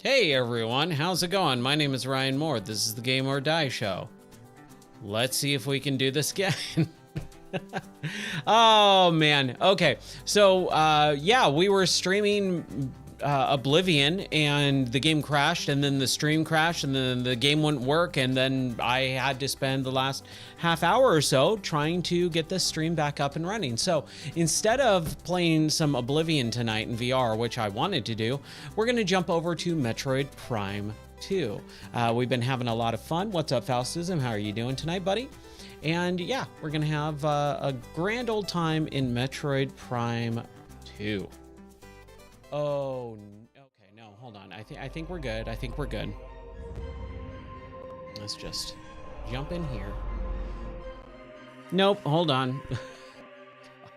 Hey everyone, how's it going? My name is Ryan Moore. This is the Game or Die Show. Let's see if we can do this again. Oh man. Okay. So yeah, we were streaming Oblivion and the game crashed, and then the stream crashed, and then the game wouldn't work, and then I had to spend the last half hour or so trying to get the stream back up and running. So instead of playing some Oblivion tonight in VR, which I wanted to do, we're going to jump over to Metroid Prime 2. We've been having a lot of fun. What's up, Faustism? How are you doing tonight, buddy? And yeah, we're gonna have a grand old time in Metroid Prime 2. Oh, okay, no, hold on. I think we're good. I think we're good. Let's just jump in here. Nope, hold on.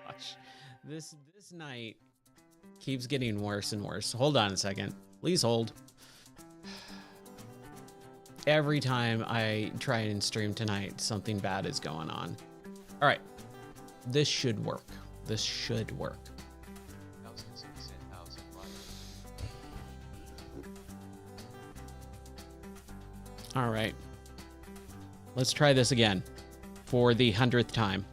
Gosh, this night keeps getting worse and worse. Hold on a second. Please hold. Every time I try and stream tonight, something bad is going on. All right, this should work. This should work. All right, let's try this again for the 100th time.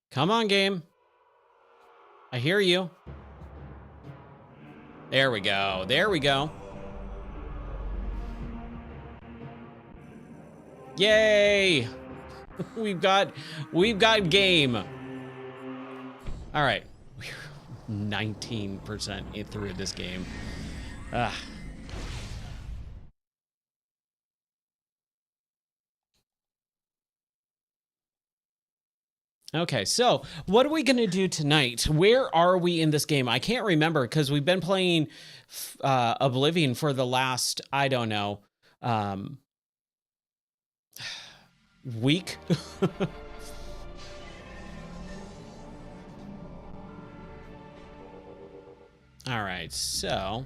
Come on, game. I hear you. There we go. There we go. Yay! We've got game. All right. We're 19% through this game. Okay, so what are we gonna do tonight? Where are we in this game? I can't remember because we've been playing Oblivion for the last, I don't know, week. All right, so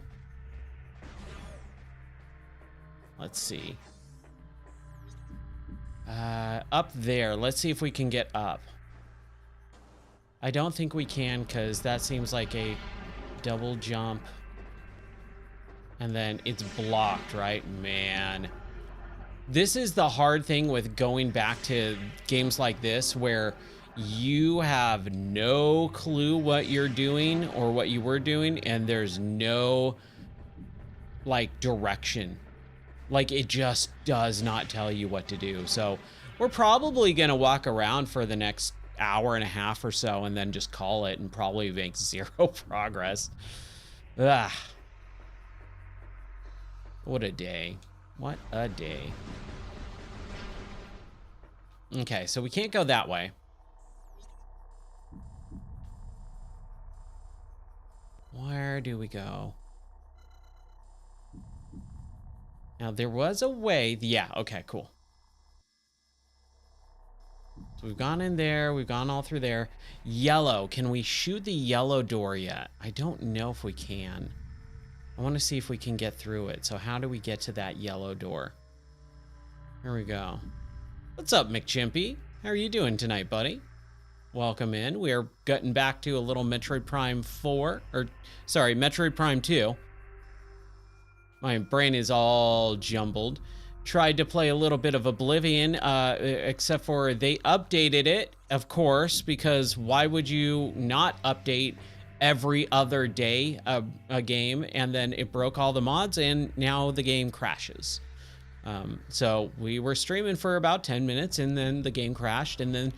let's see. Up there, let's see if we can get up. I don't think we can, because that seems like a double jump. And then it's blocked, right? Man. This is the hard thing with going back to games like this, where you have no clue what you're doing or what you were doing, and there's no, like, direction. Like, it just does not tell you what to do. So we're probably going to walk around for the next hour and a half or so and then just call it and probably make zero progress. Ugh. What a day. What a day. Okay, so we can't go that way. Where do we go? Now, there was a way. Yeah, okay, cool. So we've gone in there. We've gone all through there. Yellow. Can we shoot the yellow door yet? I don't know if we can. I want to see if we can get through it. So how do we get to that yellow door? Here we go. What's up, McChimpy? How are you doing tonight, buddy? Welcome in. We are getting back to a little Metroid Prime 4. Or, sorry, Metroid Prime 2. My brain is all jumbled. Tried to play a little bit of Oblivion, except for they updated it, of course, because why would you not update every other day a game? And then it broke all the mods, and now the game crashes. So we were streaming for about 10 minutes, and then the game crashed, and then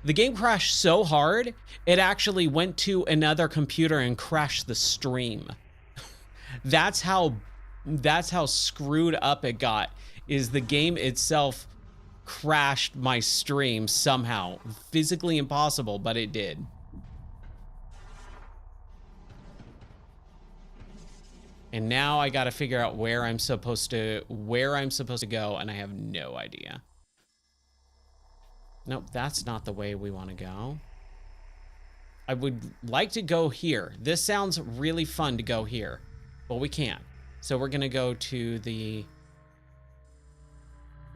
the game crashed so hard, it actually went to another computer and crashed the stream. That's how screwed up it got. Is the game itself crashed my stream somehow. Physically impossible, but it did. And now I gotta figure out where I'm supposed to go, and I have no idea. Nope, that's not the way we want to go. I would like to go here. This sounds really fun to go here, but we can't. So we're gonna go to the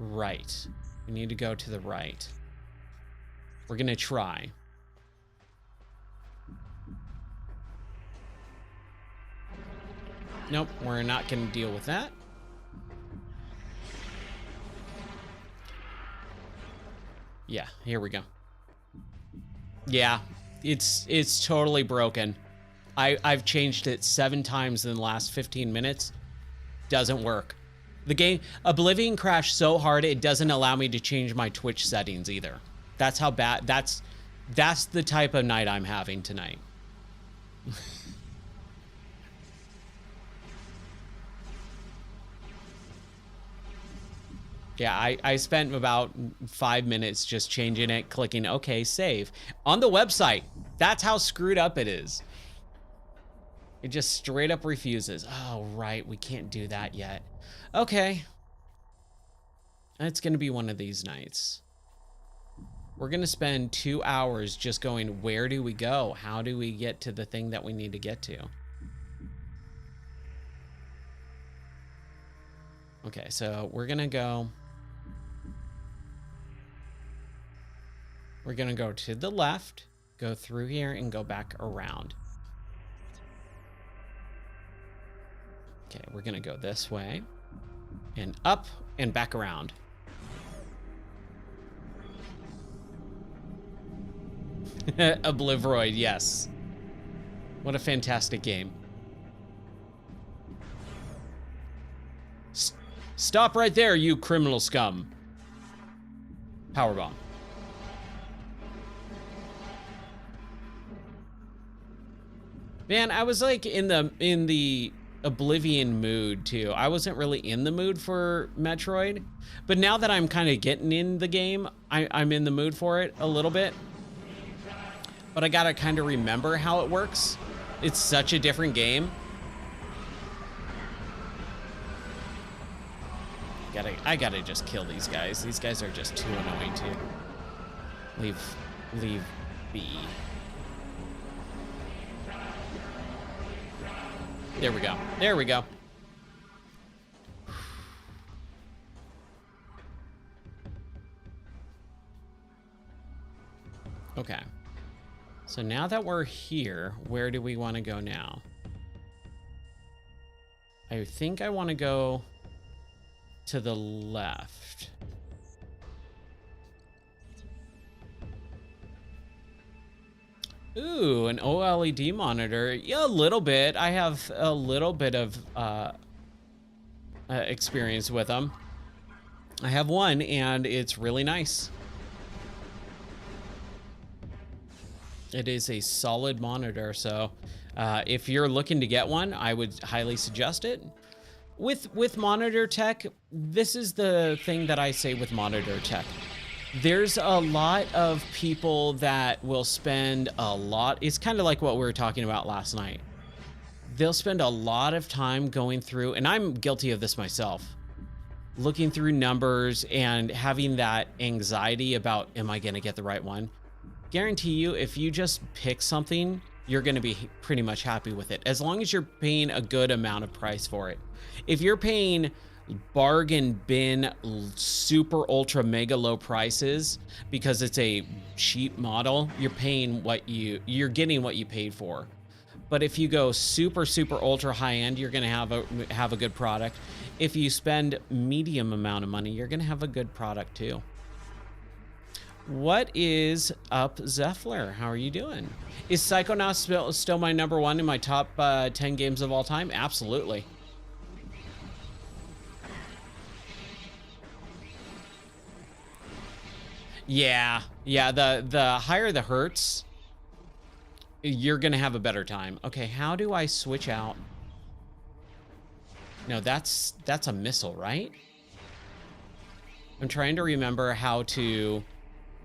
right. We need to go to the right. We're gonna try. Nope, we're not gonna deal with that. Yeah, here we go. Yeah, it's totally broken. I've changed it 7 times in the last 15 minutes. Doesn't work. The game, Oblivion crashed so hard it doesn't allow me to change my Twitch settings either. That's how bad, that's the type of night I'm having tonight. Yeah, I spent about 5 minutes just changing it, clicking OK, save. On the website, that's how screwed up it is. It just straight up refuses. Oh, right, we can't do that yet. Okay. It's gonna be one of these nights. We're gonna spend 2 hours just going, where do we go? How do we get to the thing that we need to get to? Okay, so we're gonna go. We're gonna go to the left, go through here, and go back around. Okay, we're gonna go this way, and up, and back around. Oblivroid, yes. What a fantastic game. Stop right there, you criminal scum. Powerbomb. Man, I was like in the Oblivion mood too. I wasn't really in the mood for Metroid, but now that I'm kind of getting in the game, I'm in the mood for it a little bit. But I gotta kind of remember how it works. It's such a different game. I gotta just kill these guys. These guys are just too annoying to leave be. There we go. There we go. Okay. So now that we're here, where do we want to go now? I think I want to go to the left. Ooh, an OLED monitor. Yeah, a little bit. I have a little bit of experience with them. I have one, and it's really nice. It is a solid monitor, so if you're looking to get one, I would highly suggest it. With monitor tech, this is the thing that I say with monitor tech. There's a lot of people that will spend a lot. It's kind of like what we were talking about last night. They'll spend a lot of time going through, and I'm guilty of this myself, looking through numbers and having that anxiety about, am I going to get the right one? Guarantee you, if you just pick something, you're going to be pretty much happy with it, as long as you're paying a good amount of price for it. If you're paying bargain bin super ultra mega low prices because it's a cheap model, you're paying you're getting what you paid for. But if you go super ultra high end, you're going to have a good product. If you spend medium amount of money, you're going to have a good product too. What is up, Zeffler? How are you doing? Is Psychonauts still my #1 in my top 10 games of all time? Absolutely. Yeah, the higher the hertz, you're gonna have a better time. Okay, how do I switch out? No, that's a missile, right? I'm trying to remember how to.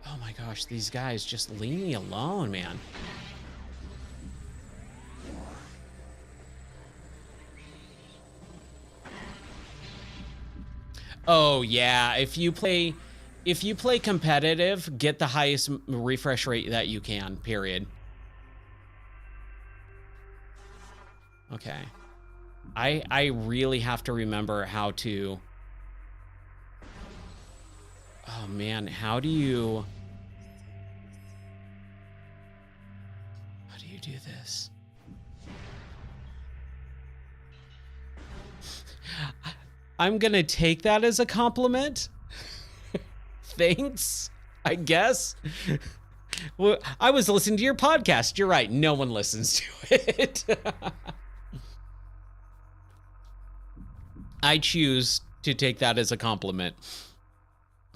Oh my gosh, these guys, just leave me alone, man. Oh yeah, if you play competitive, get the highest refresh rate that you can, period. Okay. I really have to remember how to. Oh man, how do you do this. I'm gonna take that as a compliment. Thanks, I guess. Well, I was listening to your podcast. You're right. No one listens to it. I choose to take that as a compliment.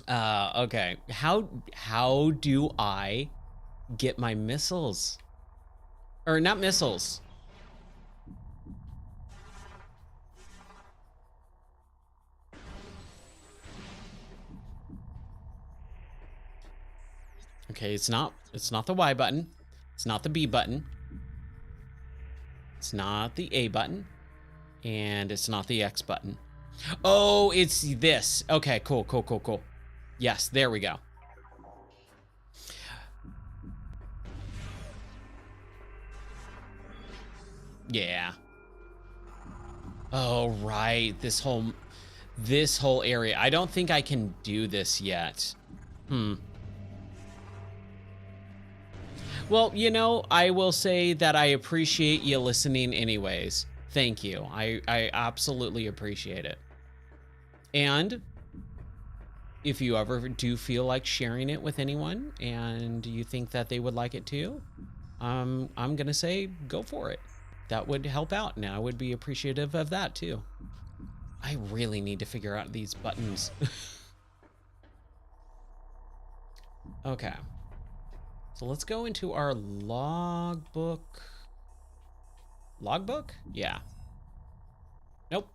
Okay. How do I get my missiles? Or not missiles. Okay, it's not the Y button. It's not the B button. It's not the A button. And it's not the X button. Oh, it's this. Okay, cool. Yes, there we go. Yeah. Oh, right. This whole area. I don't think I can do this yet. Well, you know, I will say that I appreciate you listening anyways. Thank you. I absolutely appreciate it. And if you ever do feel like sharing it with anyone and you think that they would like it too, I'm going to say go for it. That would help out, and I would be appreciative of that too. I really need to figure out these buttons. Okay. So let's go into our logbook. Logbook? Yeah. Nope.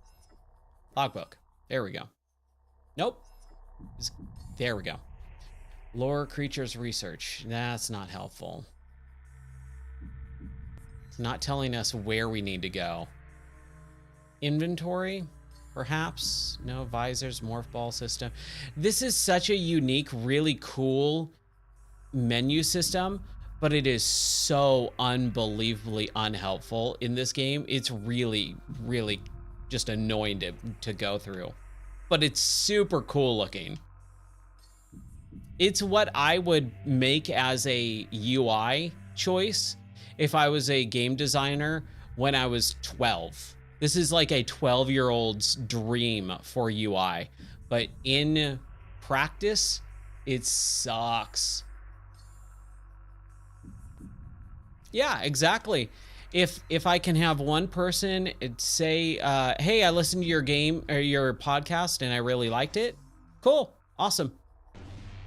Logbook. There we go. Nope. There we go. Lore creatures research. That's not helpful. It's not telling us where we need to go. Inventory, perhaps? No, visors, morph ball system. This is such a unique, really cool menu system, but it is so unbelievably unhelpful in this game. It's really, really just annoying to go through, but it's super cool looking. It's what I would make as a UI choice if I was a game designer when I was 12. This is like a 12-year-old's dream for UI, but in practice, it sucks. Yeah, exactly. If I can have one person say, hey, I listened to your game or your podcast and I really liked it. Cool. Awesome.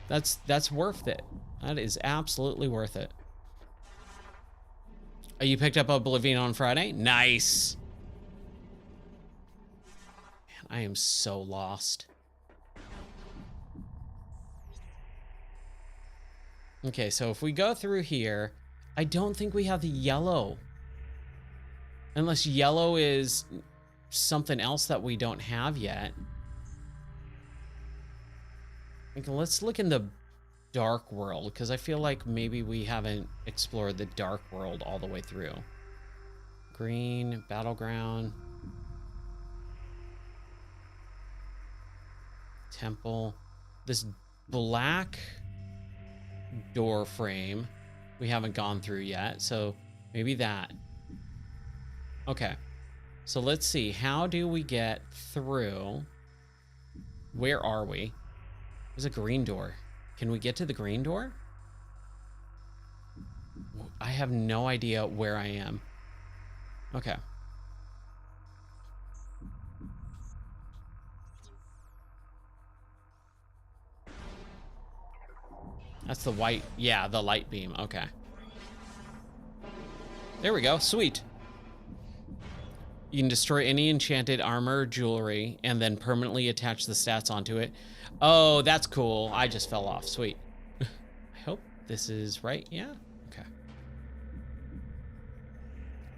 That's worth it. That is absolutely worth it. Oh, you picked up Oblivion on Friday? Nice. Man, I am so lost. Okay, so if we go through here, I don't think we have the yellow. Unless yellow is something else that we don't have yet. Okay, let's look in the dark world, because I feel like maybe we haven't explored the dark world all the way through. Green, battleground. Temple. This black door frame we haven't gone through yet, so maybe that. Okay, so let's see. How do we get through? Where are we? There's a green door. Can we get to the green door? I have no idea where I am. Okay. That's the white, yeah, the light beam, okay. There we go, sweet. You can destroy any enchanted armor or jewelry and then permanently attach the stats onto it. Oh, that's cool. I just fell off, sweet. I hope this is right, yeah? Okay.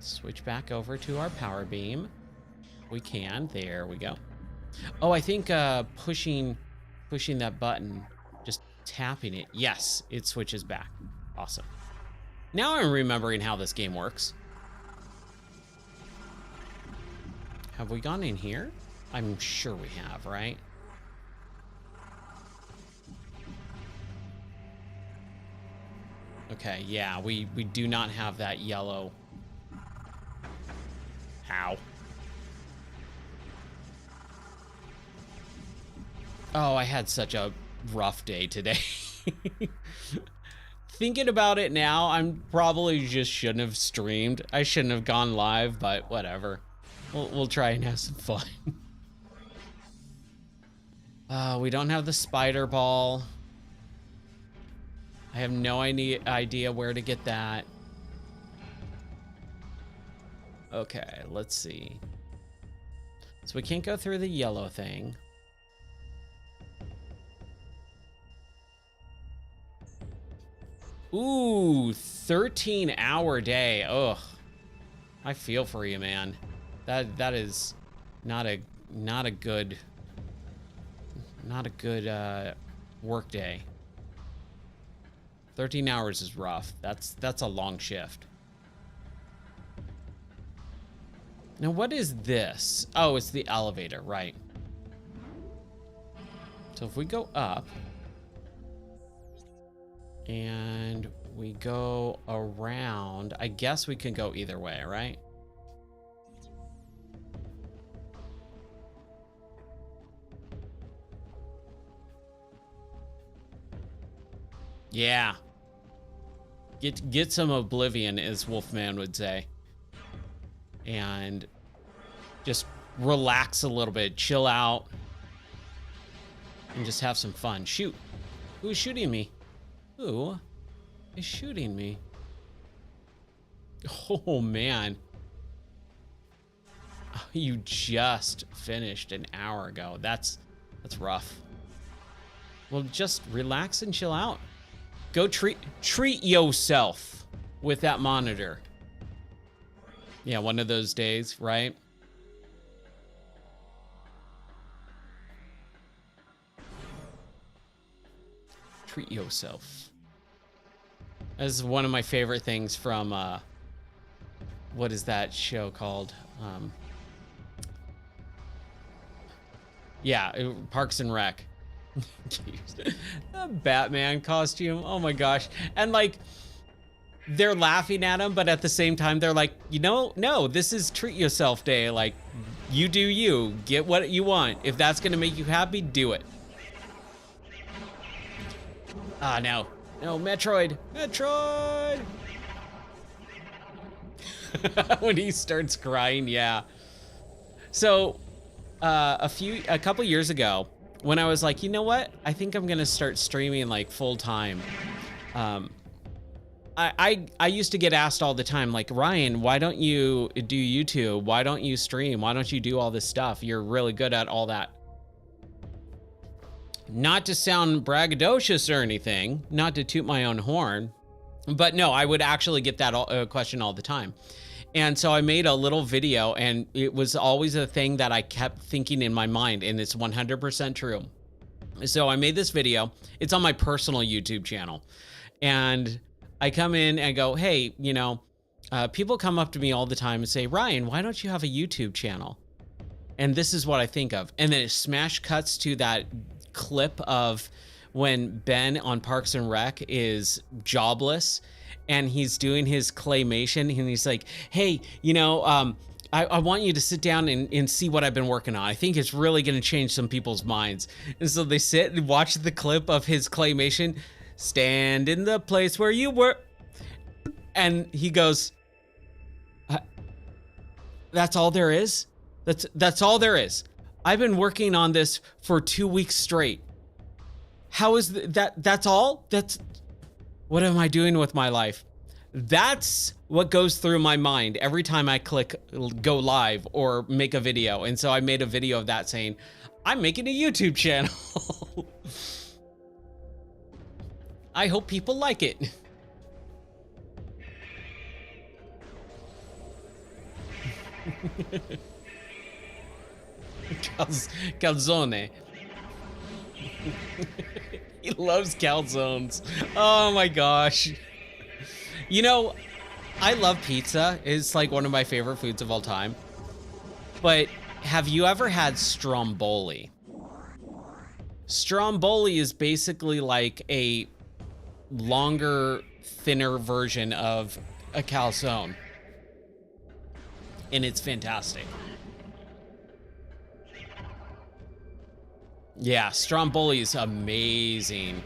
Switch back over to our power beam. We can, there we go. Oh, I think pushing that button, just tapping it, yes, it switches back. Awesome. Now I'm remembering how this game works. Have we gone in here? I'm sure we have, right? Okay, yeah, we do not have that yellow. How? Oh, I had such a rough day today. Thinking about it now, I'm probably just shouldn't have streamed. I shouldn't have gone live, but whatever. We'll try and have some fun. We don't have the spider ball. I have no idea where to get that. Okay, let's see. So we can't go through the yellow thing. Ooh, 13-hour day. Ugh. I feel for you, man. That is not a good work day. 13 hours is rough. That's a long shift. Now what is this? Oh, it's the elevator, right. So if we go up and we go around, I guess we can go either way, right? Yeah. Get some oblivion, as Wolfman would say. And just relax a little bit, chill out, and just have some fun. Shoot. Who's shooting me? Who is shooting me? Oh, man. You just finished an hour ago. That's rough. Well, just relax and chill out. Go treat yourself with that monitor. Yeah, one of those days, right? Treat yourself. This is one of my favorite things from, what is that show called? Yeah, Parks and Rec. A Batman costume. Oh my gosh. And like, they're laughing at him, but at the same time, they're like, you know, no, this is treat yourself day. Like, you do you. Get what you want. If that's going to make you happy, do it. Ah, no. No, Metroid. Metroid! When he starts crying, yeah. So, a couple years ago, when I was like, you know what? I think I'm going to start streaming like full time. I used to get asked all the time, like, Ryan, why don't you do YouTube? Why don't you stream? Why don't you do all this stuff? You're really good at all that. Not to sound braggadocious or anything, not to toot my own horn, but no, I would actually get that question all the time. And so I made a little video, and it was always a thing that I kept thinking in my mind, and it's 100% true. So I made this video. It's on my personal YouTube channel. And I come in and go, hey, you know, people come up to me all the time and say, Ryan, why don't you have a YouTube channel? And this is what I think of. And then it smash cuts to that clip of when Ben on Parks and Rec is jobless and he's doing his claymation, and he's like, hey, you know, I want you to sit down and see what I've been working on. I think it's really going to change some people's minds. And so they sit and watch the clip of his claymation. Stand in the place where you were. And he goes, that's all there is? That's all there is. I've been working on this for 2 weeks straight. How is that's all? What am I doing with my life? That's what goes through my mind every time I click go live or make a video. And so I made a video of that saying, I'm making a YouTube channel. I hope people like it. Calzone. He loves calzones. Oh my gosh. You know, I love pizza. It's like one of my favorite foods of all time. But have you ever had stromboli? Stromboli is basically like a longer, thinner version of a calzone. And it's fantastic. Yeah, Stromboli is amazing.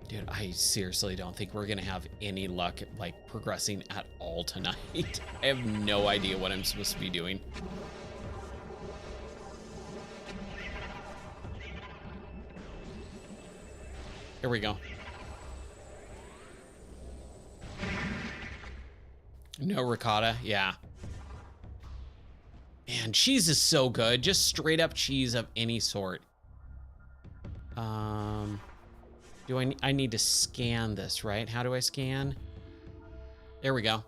Dude, I seriously don't think we're gonna have any luck like progressing at all tonight. I have no idea what I'm supposed to be doing. Here we go. No ricotta, yeah. Man, cheese is so good. Just straight up cheese of any sort. Do I need to scan this, right? How do I scan? There we go.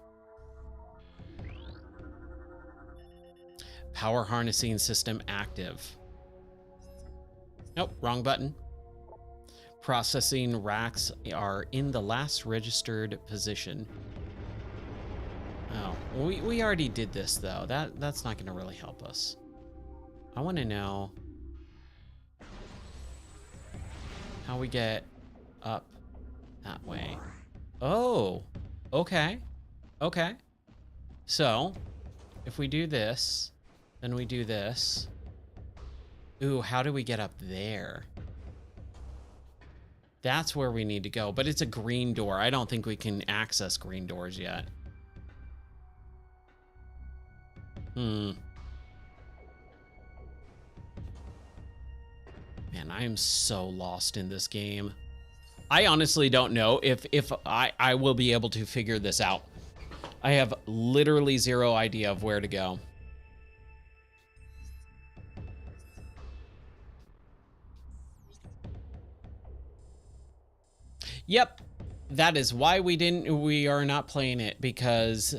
Power harnessing system active. Nope, wrong button. Processing racks are in the last registered position. Oh, we already did this though. That's not gonna really help us. I want to know how we get up that way. Oh, okay. Okay. So, if we do this, then we do this. Ooh, how do we get up there? That's where we need to go, but it's a green door. I don't think we can access green doors yet. Man, I am so lost in this game. I honestly don't know if I will be able to figure this out. I have literally zero idea of where to go. Yep, that is why we are not playing it, because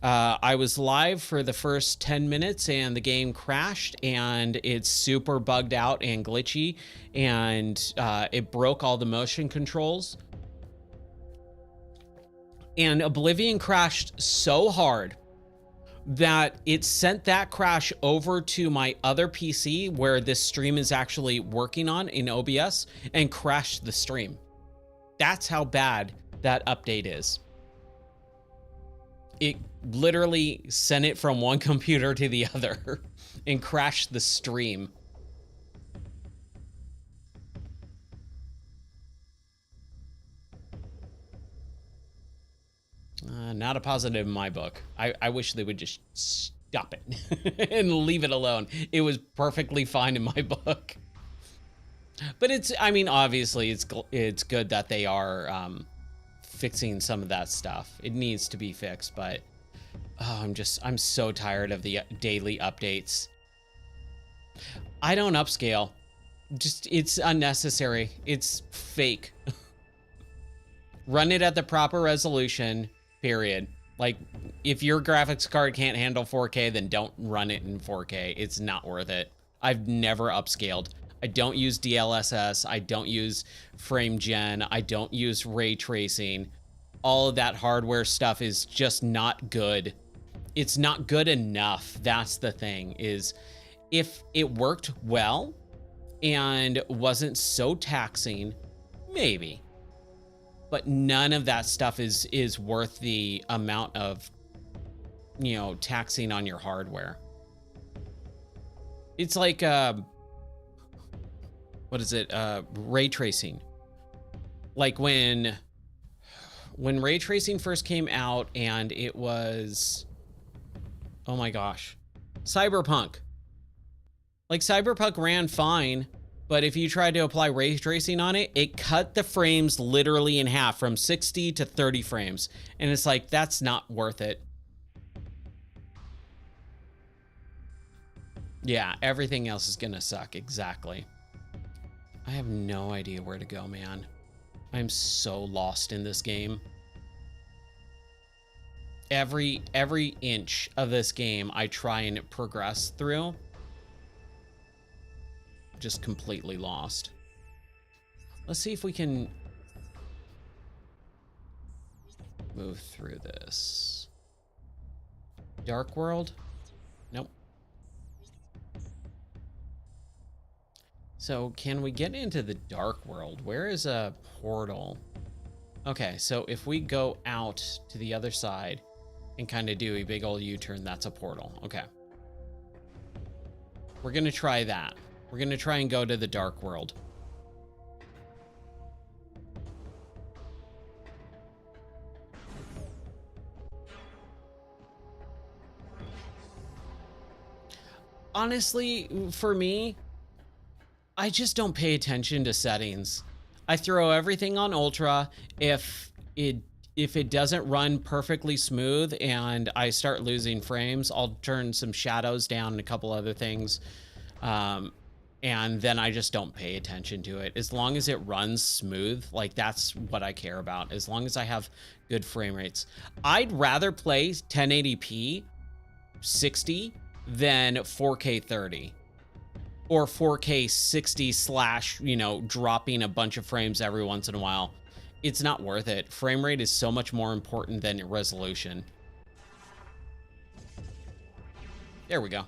I was live for the first 10 minutes and the game crashed and it's super bugged out and glitchy, and it broke all the motion controls. And Oblivion crashed so hard that it sent that crash over to my other PC where this stream is actually working on in OBS and crashed the stream. That's how bad that update is. It literally sent it from one computer to the other and crashed the stream. Not a positive in my book. I wish they would just stop it and leave it alone. It was perfectly fine in my book. But it's, I mean, obviously it's good that they are fixing some of that stuff. It needs to be fixed, but oh, I'm so tired of the daily updates. I don't upscale. Just, it's unnecessary. It's fake. Run it at the proper resolution, period. Like, if your graphics card can't handle 4K, then don't run it in 4K. It's not worth it. I've never upscaled. I don't use DLSS. I don't use frame gen. I don't use ray tracing. All of that hardware stuff is just not good. It's not good enough. That's the thing, is if it worked well and wasn't so taxing, maybe. But none of that stuff is worth the amount of, you know, taxing on your hardware. It's like, what is it? Ray tracing. Like when ray tracing first came out and it was, oh my gosh, Cyberpunk. Like Cyberpunk ran fine, but if you tried to apply ray tracing on it, it cut the frames literally in half from 60 to 30 frames. And it's like, that's not worth it. Yeah, everything else is gonna suck, exactly. I have no idea where to go, man. I'm so lost in this game. Every inch of this game I try and progress through, just completely lost. Let's see if we can move through this. Dark World? Nope. So can we get into the Dark dark world. Where is a portal? Okay, so if we go out to the other side and kind of do a big old U-turn, that's a portal. Okay. We're going to try that. We're going to try and go to the dark world. Honestly, for me, I just don't pay attention to settings. I throw everything on ultra. If it doesn't run perfectly smooth and I start losing frames, I'll turn some shadows down and a couple other things. And then I just don't pay attention to it. As long as it runs smooth, like that's what I care about. As long as I have good frame rates. I'd rather play 1080p 60 than 4K 30 or 4K 60 slash, you know, dropping a bunch of frames every once in a while. It's not worth it. Frame rate is so much more important than resolution. There we go.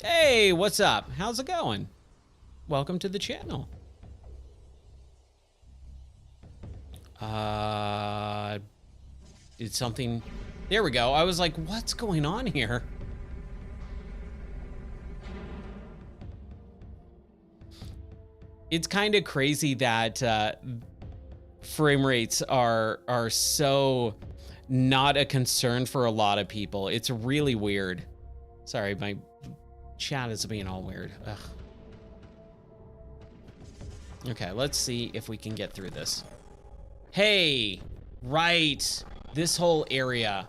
Hey, what's up? How's it going? Welcome to the channel. Did something... There we go. I was like, what's going on here? It's kind of crazy that frame rates are so not a concern for a lot of people. It's really weird. Sorry, my chat is being all weird. Ugh. Okay, let's see if we can get through this. Hey, right. This whole area.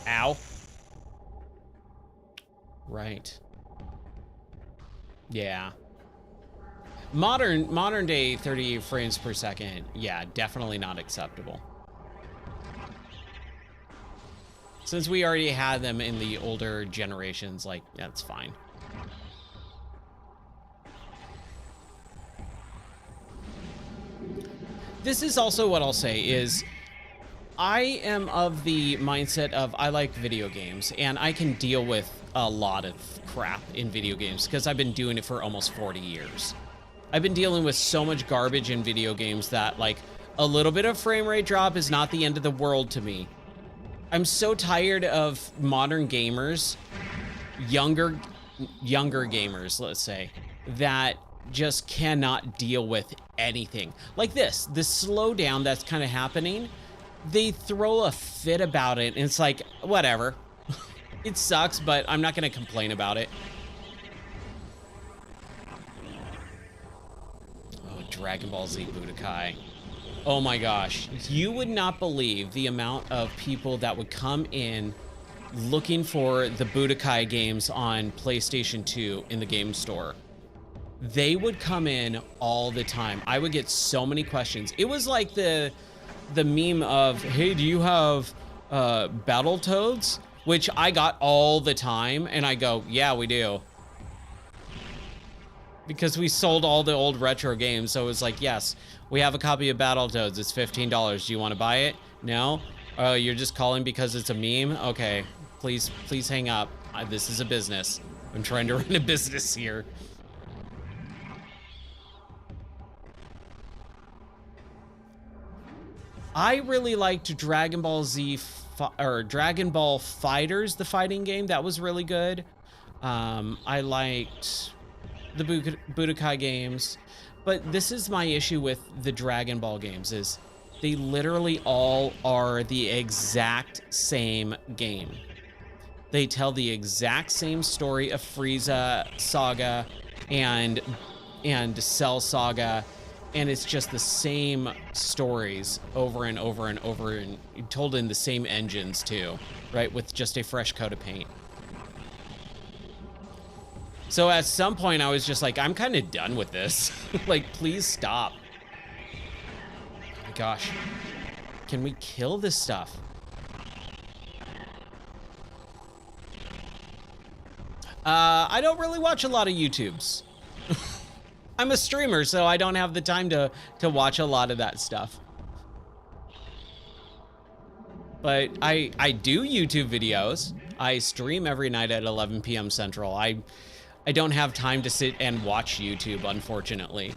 Ow. Right. Yeah. Modern day 30 frames per second. Yeah, definitely not acceptable. Since we already had them in the older generations, like, that's fine. This is also what I'll say is, I am of the mindset of I like video games, and I can deal with a lot of crap in video games because I've been doing it for almost 40 years. I've been dealing with so much garbage in video games that, like, a little bit of frame rate drop is not the end of the world to me. I'm so tired of modern gamers, younger gamers, let's say, that just cannot deal with anything. Like the slowdown that's kind of happening, they throw a fit about it, and it's like, whatever. It sucks, but I'm not going to complain about it. Oh, Dragon Ball Z Budokai. Oh my gosh. You would not believe the amount of people that would come in looking for the Budokai games on PlayStation 2 in the game store. They would come in all the time. I would get so many questions. It was like the meme of, hey, do you have Battletoads? Which I got all the time, and I go, yeah, we do. Because we sold all the old retro games, so it was like, yes, we have a copy of Battletoads. It's $15. Do you want to buy it? No? Oh, you're just calling because it's a meme? Okay, please hang up. This is a business. I'm trying to run a business here. I really liked Dragon Ball Z or Dragon Ball Fighters, the fighting game. That was really good. I liked the Budokai games, but this is my issue with the Dragon Ball games is they literally all are the exact same game. They tell the exact same story of Frieza Saga and Cell Saga, and it's just the same stories over and over and over, and told in the same engines too, right? With just a fresh coat of paint. So at some point I was just like, I'm kind of done with this. Like, please stop. Oh my gosh. Can we kill this stuff? I don't really watch a lot of YouTubes. I'm a streamer, so I don't have the time to watch a lot of that stuff. But I do YouTube videos. I stream every night at 11 p.m. Central. I don't have time to sit and watch YouTube, unfortunately.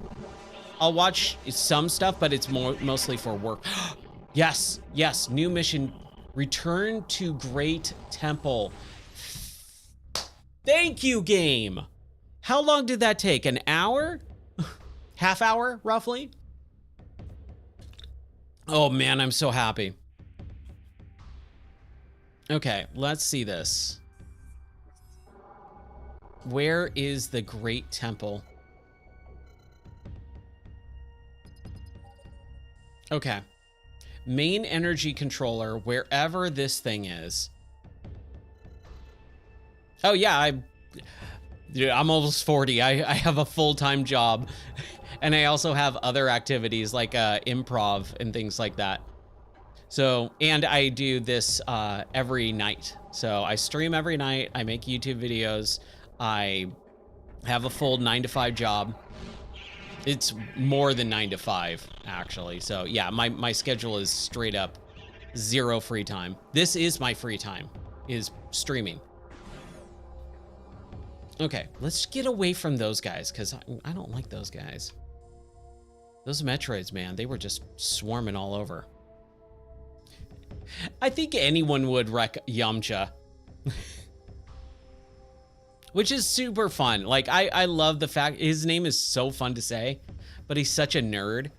I'll watch some stuff, but it's mostly for work. Yes, yes, new mission. Return to Great Temple. Thank you, game. How long did that take? An hour? Half hour, roughly? Oh man, I'm so happy. Okay, let's see this. Where is the Great Temple? Okay. Main energy controller, wherever this thing is. Oh yeah, I'm almost 40. I have a full-time job. And I also have other activities like improv and things like that. So, and I do this every night. So I stream every night. I make YouTube videos. I have a full 9-to-5 job. It's more than 9 to 5, actually. So yeah, my schedule is straight up 0 free time. This is my free time, is streaming. Okay, let's get away from those guys, because I don't like those guys. Those Metroids, man, they were just swarming all over. I think anyone would wreck Yamcha. Which is super fun. Like, I love the fact his name is so fun to say, but he's such a nerd.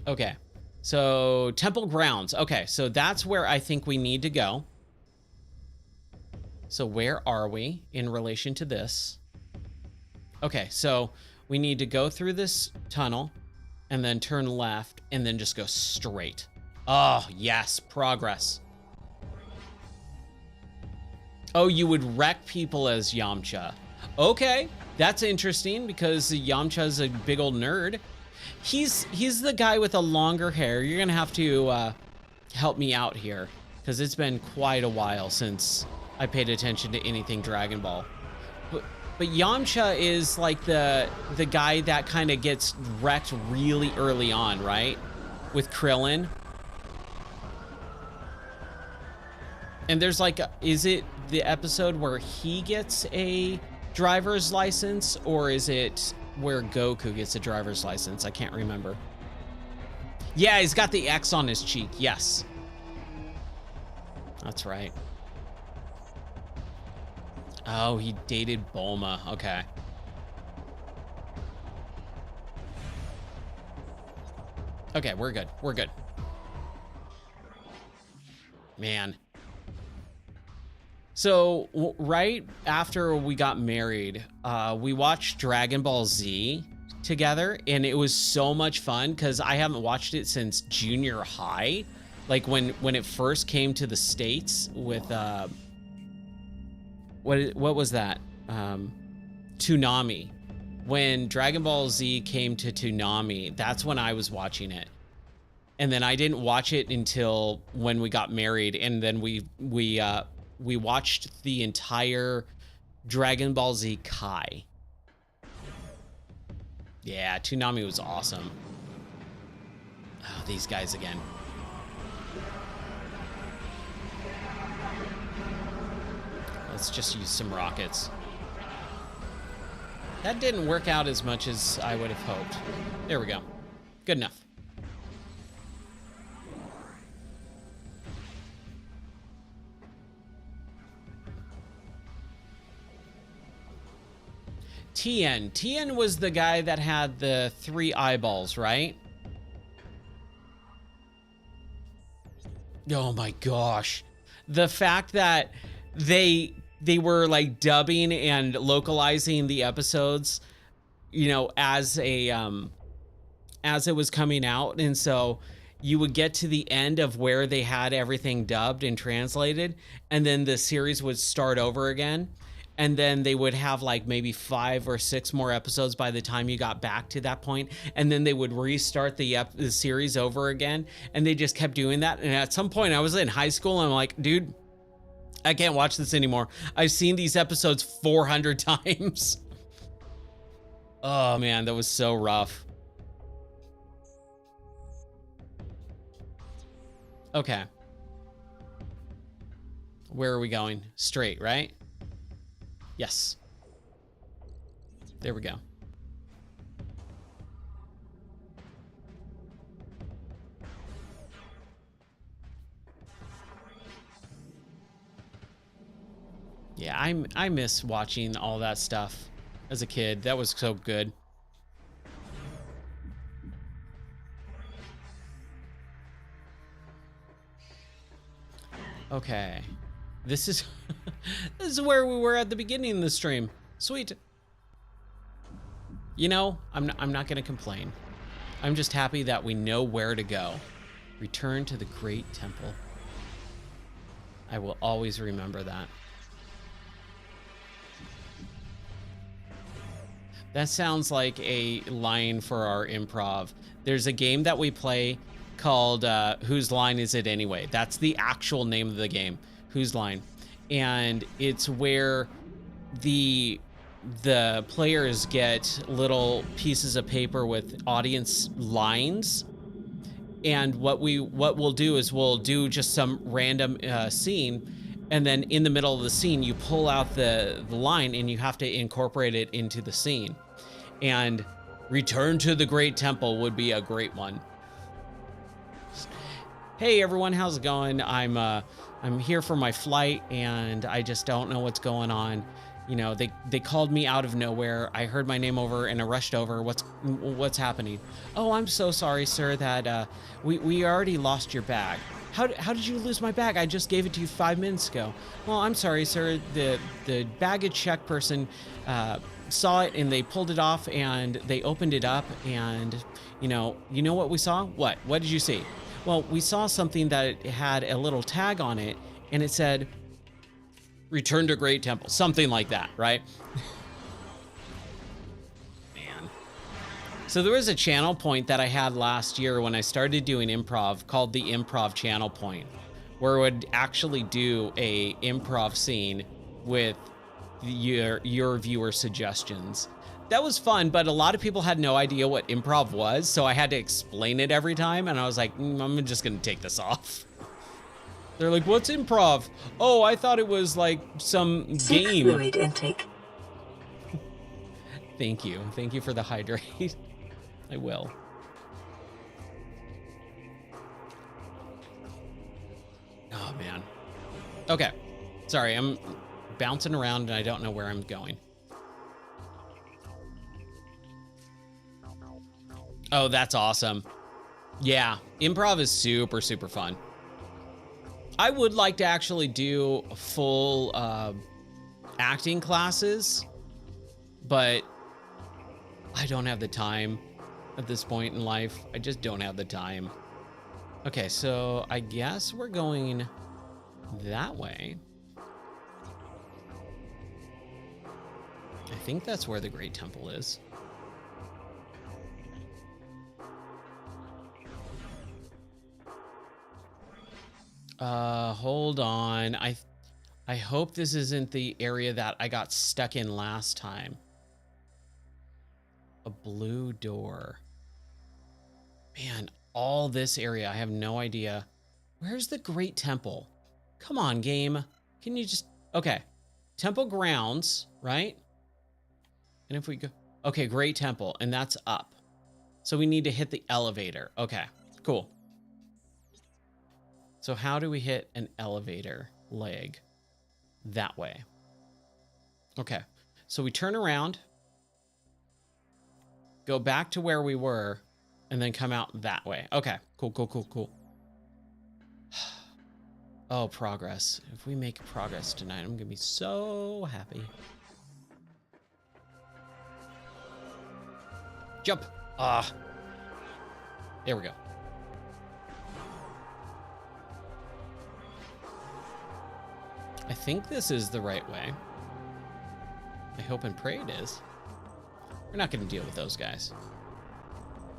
Okay, so temple grounds. Okay, so that's where I think we need to go. So where are we in relation to this? Okay, so we need to go through this tunnel and then turn left and then just go straight. Oh, yes, progress. Oh, you would wreck people as Yamcha. Okay, that's interesting because Yamcha's a big old nerd. He's the guy with the longer hair. You're gonna have to help me out here because it's been quite a while since I paid attention to anything Dragon Ball. But Yamcha is like the guy that kind of gets wrecked really early on, right? With Krillin. And there's like, is it the episode where he gets a driver's license, or is it where Goku gets a driver's license? I can't remember. Yeah, he's got the X on his cheek. Yes. That's right. Oh, he dated Bulma. Okay. Okay, we're good. We're good. Man. So right after we got married, we watched Dragon Ball Z together, and it was so much fun because I haven't watched it since junior high, like when it first came to the States with what was that? Toonami. When Dragon Ball Z came to Toonami, that's when I was watching it. And then I didn't watch it until when we got married, and then we watched the entire Dragon Ball Z Kai. Yeah, Toonami was awesome. Oh, these guys again. Let's just use some rockets. That didn't work out as much as I would have hoped. There we go. Good enough. Tien. Tien was the guy that had the 3 eyeballs, right? Oh my gosh. The fact that they were like dubbing and localizing the episodes, you know, as it was coming out. And so you would get to the end of where they had everything dubbed and translated, and then the series would start over again. And then they would have like maybe 5 or 6 more episodes by the time you got back to that point. And then they would restart the series over again. And they just kept doing that. And at some point I was in high school and I'm like, dude, I can't watch this anymore. I've seen these episodes 400 times. Oh man, that was so rough. Okay. Where are we going? Straight, right? Yes. There we go. Yeah, I miss watching all that stuff as a kid. That was so good. Okay. This is this is where we were at the beginning of the stream. Sweet. You know, I'm not going to complain. I'm just happy that we know where to go. Return to the Great Temple. I will always remember that. That sounds like a line for our improv. There's a game that we play called Whose Line Is It Anyway? That's the actual name of the game, Whose Line. And it's where the players get little pieces of paper with audience lines. And what we'll do is we'll do just some random scene, and then in the middle of the scene you pull out the line and you have to incorporate it into the scene. And Return to the Great Temple would be a great one. Hey everyone, how's it going? I'm here for my flight and I just don't know what's going on. You know, they called me out of nowhere. I heard my name over and I rushed over. What's happening? Oh, I'm so sorry, sir, that we already lost your bag. How did you lose my bag? I just gave it to you 5 minutes ago. Well, I'm sorry, sir. The baggage check person saw it and they pulled it off and they opened it up and you know what we saw? What did you see? Well, we saw something that had a little tag on it and it said Return to Great Temple, something like that, right? Man. So there was a channel point that I had last year when I started doing improv called the Improv Channel Point, where I would actually do a improv scene with your viewer suggestions. That was fun, but a lot of people had no idea what improv was, so I had to explain it every time, and I was like, I'm just gonna take this off. They're like, what's improv? Oh, I thought it was like some game. Fluid intake. Thank you. Thank you for the hydrate. I will. Oh, man. Okay. Sorry, I'm bouncing around and I don't know where I'm going. Oh, that's awesome. Yeah, improv is super, super fun. I would like to actually do full acting classes, but I don't have the time at this point in life. I just don't have the time. Okay, so I guess we're going that way. I think that's where the Great Temple is. Hold on. I hope this isn't the area that I got stuck in last time. A blue door. Man, all this area, I have no idea. Where's the Great Temple? Come on, game. Can you just... Okay. Temple grounds, right? And if we go... Okay, Great Temple, and that's up. So we need to hit the elevator. Okay, cool. So how do we hit an elevator leg? That way. Okay, so we turn around, go back to where we were, and then come out that way. Okay, cool, cool, cool, cool. Oh, progress. If we make progress tonight, I'm gonna be so happy. Jump. Ah. There we go. I think this is the right way. I hope and pray it is. We're not going to deal with those guys.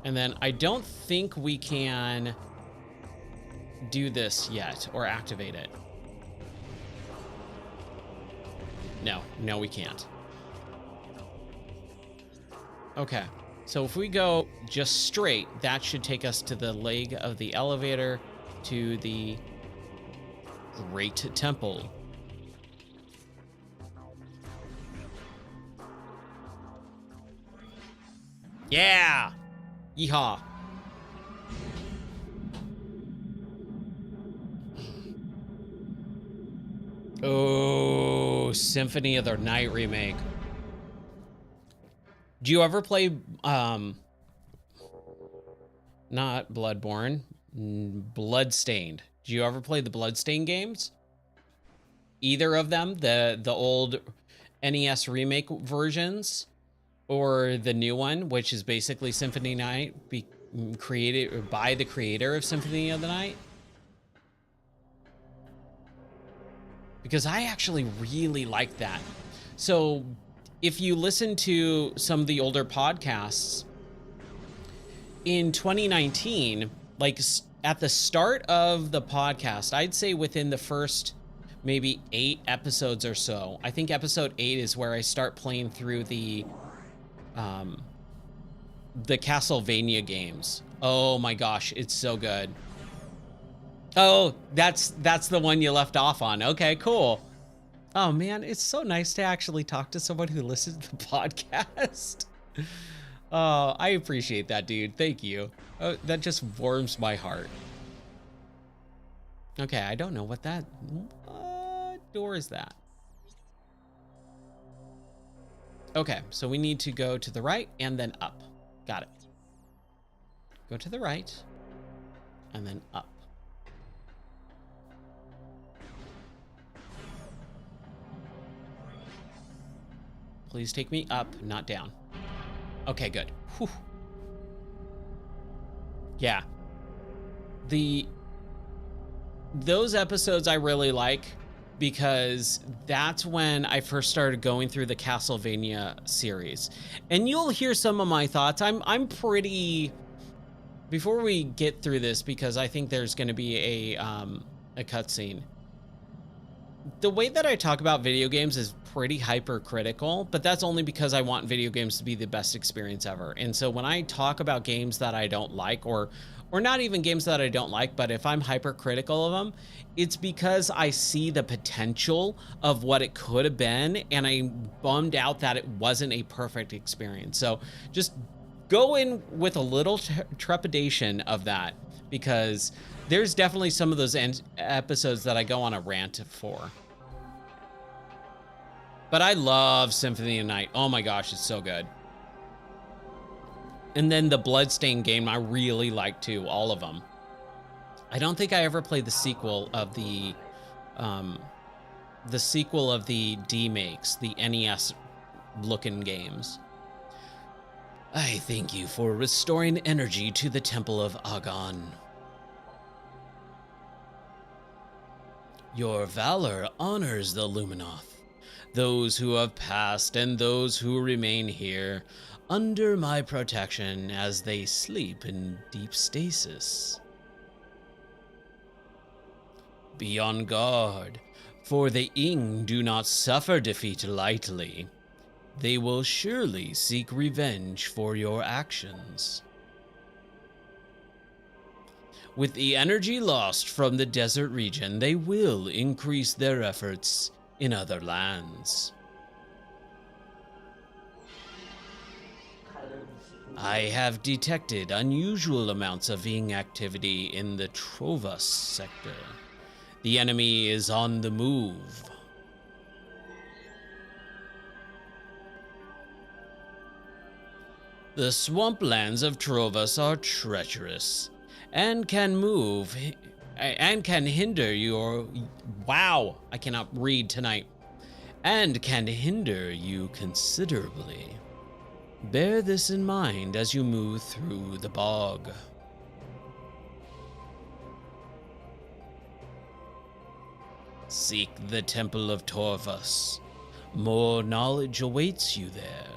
And then I don't think we can do this yet or activate it. No, we can't. Okay, so if we go just straight, that should take us to the leg of the elevator to the Great Temple. Yeah! Yeehaw. Oh, Symphony of the Night remake. Do you ever play, not Bloodborne, Bloodstained? Do you ever play the Bloodstained games? Either of them, the old NES remake versions or the new one, which is basically Symphony Night, created by the creator of Symphony of the Night? Because I actually really like that. So if you listen to some of the older podcasts in 2019, like at the start of the podcast, I'd say within the first maybe 8 episodes or so, I think episode 8 is where I start playing through the Castlevania games. Oh my gosh, it's so good. Oh, that's the one you left off on. Okay, cool. Oh man, it's so nice to actually talk to someone who listens to the podcast. Oh, I appreciate that, dude. Thank you. Oh, that just warms my heart. Okay, I don't know what door is that? Okay, so we need to go to the right and then up. Got it. Go to the right and then up. Please take me up, not down. Okay, good. Whew. Yeah. Those episodes I really like because that's when I first started going through the Castlevania series. And you'll hear some of my thoughts. I'm pretty, before we get through this, because I think there's going to be a cutscene. The way that I talk about video games is pretty hypercritical, but that's only because I want video games to be the best experience ever. And so when I talk about games that I don't like, or not even games that I don't like, but if I'm hypercritical of them, it's because I see the potential of what it could have been, and I'm bummed out that it wasn't a perfect experience. So just go in with a little trepidation of that, because there's definitely some of those episodes that I go on a rant for. But I love Symphony of the Night. Oh my gosh, it's so good. And then the Bloodstained game I really like too, all of them. I don't think I ever played the sequel of the D-Makes, the NES looking games. I thank you for restoring energy to the Temple of Agon. Your valor honors the Luminoth, those who have passed and those who remain here under my protection as they sleep in deep stasis. Be on guard, for the Ing do not suffer defeat lightly. They will surely seek revenge for your actions. With the energy lost from the desert region, they will increase their efforts in other lands. I have detected unusual amounts of Ing activity in the Trovus sector. The enemy is on the move. The swamplands of Trovus are treacherous and can move and can hinder your... Wow, I cannot read tonight. And can hinder you considerably. Bear this in mind as you move through the bog. Seek the Temple of Torvus. More knowledge awaits you there.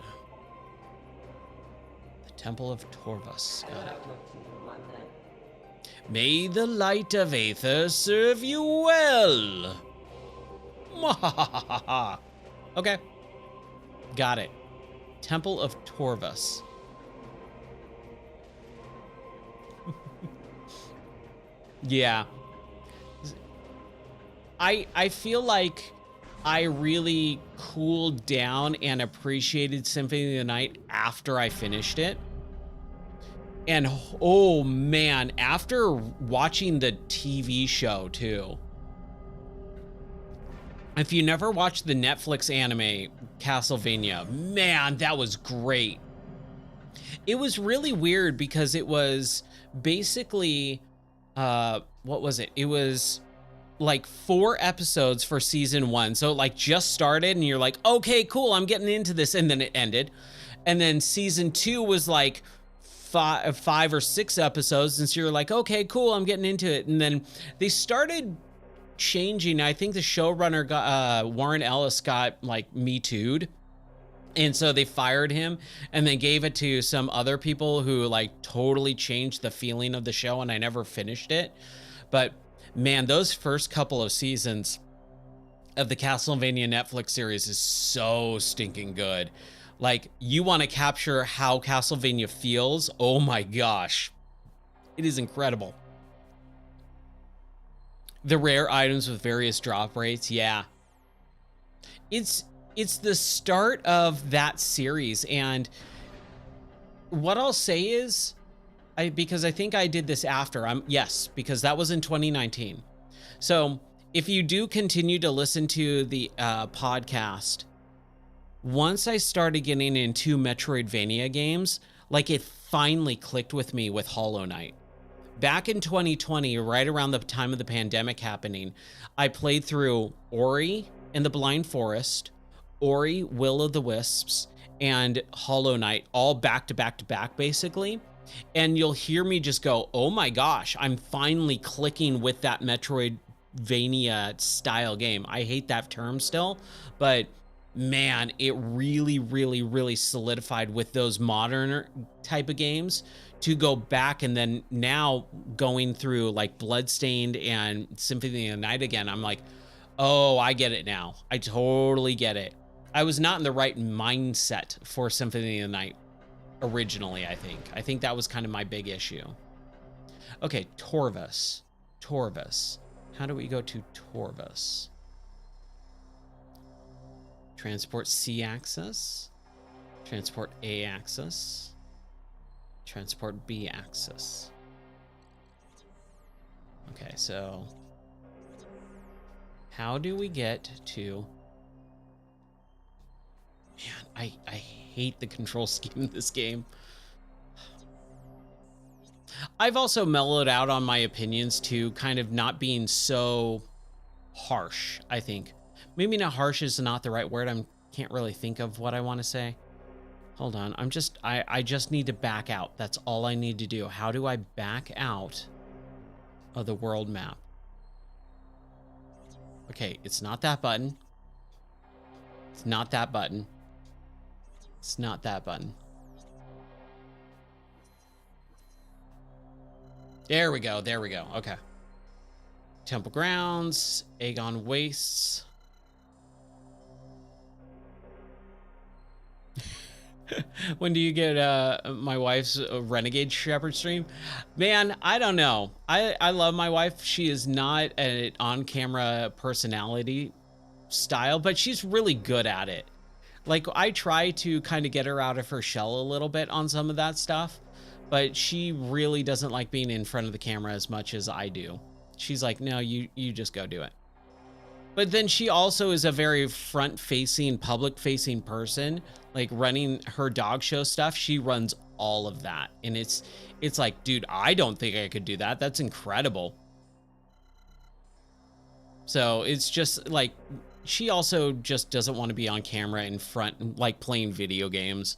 The Temple of Torvus. Got it. May the light of Aether serve you well. Mwahahaha. Okay. Got it. Temple of Torvus. Yeah. I feel like I really cooled down and appreciated Symphony of the Night after I finished it. And oh man, after watching the TV show too, if you never watched the Netflix anime Castlevania, man, that was great. It was really weird because it was basically, what was it? It was like 4 episodes for season 1. So it like just started and you're like, okay, cool, I'm getting into this. And then it ended. And then season 2 was like 5 or 6 episodes. And so you're like, okay, cool, I'm getting into it. And then they started changing. I think the showrunner got, Warren Ellis got like Me Too'd. And so they fired him and then gave it to some other people who like totally changed the feeling of the show. And I never finished it. But man, those first couple of seasons of the Castlevania Netflix series is so stinking good. Like, you want to capture how Castlevania feels. Oh my gosh. It is incredible. The rare items with various drop rates. Yeah. It's the start of that series. And what I'll say is, because I think I did this after. Yes, because that was in 2019. So if you do continue to listen to the podcast, once I started getting into Metroidvania games, like it finally clicked with me with Hollow Knight. Back in 2020, right around the time of the pandemic happening, I played through Ori and the Blind Forest, Ori, Will of the Wisps, and Hollow Knight, all back to back to back, basically. And you'll hear me just go, oh my gosh, I'm finally clicking with that Metroidvania style game. I hate that term still, but man, it really, really, really solidified with those modern type of games to go back. And then now going through like Bloodstained and Symphony of the Night again, I'm like, oh, I get it now. I totally get it. I was not in the right mindset for Symphony of the Night originally, I think. I think that was kind of my big issue. Okay, Torvus. Torvus. How do we go to Torvus? Transport C axis. Transport A axis. Transport B axis. Okay, so how do we get to... Man, I hate the control scheme in this game. I've also mellowed out on my opinions to kind of not being so harsh, I think. Maybe not harsh is not the right word. I can't really think of what I want to say. Hold on. I just need to back out. That's all I need to do. How do I back out of the world map? Okay, it's not that button. It's not that button. It's not that button. There we go. There we go. Okay. Temple Grounds, Aegon Wastes. When do you get my wife's Renegade Shepherd stream? Man, I don't know. I love my wife. She is not an on-camera personality style, but she's really good at it. Like, I try to kind of get her out of her shell a little bit on some of that stuff, but she really doesn't like being in front of the camera as much as I do. She's like, no, you just go do it. But then she also is a very front-facing, public-facing person, like running her dog show stuff. She runs all of that. And it's like, dude, I don't think I could do that. That's incredible. So it's just like, she also just doesn't want to be on camera in front, like playing video games.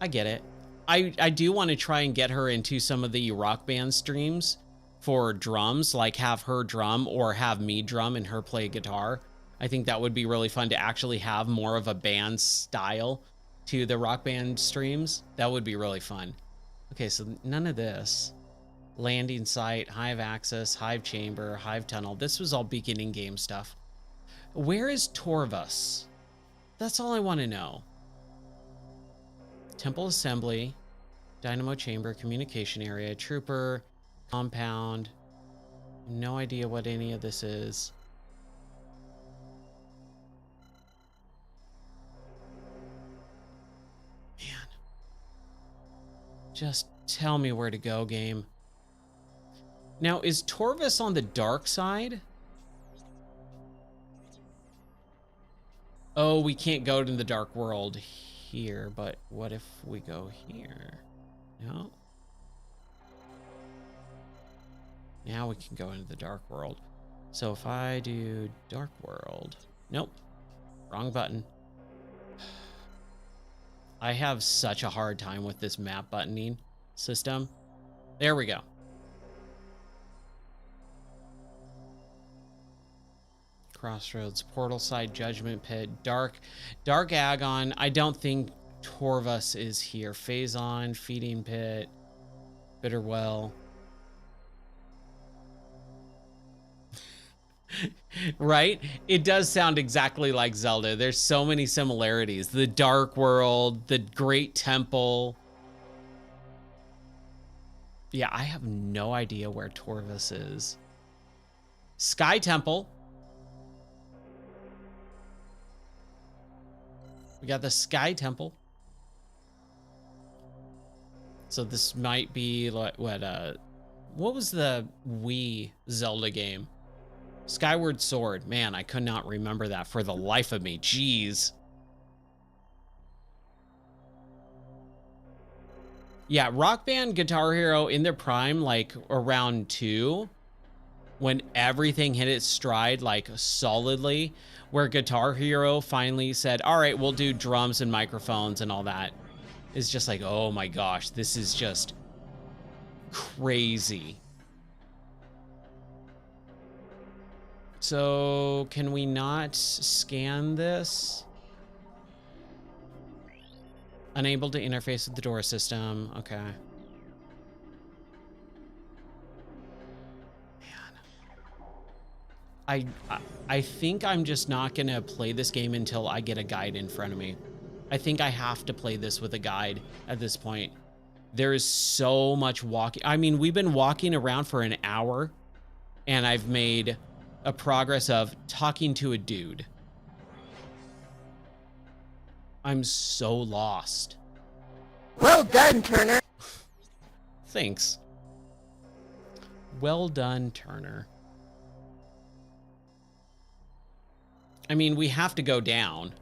I get it. I do want to try and get her into some of the Rock Band streams for drums, like have her drum or have me drum and her play guitar. I think that would be really fun to actually have more of a band style to the Rock Band streams. That would be really fun. Okay, so none of this. Landing site, Hive access, Hive chamber, Hive tunnel. This was all beginning game stuff. Where is Torvus? That's all I want to know. Temple assembly, Dynamo chamber, communication area, trooper, compound. No idea what any of this is. Man. Just tell me where to go, game. Now, is Torvus on the dark side? Oh, we can't go to the dark world here, but what if we go here? No. Now we can go into the dark world. So if I do dark world, nope, wrong button. I have such a hard time with this map buttoning system. There we go. Crossroads, portal side, judgment pit, dark agon. I don't think Torvus is here. Phazon, feeding pit, bitter well. Right? It does sound exactly like Zelda. There's so many similarities. The dark world, the great temple. Yeah, I have no idea where Torvus is. Sky Temple. We got the Sky Temple. So this might be like what was the Wii Zelda game? Skyward Sword. Man, I could not remember that for the life of me. Jeez. Yeah, Rock Band, Guitar Hero in their prime, like around 2, when everything hit its stride like solidly, where Guitar Hero finally said, all right, we'll do drums and microphones and all that. It's just like, oh my gosh, this is just crazy. So can we not scan this? Unable to interface with the door system. Okay. Man. I think I'm just not gonna play this game until I get a guide in front of me. I think I have to play this with a guide at this point. There is so much walking. I mean, we've been walking around for an hour and I've made a progress of talking to a dude. I'm so lost. Well done, Turner. Thanks. Well done, Turner. I mean, we have to go down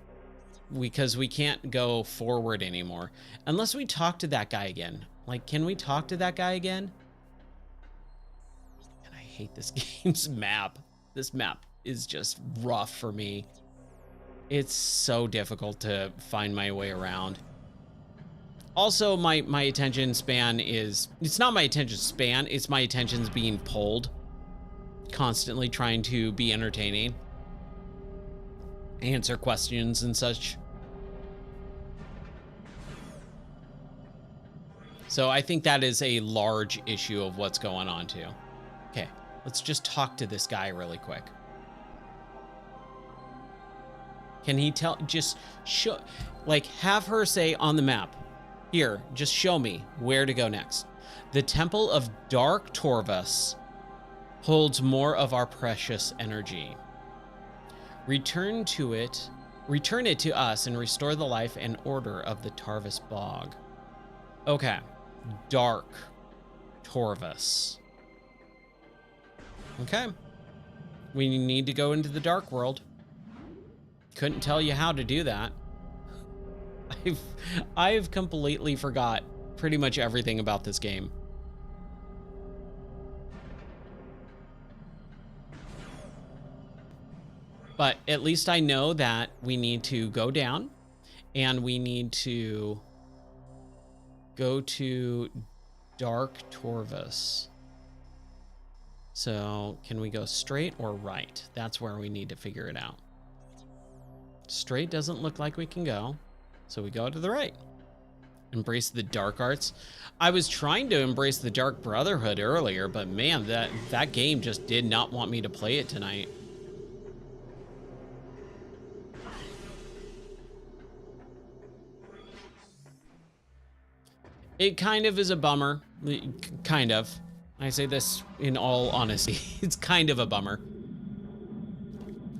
because we can't go forward anymore unless we talk to that guy again. Like, can we talk to that guy again? And I hate this game's map. This map is just rough for me. It's so difficult to find my way around. Also, my attention span is, it's not my attention span, it's my attention's being pulled. Constantly trying to be entertaining. Answer questions and such. So I think that is a large issue of what's going on too. Okay, let's just talk to this guy really quick. Can he tell, just show, like have her say on the map, here, just show me where to go next. The Temple of Dark Torvus holds more of our precious energy. Return it to us and restore the life and order of the Tarvus Bog. Okay, Dark Torvus. Okay, we need to go into the dark world. Couldn't tell you how to do that. I've completely forgot pretty much everything about this game. But at least I know that we need to go down and we need to go to Dark Torvus. So can we go straight or right? That's where we need to figure it out. Straight doesn't look like we can go. So we go to the right. Embrace the dark arts. I was trying to embrace the Dark Brotherhood earlier, but man, that game just did not want me to play it tonight. It kind of is a bummer. Kind of. I say this in all honesty. It's kind of a bummer.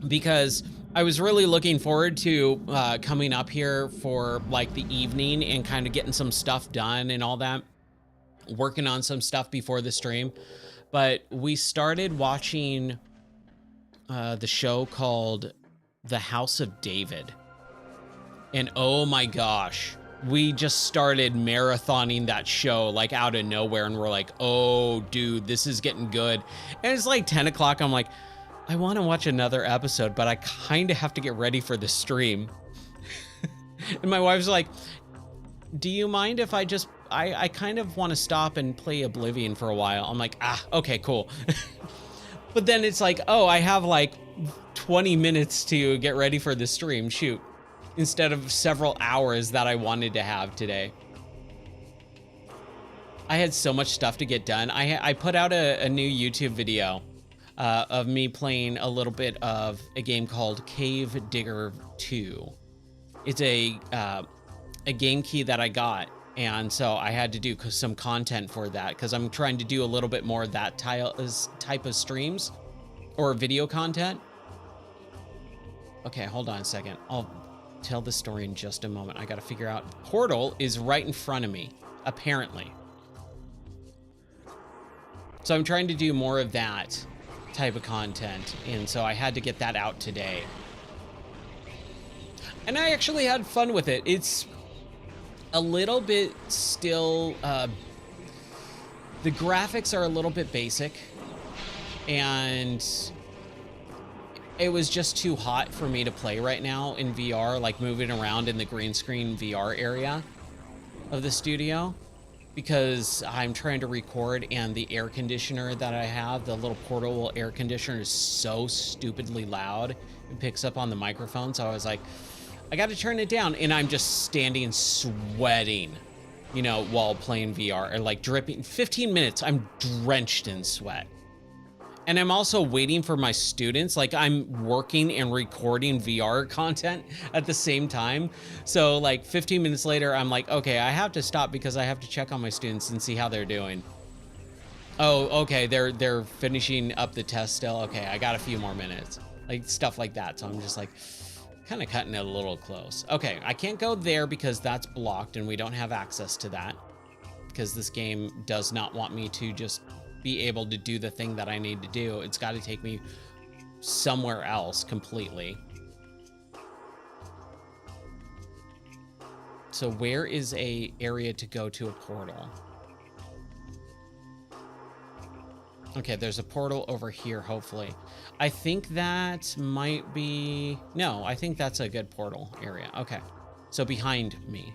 Because I was really looking forward to coming up here for like the evening and kind of getting some stuff done and all that. working on some stuff before the stream, but we started watching the show called The House of David. And oh my gosh, we just started marathoning that show like out of nowhere, and we're like, oh dude, this is getting good. And it's like 10 o'clock. I'm like, I want to watch another episode, but I kind of have to get ready for the stream. And my wife's like, do you mind if I just, I kind of want to stop and play Oblivion for a while. I'm like, okay, cool. But then it's like, oh, I have like 20 minutes to get ready for the stream, shoot. Instead of several hours that I wanted to have today. I had so much stuff to get done. I put out a new YouTube video of me playing a little bit of a game called Cave Digger 2. It's a game key that I got, and so I had to do some content for that because I'm trying to do a little bit more of that type of streams or video content. Okay, hold on a second. I'll tell the story in just a moment. I gotta figure out. Portal is right in front of me, apparently. So I'm trying to do more of that type of content, and so I had to get that out today. And I actually had fun with it. It's a little bit still, the graphics are a little bit basic, and it was just too hot for me to play right now in VR, like moving around in the green screen VR area of the studio, because I'm trying to record, and the air conditioner that I have, the little portable air conditioner, is so stupidly loud. It picks up on the microphone. So I was like, I got to turn it down, and I'm just standing sweating, you know, while playing VR, or like dripping. 15 minutes, I'm drenched in sweat. And I'm also waiting for my students. Like, I'm working and recording VR content at the same time. So like 15 minutes later, I'm like, okay, I have to stop because I have to check on my students and see how they're doing. Oh, okay, they're finishing up the test still. Okay, I got a few more minutes. Like stuff like that. So I'm just like kind of cutting it a little close. Okay, I can't go there because that's blocked and we don't have access to that, because this game does not want me to just be able to do the thing that I need to do. It's got to take me somewhere else completely. So where is a area to go to a portal? Okay, there's a portal over here, hopefully. I think that might be, no, I think that's a good portal area. Okay, so behind me.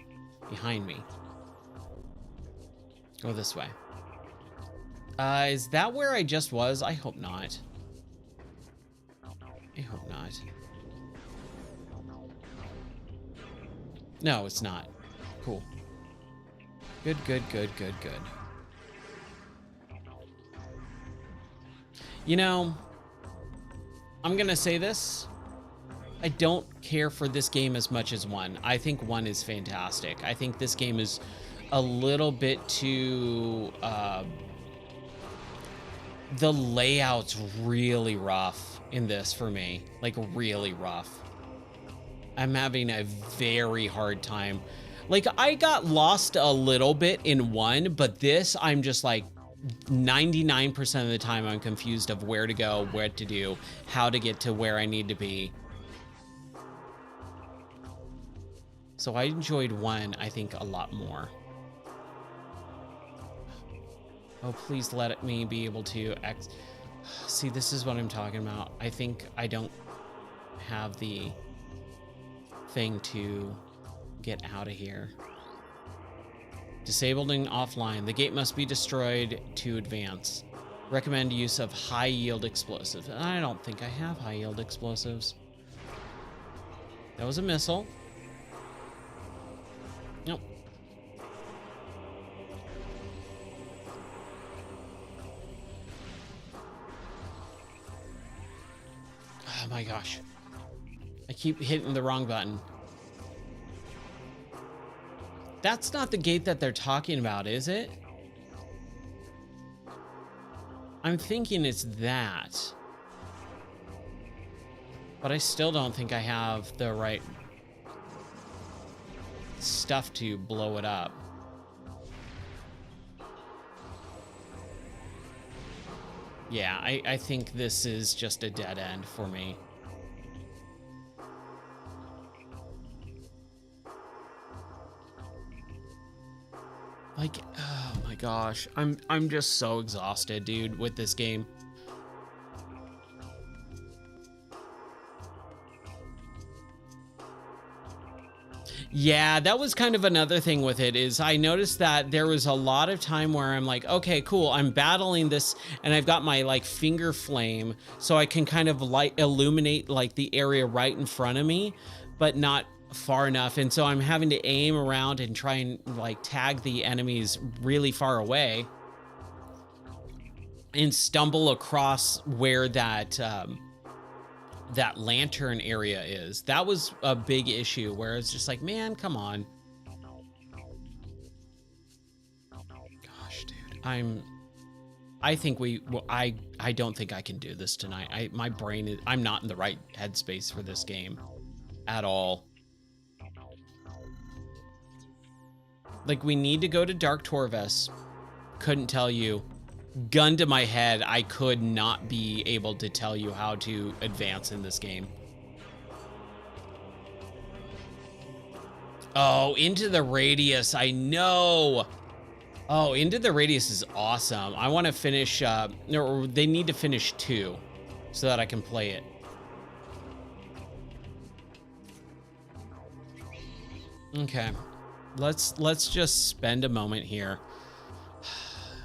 Go this way. Is that where I just was? I hope not. I hope not. No, it's not. Cool. Good. You know, I'm gonna say this. I don't care for this game as much as 1. I think 1 is fantastic. I think this game is a little bit too... the layout's really rough in this for me. Like, really rough. I'm having a very hard time. Like, I got lost a little bit in 1, but this, I'm just like 99% of the time I'm confused of where to go, what to do, how to get to where I need to be. So I enjoyed 1, I think, a lot more. Oh, please let me be able to see, this is what I'm talking about. I think I don't have the thing to get out of here. Disabled and offline. The gate must be destroyed to advance. Recommend use of high-yield explosives. I don't think I have high-yield explosives. That was a missile. Nope. Oh my gosh. I keep hitting the wrong button. That's not the gate that they're talking about, is it? I'm thinking it's that. But I still don't think I have the right stuff to blow it up. Yeah, I think this is just a dead end for me. Like, oh my gosh. I'm just so exhausted, dude, with this game. Yeah, that was kind of another thing with it is I noticed that there was a lot of time where I'm like, okay, cool. I'm battling this and I've got my like finger flame so I can kind of light illuminate like the area right in front of me, but not far enough. And so I'm having to aim around and try and like tag the enemies really far away and stumble across where that that lantern area is. That was a big issue where it's just like, man, come on. Gosh, dude. I think I don't think I can do this tonight. My brain is, I'm not in the right headspace for this game at all. Like, we need to go to Dark Torves. Couldn't tell you. Gun to my head, I could not be able to tell you how to advance in this game. Oh, Into the Radius, I know. Oh, Into the Radius is awesome. I want to finish, or they need to finish 2 so that I can play it. Okay, let's just spend a moment here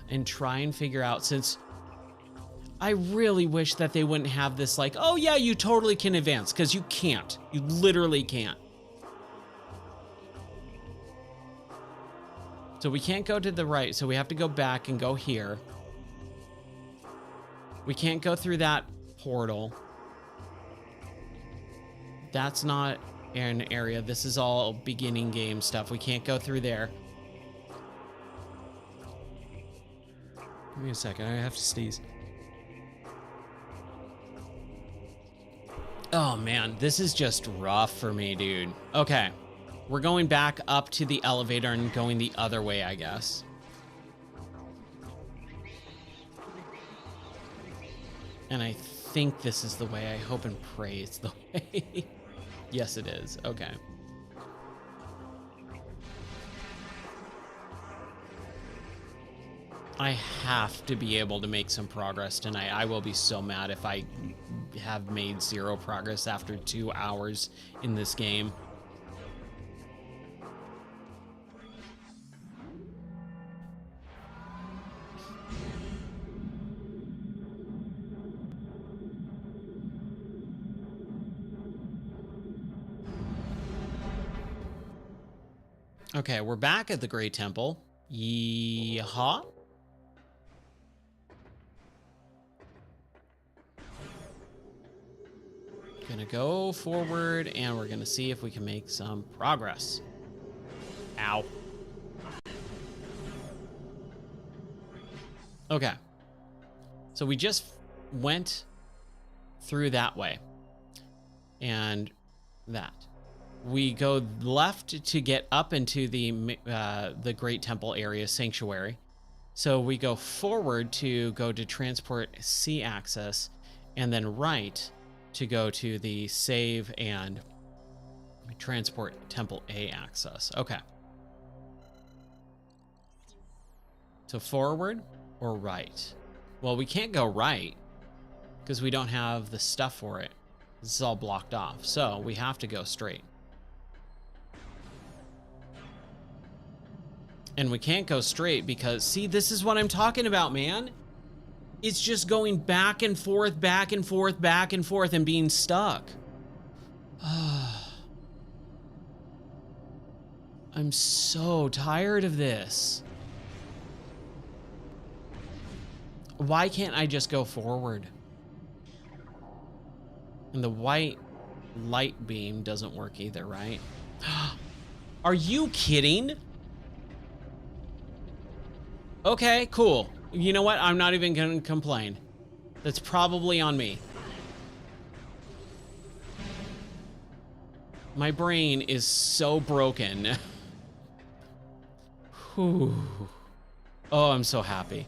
and try and figure out, since I really wish that they wouldn't have this like, oh yeah, you totally can advance, because you can't. You literally can't. So we can't go to the right, so we have to go back and go here. We can't go through that portal. That's not an area. This is all beginning game stuff. We can't go through there. Give me a second, I have to sneeze. Oh man, this is just rough for me, dude. Okay, we're going back up to the elevator and going the other way, I guess. And I think this is the way. I hope and pray it's the way. Yes, it is. Okay. I have to be able to make some progress tonight. I will be so mad if I have made 0 progress after 2 hours in this game. Okay, we're back at the Great Temple. Yeehaw. Gonna go forward and we're gonna see if we can make some progress. Ow. Okay. So we just went through that way. And that. We go left to get up into the Great Temple area sanctuary. So we go forward to go to transport C access, and then right to go to the save and transport Temple A access. Okay. So forward or right? Well, we can't go right because we don't have the stuff for it. This is all blocked off. So we have to go straight. And we can't go straight because, see, this is what I'm talking about, man. It's just going back and forth, back and forth, back and forth, and being stuck. I'm so tired of this. Why can't I just go forward? And the white light beam doesn't work either, right? Are you kidding? Okay, cool. You know what? I'm not even gonna complain. That's probably on me. My brain is so broken. Whew. Oh, I'm so happy.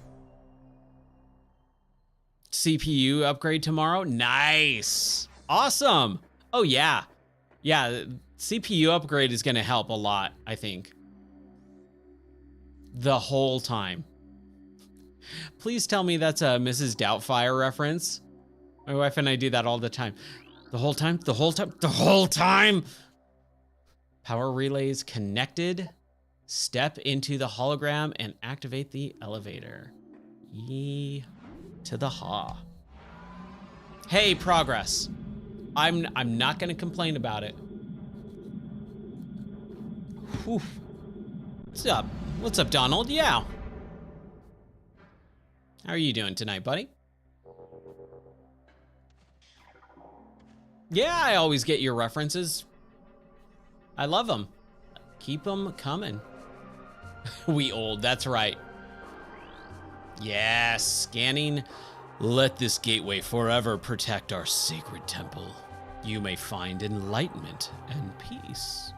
CPU upgrade tomorrow. Nice. Awesome. Oh, yeah. Yeah, CPU upgrade is going to help a lot, I think. The whole time. Please tell me that's a Mrs. Doubtfire reference. My wife and I do that all the time. The whole time, the whole time, the whole time. Power relays connected. Step into the hologram and activate the elevator. Yee to the ha. Hey, progress. I'm not gonna complain about it. Whew. What's up? What's up, Donald? Yeah. How are you doing tonight, buddy? Yeah, I always get your references. I love them. Keep them coming. We old, that's right. Yes, scanning. Let this gateway forever protect our sacred temple. You may find enlightenment and peace.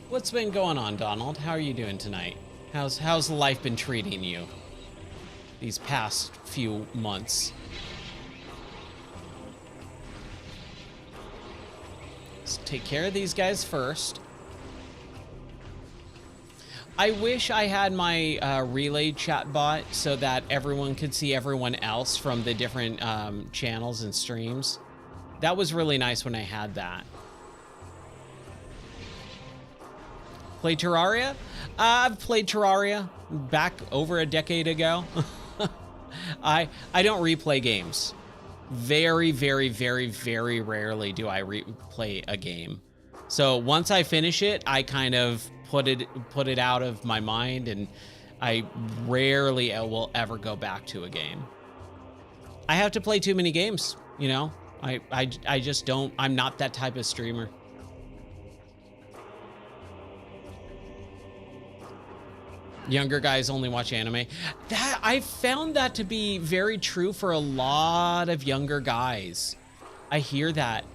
What's been going on, Donald? How are you doing tonight? How's life been treating you these past few months? Let's take care of these guys first. I wish I had my relay chat bot so that everyone could see everyone else from the different channels and streams. That was really nice when I had that. Play Terraria? I've played Terraria back over a decade ago. I don't replay games. Very, very, very, very rarely do I replay a game. So once I finish it, I kind of put it out of my mind, and I rarely will ever go back to a game. I have to play too many games, you know? I just don't. I'm not that type of streamer. Younger guys only watch anime. That I found that to be very true for a lot of younger guys. I hear that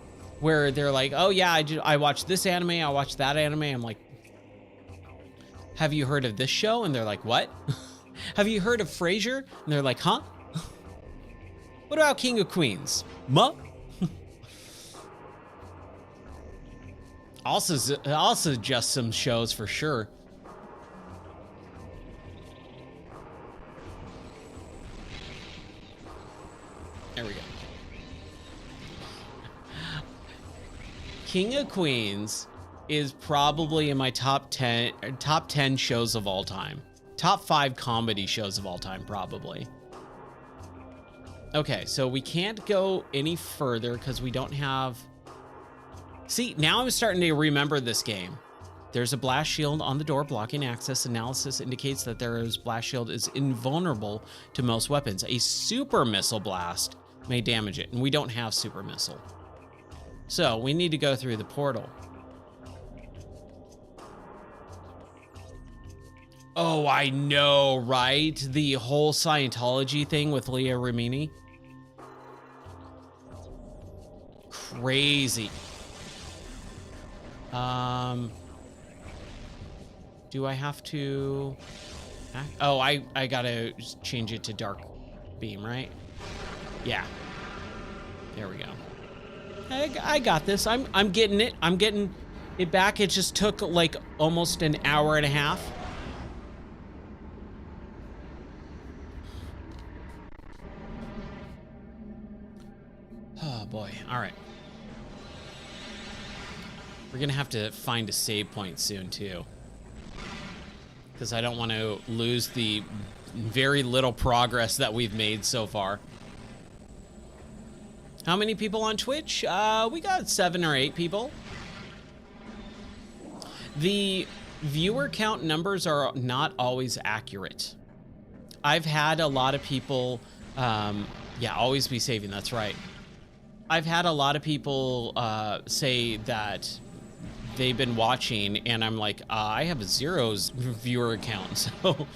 where they're like, "Oh yeah, I watch this anime, I watch that anime." I'm like, "Have you heard of this show?" And they're like, "What?" "Have you heard of Frasier?" And they're like, "Huh?" "What about King of Queens?" "Muh." I'll suggest some shows for sure. There we go. King of Queens is probably in my top 10 shows of all time. Top 5 comedy shows of all time, probably. Okay, so we can't go any further because we don't have... See, now I'm starting to remember this game. There's a blast shield on the door blocking access. Analysis indicates that blast shield is invulnerable to most weapons. A super missile blast may damage it, and we don't have super missile. So we need to go through the portal. Oh, I know, right? The whole Scientology thing with Leah Remini. Crazy. Do I have to... Oh, I gotta change it to dark beam, right? Yeah. There we go. I got this. I'm getting it. I'm getting it back. It just took like almost an hour and a half. Oh boy. All right. We're gonna have to find a save point soon too, because I don't want to lose the very little progress that we've made so far. How many people on Twitch? We got 7 or 8 people. The viewer count numbers are not always accurate. I've had a lot of people, yeah, always be saving, that's right. I've had a lot of people say that they've been watching, and I'm like, I have a 0 viewer count. So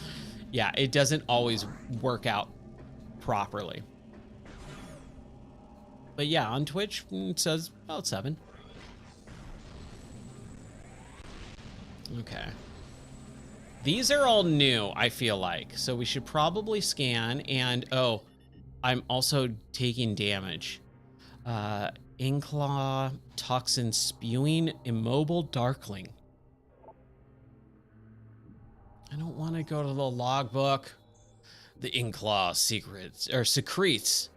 yeah, it doesn't always work out properly. But yeah, on Twitch, it says about 7. Okay. These are all new, I feel like. So we should probably scan. And, oh, I'm also taking damage. Inkclaw, toxin spewing, immobile darkling. I don't want to go to the logbook. The Inkclaw secretes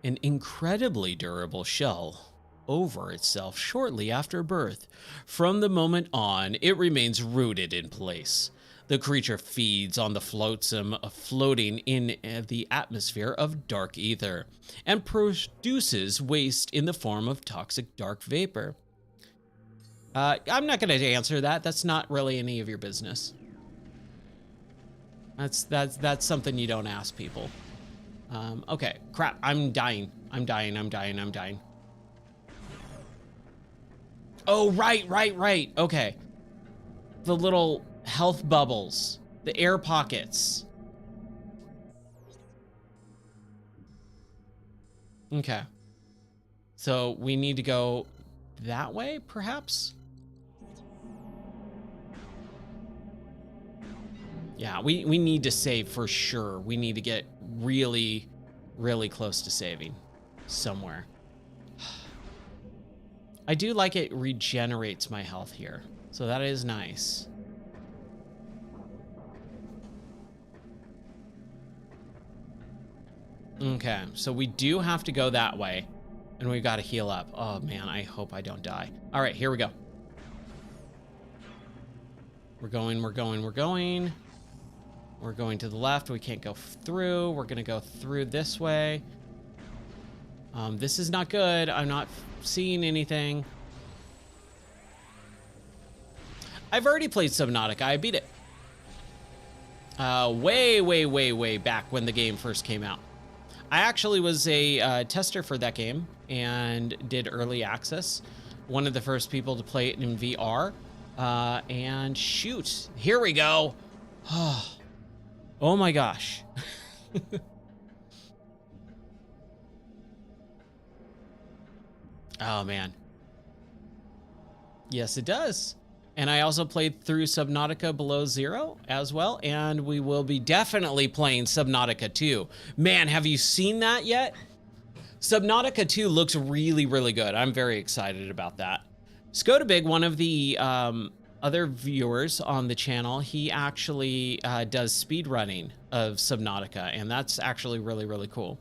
an incredibly durable shell over itself shortly after birth. From the moment on, it remains rooted in place. The creature feeds on the flotsam floating in the atmosphere of dark ether and produces waste in the form of toxic dark vapor. I'm not going to answer that. That's not really any of your business. That's something you don't ask people. Okay, crap, I'm dying. I'm dying. Oh, right. Okay. The little health bubbles, the air pockets. Okay. So we need to go that way, perhaps? Yeah, we need to save for sure. We need to get really, really close to saving somewhere. I do like it regenerates my health here, so that is nice. Okay, so we do have to go that way, and we've got to heal up. Oh man, I hope I don't die. All right, here we go. We're going. We're going to the left. We can't go through. We're gonna go through this way. This is not good. I'm not seeing anything. I've already played Subnautica. I beat it. Way back when the game first came out. I actually was a tester for that game and did early access. One of the first people to play it in VR. And shoot, here we go. Oh my gosh. Oh man. Yes, it does. And I also played through Subnautica Below Zero as well, and we will be definitely playing Subnautica 2. Man, have you seen that yet? Subnautica 2 looks really, really good. I'm very excited about that. Scodabig, one of the other viewers on the channel, he actually does speed running of Subnautica, and that's actually really, really cool.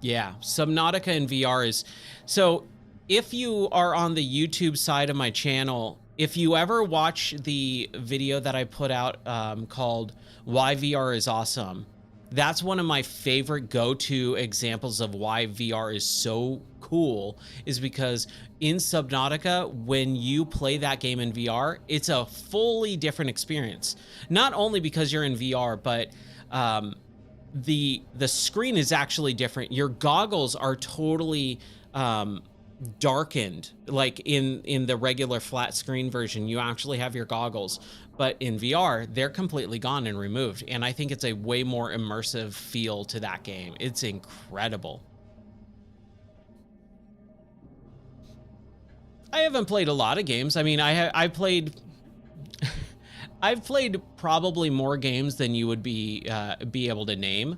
Yeah, Subnautica in VR is... So if you are on the YouTube side of my channel, if you ever watch the video that I put out called Why VR is Awesome, that's one of my favorite go-to examples of why VR is so cool, is because in Subnautica, when you play that game in VR, it's a fully different experience. Not only because you're in VR, but the screen is actually different. Your goggles are totally darkened. Like in the regular flat screen version, you actually have your goggles, but in VR, they're completely gone and removed. And I think it's a way more immersive feel to that game. It's incredible. I haven't played a lot of games. I mean, I've played probably more games than you would be able to name.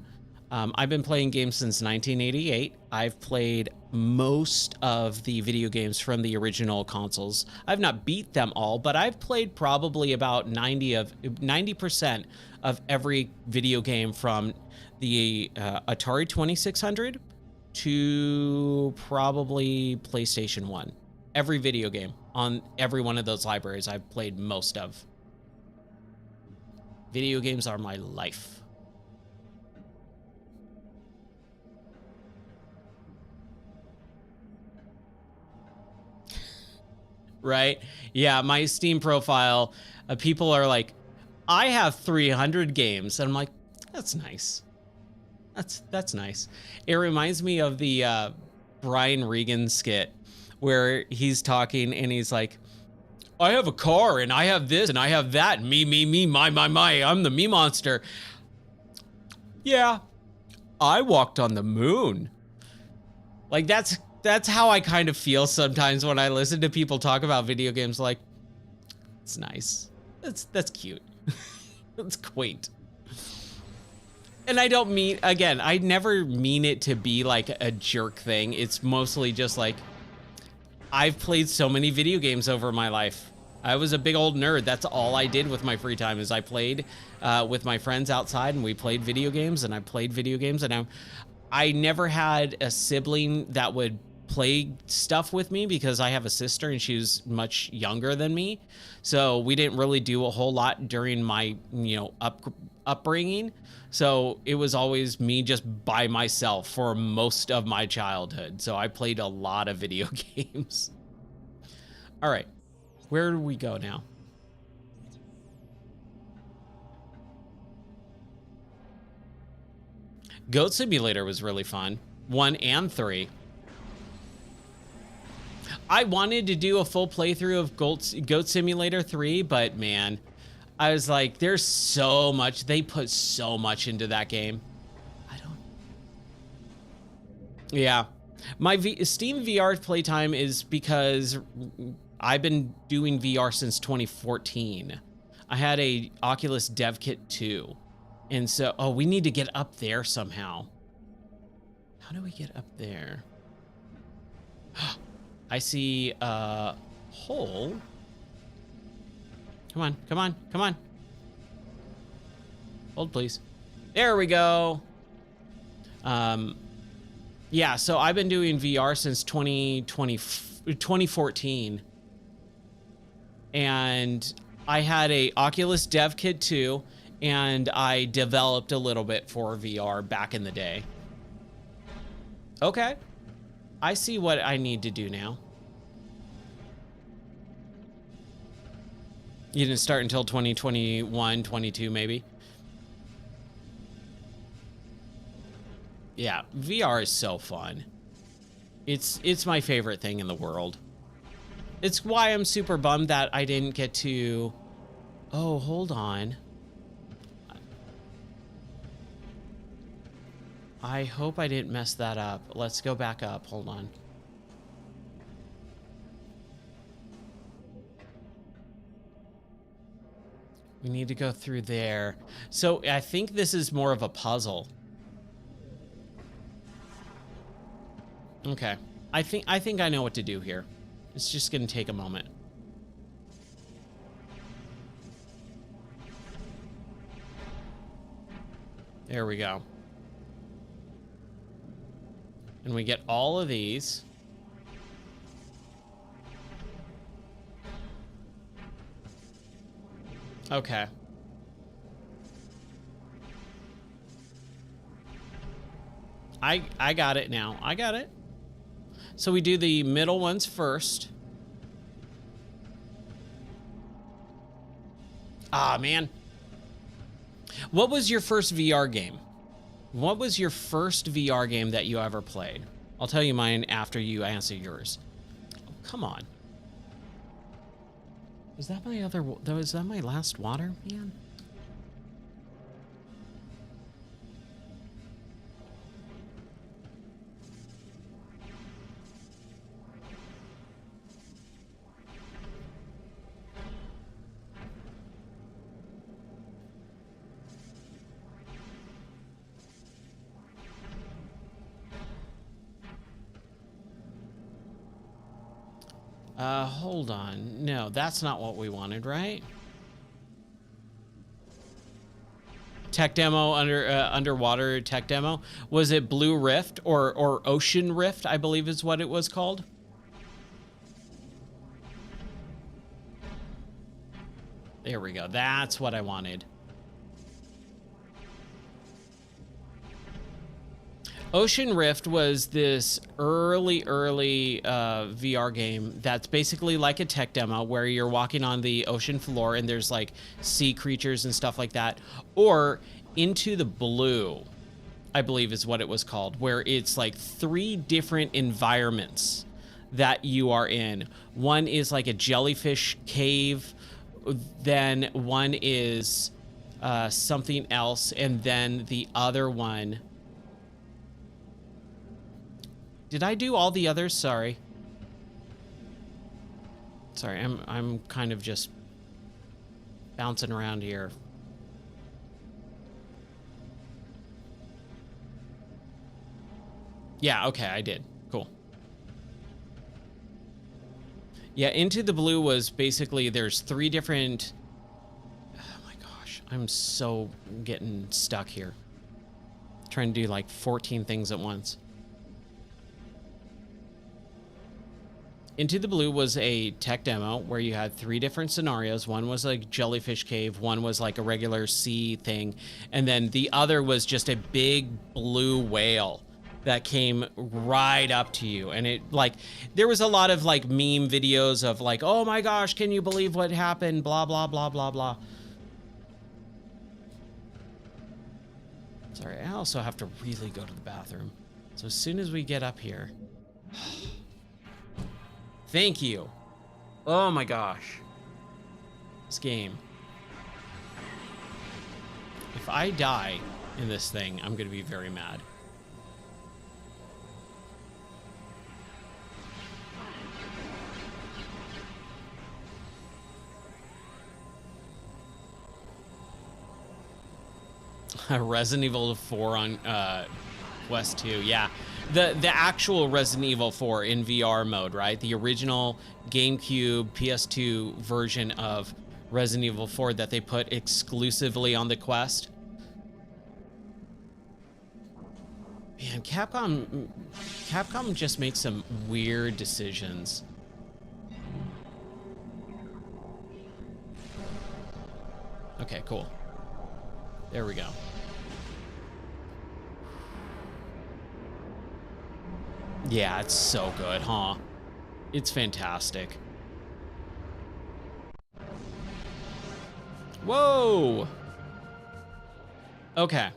I've been playing games since 1988. I've played most of the video games from the original consoles. I've not beat them all, but I've played probably about 90% of every video game from the Atari 2600 to probably PlayStation 1. Every video game on every one of those libraries I've played most of. Video games are my life. Right? Yeah, my Steam profile, people are like, I have 300 games. And I'm like, that's nice. That's nice. It reminds me of the Brian Regan skit where he's talking and he's like, I have a car and I have this and I have that. Me, my. I'm the me monster. Yeah, I walked on the moon. Like, that's That's how I kind of feel sometimes when I listen to people talk about video games. Like, it's nice. That's cute. That's quaint. And I don't mean, again, I never mean it to be like a jerk thing. It's mostly just like, I've played so many video games over my life. I was a big old nerd. That's all I did with my free time is I played with my friends outside and we played video games and I played video games and I never had a sibling that would play stuff with me because I have a sister and she was much younger than me. So we didn't really do a whole lot during my, upbringing. So it was always me just by myself for most of my childhood. So I played a lot of video games. All right, where do we go now? Goat Simulator was really fun. 1 and 3. I wanted to do a full playthrough of Goat Simulator 3, but man, I was like, there's so much. They put so much into that game. Yeah. My Steam VR playtime is because I've been doing VR since 2014. I had a Oculus Dev Kit 2. And so, oh, we need to get up there somehow. How do we get up there? I see a hole. Come on, come on, come on. Hold, please. There we go. Yeah, so I've been doing VR since 2014. And I had a Oculus Dev Kit 2, and I developed a little bit for VR back in the day. Okay. I see what I need to do now. You didn't start until 2021, 22 maybe. Yeah, VR is so fun. It's my favorite thing in the world. It's why I'm super bummed that I didn't get to... Oh, hold on. I hope I didn't mess that up. Let's go back up. Hold on. We need to go through there. So I think this is more of a puzzle. Okay. I think I know what to do here. It's just gonna take a moment. There we go. And we get all of these. Okay. I got it now. I got it. So we do the middle ones first. Ah, man. What was your first VR game? What was your first VR game that you ever played? I'll tell you mine after you answer yours. Oh, come on. Was that my other... Was that my last water, man? Hold on. No, that's not what we wanted, right? Tech demo underwater tech demo. Was it Blue Rift or Ocean Rift, I believe is what it was called? There we go. That's what I wanted. Ocean Rift was this early VR game that's basically like a tech demo where you're walking on the ocean floor and there's like sea creatures and stuff like that. Or Into the Blue, I believe is what it was called, where it's like 3 different environments that you are in. One is like a jellyfish cave, then one is something else, and then the other one... Did I do all the others? Sorry. Sorry, I'm kind of just bouncing around here. Yeah, okay, I did. Cool. Yeah, Into the Blue was basically, there's 3 different... Oh my gosh, I'm so getting stuck here. Trying to do like 14 things at once. Into the Blue was a tech demo where you had 3 different scenarios. One was like jellyfish cave, one was like a regular sea thing, and then the other was just a big blue whale that came right up to you. And it, like, there was a lot of like meme videos of like, oh my gosh, can you believe what happened? Blah, blah, blah, blah, blah. Sorry, I also have to really go to the bathroom. So as soon as we get up here... Thank you. Oh my gosh. This game. If I die in this thing, I'm gonna be very mad. Resident Evil 4 on Quest 2, yeah. The actual Resident Evil 4 in VR mode, right? The original GameCube PS2 version of Resident Evil 4 that they put exclusively on the Quest. Man, Capcom just makes some weird decisions. Okay, cool. There we go. Yeah, it's so good, huh? It's fantastic. Whoa! Okay.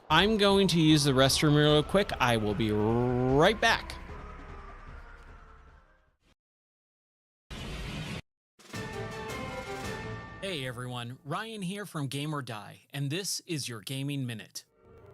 I'm going to use the restroom real quick. I will be right back. Hey everyone, Ryan here from Game or Die, and this is your Gaming Minute.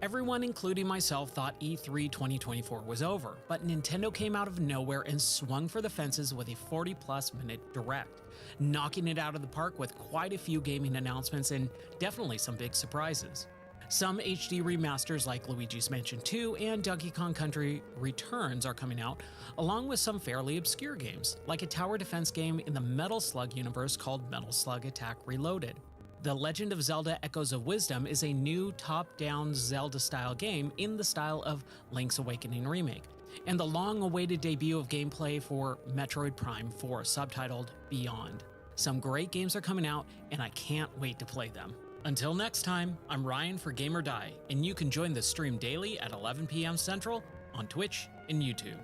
Everyone, including myself, thought E3 2024 was over, but Nintendo came out of nowhere and swung for the fences with a 40-plus minute direct, knocking it out of the park with quite a few gaming announcements and definitely some big surprises. Some HD remasters like Luigi's Mansion 2 and Donkey Kong Country Returns are coming out, along with some fairly obscure games, like a tower defense game in the Metal Slug universe called Metal Slug Attack Reloaded. The Legend of Zelda Echoes of Wisdom is a new top-down Zelda-style game in the style of Link's Awakening Remake, and the long-awaited debut of gameplay for Metroid Prime 4, subtitled Beyond. Some great games are coming out, and I can't wait to play them. Until next time, I'm Ryan for Game or Die, and you can join the stream daily at 11 p.m. Central on Twitch and YouTube.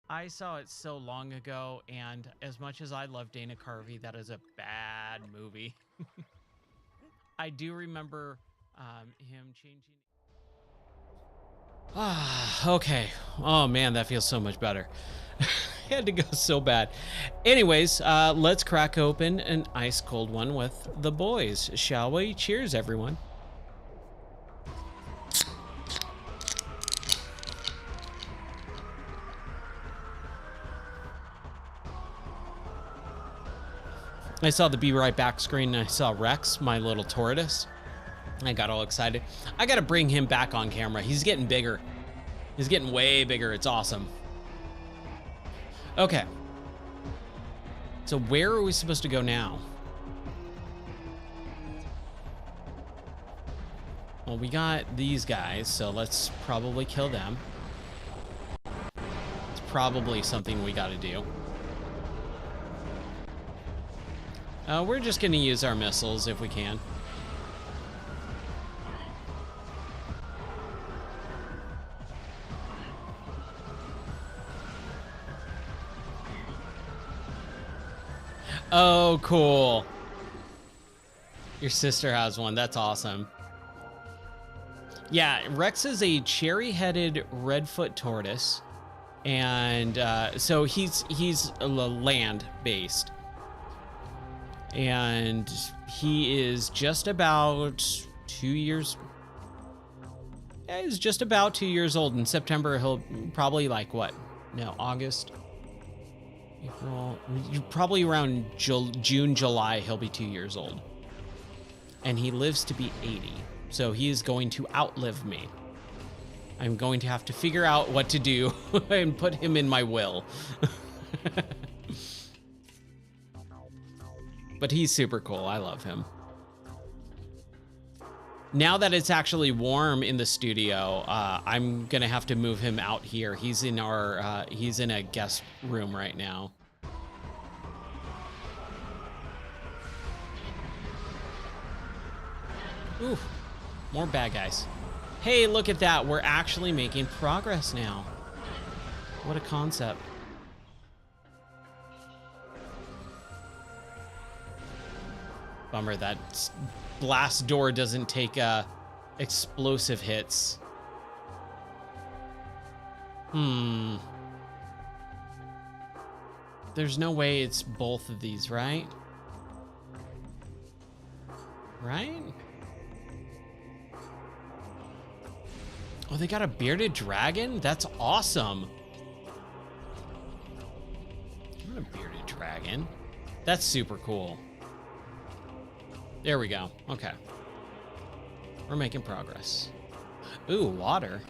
I saw it so long ago, and as much as I love Dana Carvey, that is a bad movie. I do remember him changing. Okay. Oh man, that feels so much better. I had to go so bad. Anyways, let's crack open an ice cold one with the boys, shall we? Cheers, everyone. I saw the Be Right Back screen, and I saw Rex, my little tortoise. I got all excited. I gotta bring him back on camera. He's getting bigger. He's getting way bigger. It's awesome. Okay. So where are we supposed to go now? Well, we got these guys, so let's probably kill them. It's probably something we gotta do. We're just gonna use our missiles if we can. Oh, cool. Your sister has one. That's awesome. Yeah, Rex is a cherry-headed redfoot tortoise, and so he's land-based, and he is just about 2 years. Yeah, he's just about 2 years old. In September, he'll probably like what? No, August, April. Probably around June, July. He'll be 2 years old, and he lives to be 80. So he is going to outlive me. I'm going to have to figure out what to do and put him in my will. But he's super cool. I love him. Now that it's actually warm in the studio, I'm gonna have to move him out here. He's in our he's in a guest room right now. Ooh, more bad guys. Hey, look at that. We're actually making progress now. What a concept. Bummer that blast door doesn't take explosive hits. There's no way it's both of these, right? Right? Oh, they got a bearded dragon? That's awesome. What a bearded dragon. That's super cool. There we go. Okay. We're making progress. Ooh, water.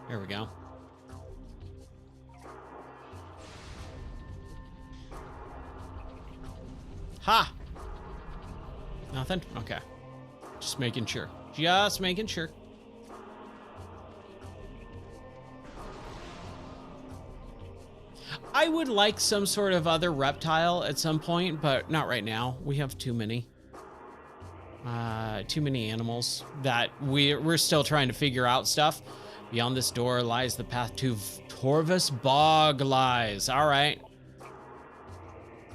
There we go. Ha! Nothing? Okay. Just making sure. Just making sure. I would like some sort of other reptile at some point, but not right now. We have too many. Too many animals that we're still trying to figure out stuff. Beyond this door lies the path to Torvus Bog lies. All right.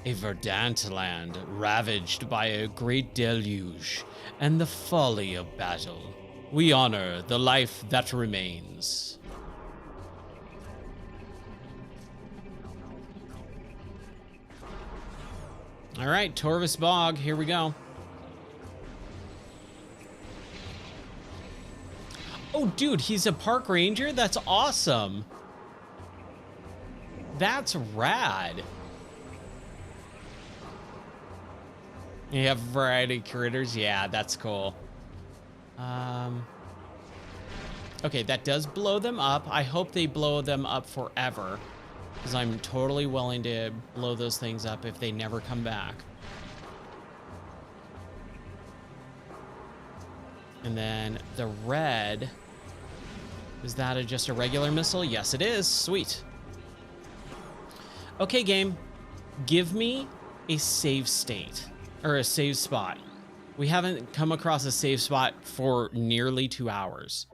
A verdant land ravaged by a great deluge and the folly of battle. We honor the life that remains. All right, Torvus Bog, here we go. Oh, dude, he's a park ranger? That's awesome. That's rad. You have a variety of critters? Yeah, that's cool. Okay, that does blow them up. I hope they blow them up forever, because I'm totally willing to blow those things up if they never come back. And then the red, is that just a regular missile? Yes, it is. Sweet. Okay, game, give me a save state. Or a save spot. We haven't come across a save spot for nearly 2 hours.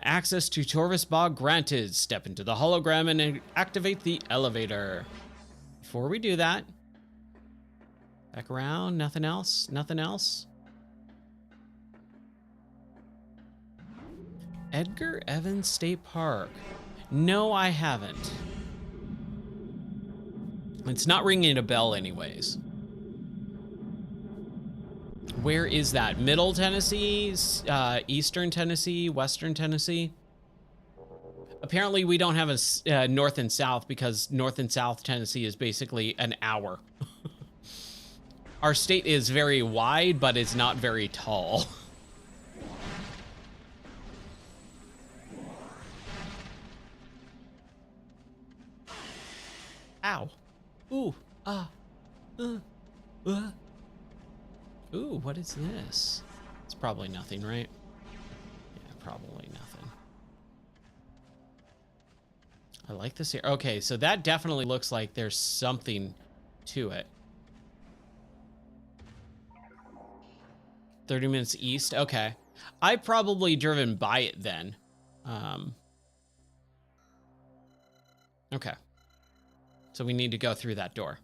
Access to Torvus Bog granted. Step into the hologram and activate the elevator. Before we do that, back around, nothing else, nothing else. Edgar Evans State Park. No, I haven't. It's not ringing a bell anyways. Where is that? Middle Tennessee, Eastern Tennessee, Western Tennessee? Apparently we don't have a North and South, because North and South Tennessee is basically an hour. Our state is very wide, but it's not very tall. Ow. Ooh. Ooh, what is this? It's probably nothing, right? Yeah, probably nothing. I like this here. Okay, so that definitely looks like there's something to it. 30 minutes east. Okay. I've probably driven by it then. Okay. So we need to go through that door.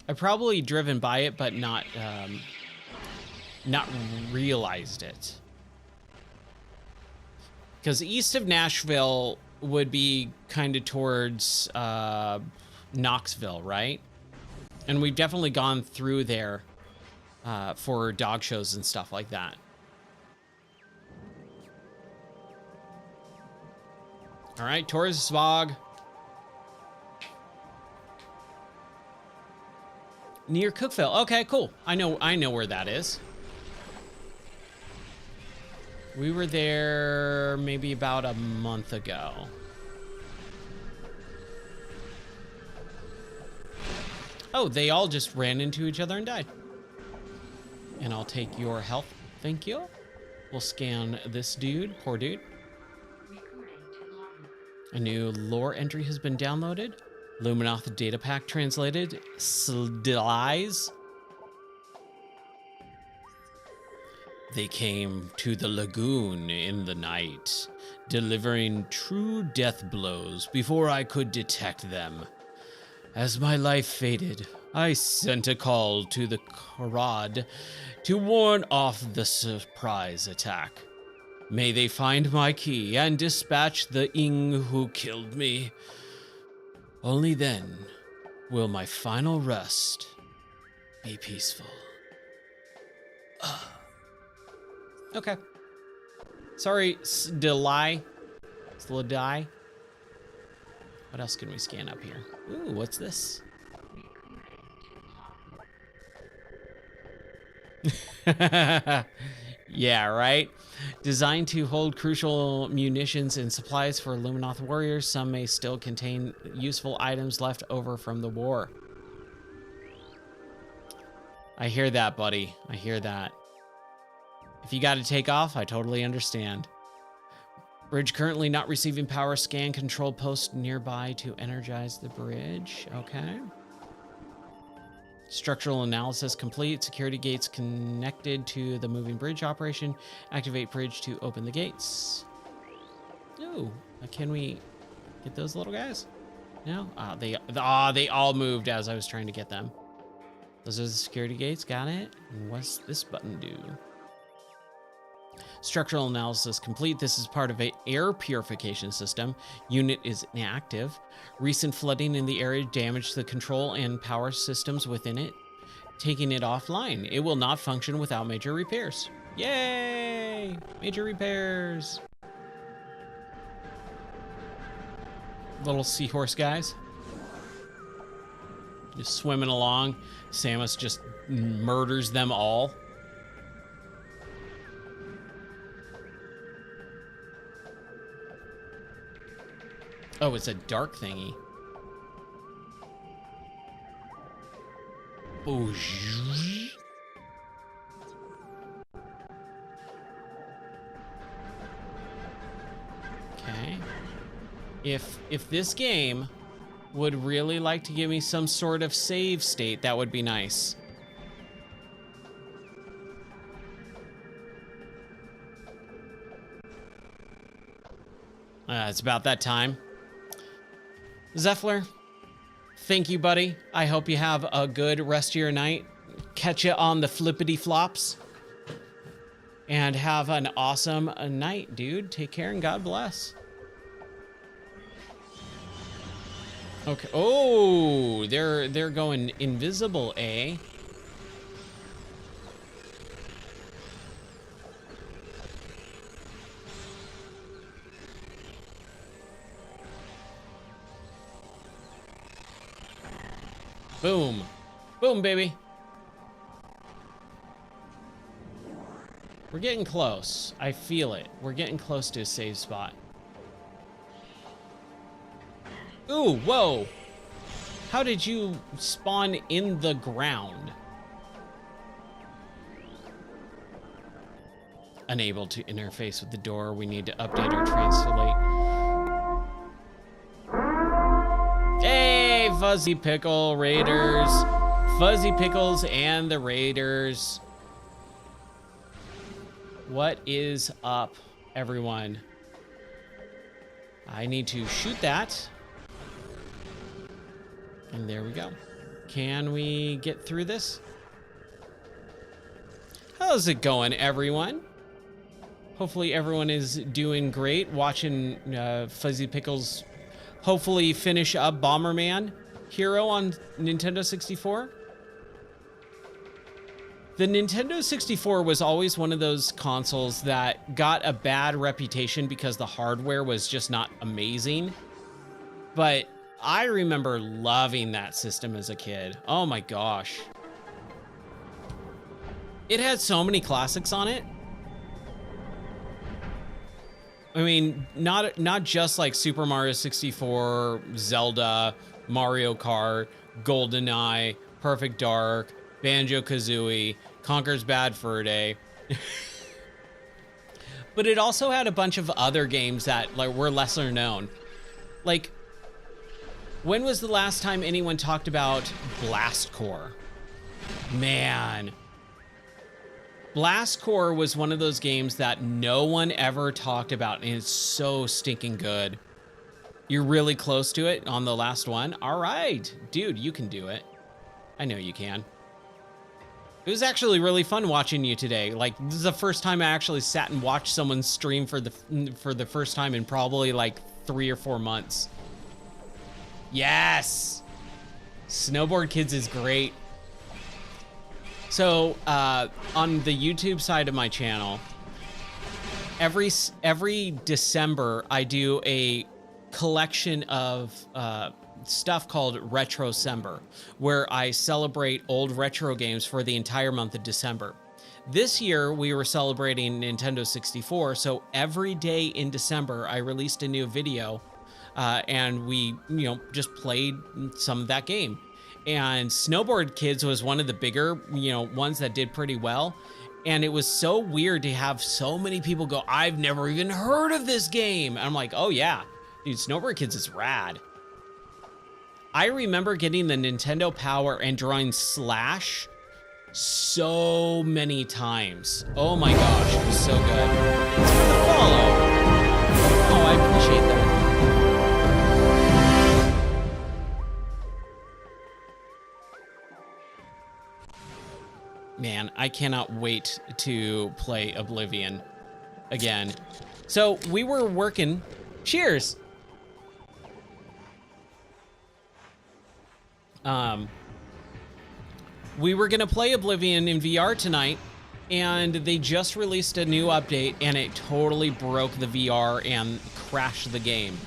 I've probably driven by it, but not realized it. Because east of Nashville would be kind of towards Knoxville, right? And we've definitely gone through there for dog shows and stuff like that. All right, Torresbog. Near Cookville. Okay, cool. I know where that is. We were there maybe about a month ago. Oh, they all just ran into each other and died. And I'll take your health. Thank you. We'll scan this dude. Poor dude. A new lore entry has been downloaded. Luminoth data pack translated. Slides. They came to the lagoon in the night, delivering true death blows before I could detect them. As my life faded, I sent a call to the Karad to warn off the surprise attack. May they find my key and dispatch the Ing who killed me. Only then will my final rest be peaceful. Okay. Sorry, Sladai. What else can we scan up here? Ooh, what's this? Yeah, right? Designed to hold crucial munitions and supplies for Luminoth warriors, some may still contain useful items left over from the war. I hear that, buddy. I hear that. If you got to take off, I totally understand. Bridge currently not receiving power. Scan control post nearby to energize the bridge. Okay. Structural analysis complete. Security gates connected to the moving bridge operation. Activate bridge to open the gates. Ooh, can we get those little guys? No? They all moved as I was trying to get them. Those are the security gates. Got it. And what's this button do? Structural analysis complete. This is part of an air purification system. Unit is inactive. Recent flooding in the area damaged the control and power systems within it, taking it offline. It will not function without major repairs. Yay! Major repairs. Little seahorse guys. Just swimming along. Samus just murders them all. Oh, it's a dark thingy. Oh, okay. If this game would really like to give me some sort of save state, that would be nice. It's about that time. Zephyr, thank you, buddy. I hope you have a good rest of your night. Catch you on the flippity flops. And have an awesome night, dude. Take care and God bless. Okay. Oh, they're going invisible, eh? Boom. Boom, baby. We're getting close. I feel it. We're getting close to a save spot. Ooh, whoa. How did you spawn in the ground? Unable to interface with the door. We need to update or translate. Hey, Fuzzy Pickle Raiders. Fuzzy Pickles and the Raiders. What is up, everyone? I need to shoot that. And there we go. Can we get through this? How's it going, everyone? Hopefully everyone is doing great. Watching Fuzzy Pickles hopefully finish up Bomberman Hero on Nintendo 64. The Nintendo 64 was always one of those consoles that got a bad reputation because the hardware was just not amazing. But I remember loving that system as a kid. Oh my gosh. It had so many classics on it. I mean, not just like Super Mario 64, Zelda, Mario Kart, GoldenEye, Perfect Dark, Banjo-Kazooie, Conker's Bad Fur Day. But it also had a bunch of other games that like were lesser known. Like, when was the last time anyone talked about Blast Corps? Man. Blast Corps was one of those games that no one ever talked about, and it's so stinking good. You're really close to it on the last one. All right, dude, you can do it. I know you can. It was actually really fun watching you today. Like, this is the first time I actually sat and watched someone stream for the first time in probably like 3 or 4 months. Yes! Snowboard Kids is great. So, on the YouTube side of my channel, every December, I do a collection of stuff called Retrocember, where I celebrate old retro games for the entire month of December. This year, we were celebrating Nintendo 64, so every day in December, I released a new video, and we, just played some of that game. And Snowboard Kids was one of the bigger, ones that did pretty well. And it was so weird to have so many people go, I've never even heard of this game. And I'm like, oh yeah, dude, Snowboard Kids is rad. I remember getting the Nintendo Power and drawing Slash so many times. Oh my gosh, it was so good. It's for the follow. Oh, I appreciate that. Man, I cannot wait to play Oblivion again. So we were working. Cheers. We were gonna play Oblivion in VR tonight, and they just released a new update, and it totally broke the VR and crashed the game.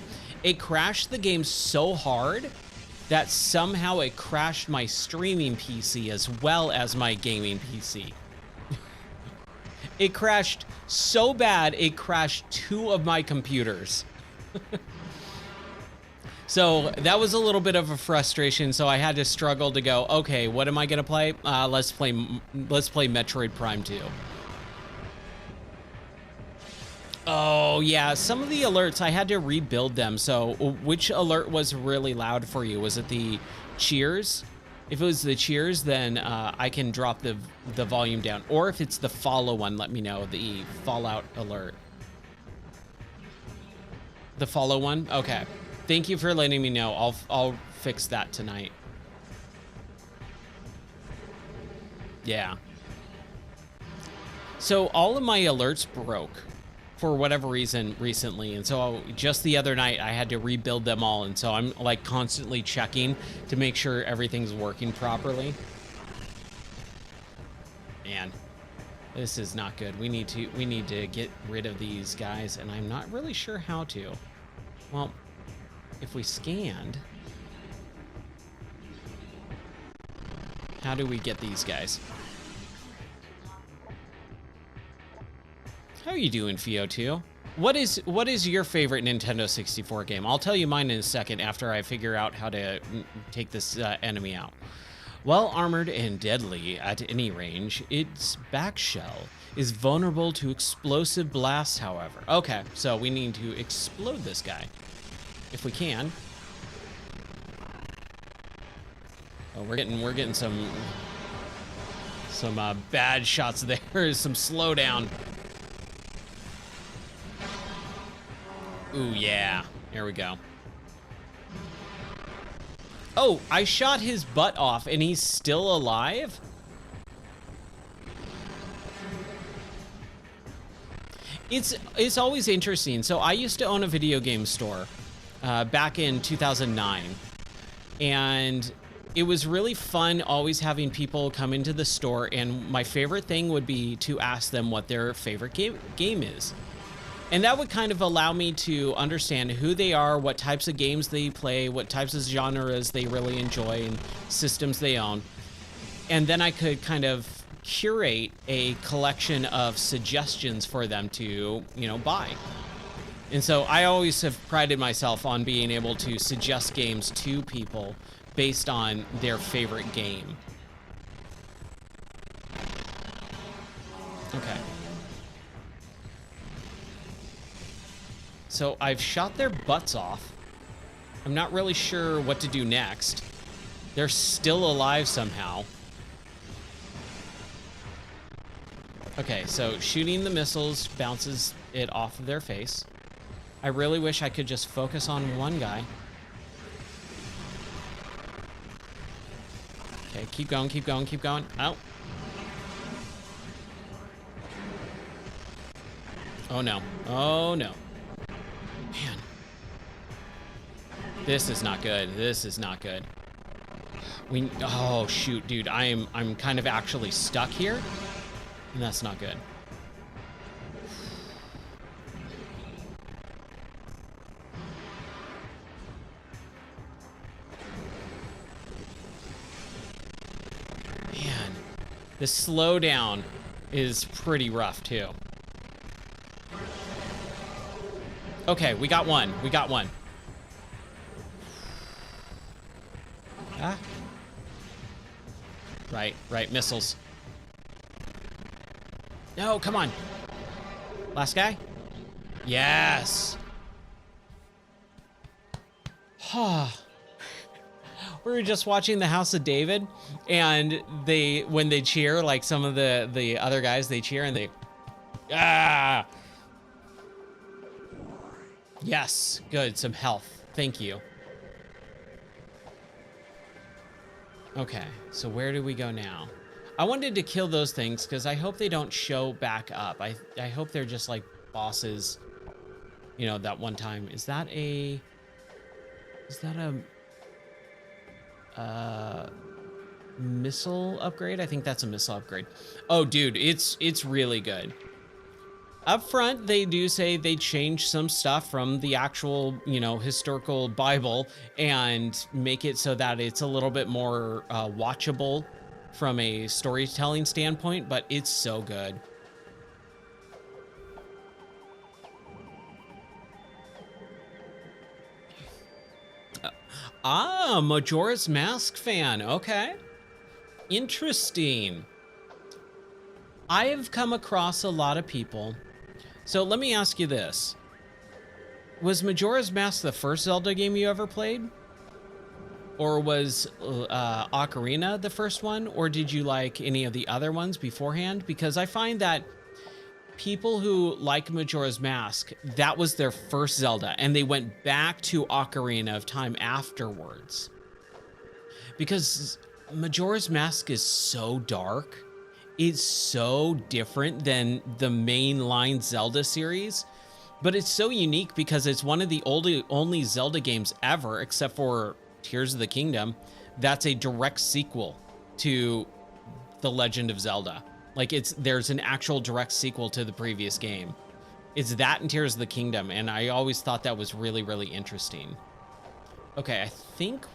It crashed the game so hard that somehow it crashed my streaming PC as well as my gaming PC. It crashed so bad, it crashed 2 of my computers. So that was a little bit of a frustration, so I had to struggle to go, okay, what am I gonna play? Let's play Metroid Prime 2. Oh yeah, some of the alerts, I had to rebuild them. So which alert was really loud for you? Was it the cheers? If it was the cheers, then I can drop the volume down. Or if it's the follow one, let me know, the Fallout alert. The follow one? Okay. Thank you for letting me know. I'll fix that tonight. Yeah. So all of my alerts broke for whatever reason recently, and so just the other night I had to rebuild them all, and so I'm like constantly checking to make sure everything's working properly. Man, this is not good. We need to get rid of these guys, and I'm not really sure how to. Well, if we scanned, how do we get these guys? How are you doing, Fio2? What is your favorite Nintendo 64 game? I'll tell you mine in a second after I figure out how to take this enemy out. Well armored and deadly at any range, its back shell is vulnerable to explosive blasts, however. Okay, so we need to explode this guy if we can. Oh, we're getting some bad shots there. Some slowdown. Ooh, yeah. There we go. Oh, I shot his butt off and he's still alive? It's always interesting. So I used to own a video game store back in 2009. And it was really fun always having people come into the store, and my favorite thing would be to ask them what their favorite game is. And that would kind of allow me to understand who they are, what types of games they play, what types of genres they really enjoy, and systems they own. And then I could kind of curate a collection of suggestions for them to, you know, buy. And so I always have prided myself on being able to suggest games to people based on their favorite game. Okay. So I've shot their butts off. I'm not really sure what to do next. They're still alive somehow. Okay, so shooting the missiles bounces it off of their face. I really wish I could just focus on one guy. Okay, keep going, keep going, keep going. Oh. Oh no. Oh no. Man. This is not good. This is not good. Oh shoot, dude. I'm kind of actually stuck here. And that's not good. Man, the slowdown is pretty rough too. Okay, we got one. We got one. Ah. Right, missiles. No, come on. Last guy? Yes. We were just watching the House of David, and when they cheer, like some of the other guys, they cheer and they, ah. Yes, good, some health. Thank you. Okay, so where do we go now? I wanted to kill those things because I hope they don't show back up. I hope they're just like bosses, you know, that one time. Is that a missile upgrade? I think that's a missile upgrade. Oh, dude, it's really good. Up front, they do say they changed some stuff from the actual, you know, historical Bible and make it so that it's a little bit more watchable from a storytelling standpoint, but it's so good. Majora's Mask fan. Okay. Interesting. I have come across a lot of people. So let me ask you this. Was Majora's Mask the first Zelda game you ever played? Or was Ocarina the first one? Or did you like any of the other ones beforehand? Because I find that people who like Majora's Mask, that was their first Zelda, and they went back to Ocarina of Time afterwards. Because Majora's Mask is so dark. It's so different than the mainline Zelda series, but it's so unique because it's one of the only Zelda games ever, except for Tears of the Kingdom, that's a direct sequel to The Legend of Zelda. Like there's an actual direct sequel to the previous game. It's that and Tears of the Kingdom, and I always thought that was really, really interesting. Okay, I think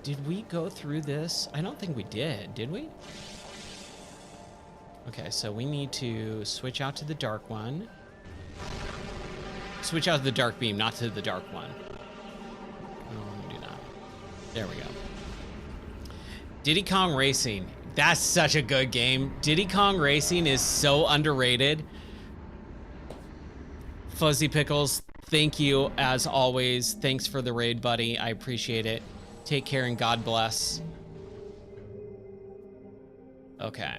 did we go through this? I don't think we did we? Okay, so we need to switch out to the dark one. Switch out to the dark beam, not to the dark one. Do that. There we go. Diddy Kong Racing. That's such a good game. Diddy Kong Racing is so underrated. Fuzzy Pickles, thank you as always. Thanks for the raid, buddy. I appreciate it. Take care and God bless. Okay.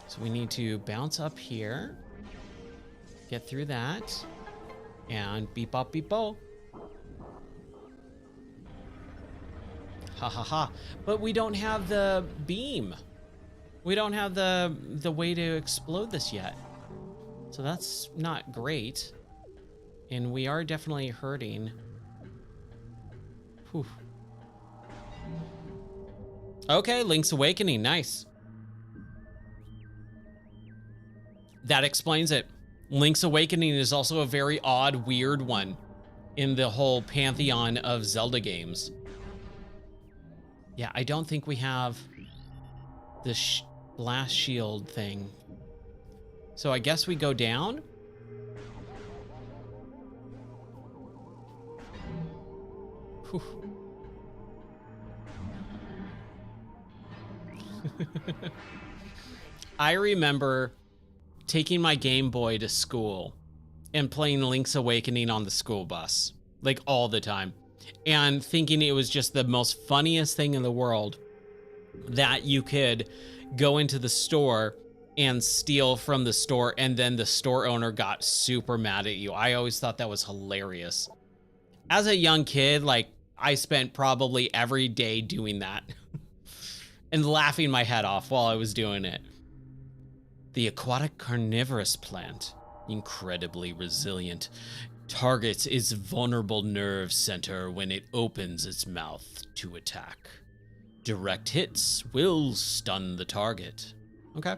So we need to bounce up here, get through that. And beep bop beep bo. Ha ha ha. But we don't have the beam. We don't have the way to explode this yet. So that's not great. And we are definitely hurting. Whew. Okay, Link's Awakening, nice. That explains it. Link's Awakening is also a very odd, weird one in the whole pantheon of Zelda games. Yeah, I don't think we have the blast shield thing. So I guess we go down. Whew. I remember taking my Game Boy to school and playing Link's Awakening on the school bus, like all the time, and thinking it was just the most funniest thing in the world that you could go into the store and steal from the store, and then the store owner got super mad at you. I always thought that was hilarious. As a young kid, like, I spent probably every day doing that and laughing my head off while I was doing it. The aquatic carnivorous plant, incredibly resilient, targets its vulnerable nerve center when it opens its mouth to attack. Direct hits will stun the target. Okay.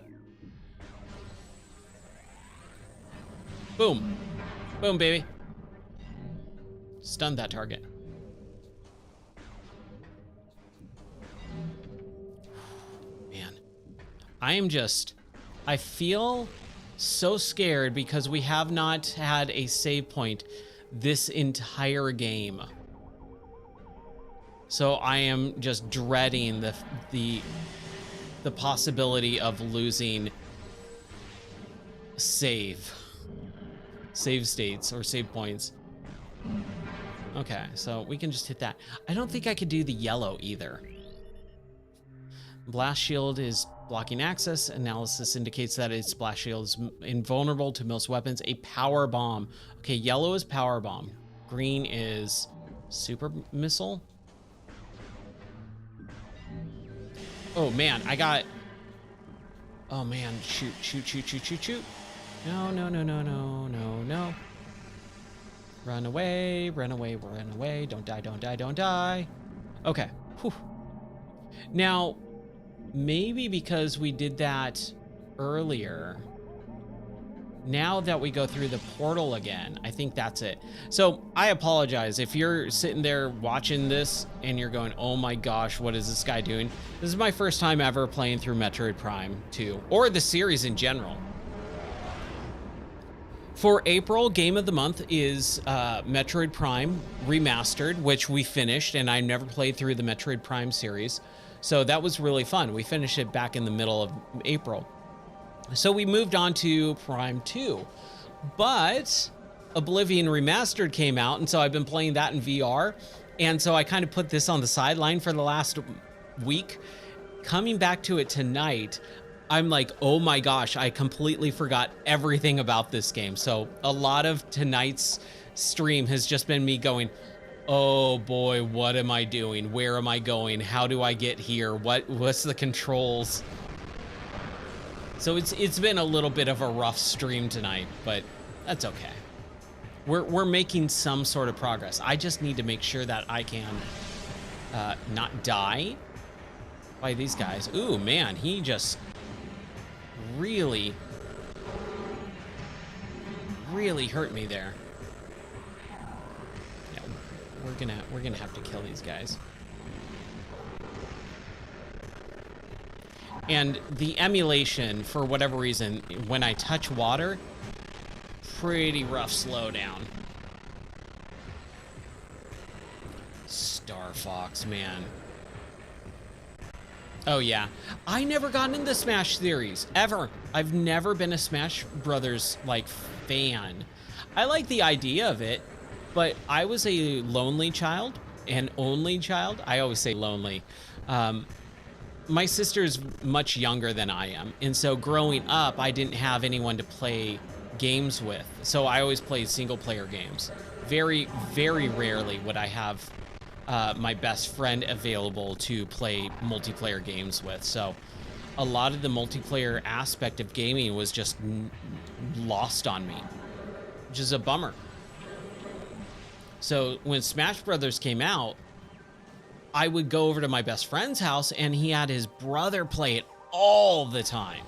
Boom. Boom, baby. Stun that target. Man, I feel so scared because we have not had a save point this entire game. So I am just dreading the possibility of losing save states or save points. Okay, so we can just hit that. I don't think I could do the yellow either. Blast shield is blocking access. Analysis indicates that its blast shield is invulnerable to most weapons. A power bomb. Okay, yellow is power bomb. Green is super missile. Oh man, oh man, shoot. No. Run away. Don't die. Okay. Whew. Now, maybe because we did that earlier, now that we go through the portal again, I think that's it. So I apologize if you're sitting there watching this and you're going, oh my gosh, what is this guy doing? This is my first time ever playing through Metroid Prime 2, or the series in general. For April, Game of the Month is Metroid Prime Remastered, which we finished, and I never played through the Metroid Prime series. So that was really fun. We finished it back in the middle of April. So we moved on to Prime 2. But Oblivion Remastered came out, and so I've been playing that in VR. And so I kind of put this on the sideline for the last week. Coming back to it tonight, I'm like, oh my gosh, I completely forgot everything about this game. So a lot of tonight's stream has just been me going, oh boy, what am I doing? Where am I going? How do I get here? What's the controls? So it's been a little bit of a rough stream tonight, but that's okay. We're making some sort of progress. I just need to make sure that I can not die by these guys. Ooh, man, he just really hurt me there. Yeah, we're gonna have to kill these guys. And the emulation, for whatever reason, when I touch water, pretty rough slowdown. Star Fox, man. Oh yeah, I never got into the Smash series, ever. I've never been a Smash Brothers, like, fan. I like the idea of it, but I was a lonely child, an only child. I always say lonely. My sister's much younger than I am, and so growing up, I didn't have anyone to play games with. So I always played single player games. Very, very rarely would I have my best friend available to play multiplayer games with. So a lot of the multiplayer aspect of gaming was just lost on me, which is a bummer. So when Smash Brothers came out, I would go over to my best friend's house and he had his brother play it all the time.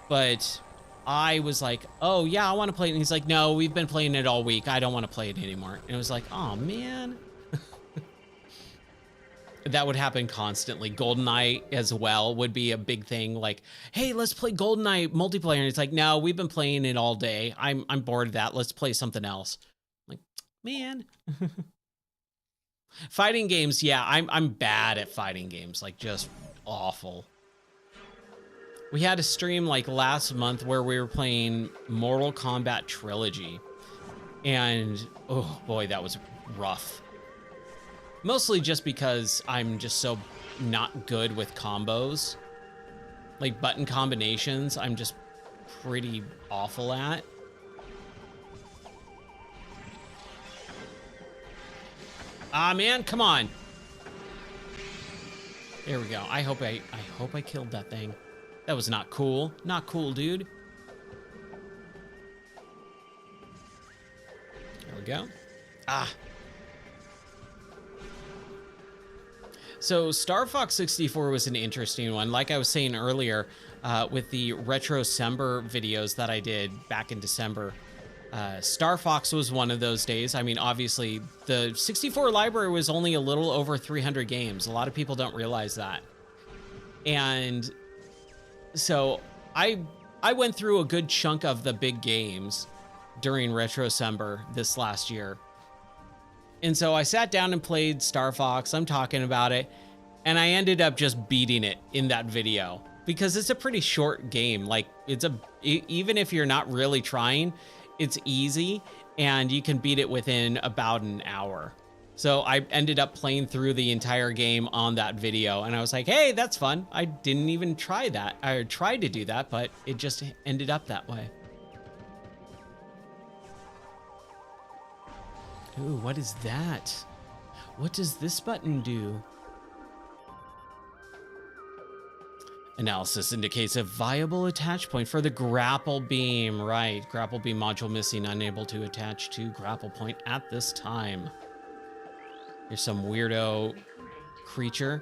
But I was like, oh yeah, I want to play it. And he's like, no, we've been playing it all week. I don't want to play it anymore. And it was like, oh man. That would happen constantly. GoldenEye as well would be a big thing. Like, hey, let's play GoldenEye multiplayer. And it's like, no, we've been playing it all day. I'm bored of that. Let's play something else. I'm like, man. Fighting games, yeah, I'm bad at fighting games. Like, just awful. We had a stream like last month where we were playing Mortal Kombat Trilogy. And, oh boy, that was rough. Mostly just because I'm just so not good with combos. Like button combinations, I'm just pretty awful at. Ah, man, come on. There we go. I hope I killed that thing. That was not cool. Not cool, dude. There we go. Ah. So Star Fox 64 was an interesting one. Like I was saying earlier, with the Retro Sember videos that I did back in December, Star Fox was one of those days. I mean, obviously, the 64 library was only a little over 300 games. A lot of people don't realize that. And so I went through a good chunk of the big games during Retro Sember this last year. And so I sat down and played Star Fox. I'm talking about it. And I ended up just beating it in that video because it's a pretty short game. Like, even if you're not really trying, it's easy and you can beat it within about an hour. So I ended up playing through the entire game on that video and I was like, hey, that's fun. I didn't even try that. I tried to do that, but it just ended up that way. Ooh, what is that? What does this button do? Analysis indicates a viable attach point for the grapple beam. Right, grapple beam module missing, unable to attach to grapple point at this time. Here's some weirdo creature.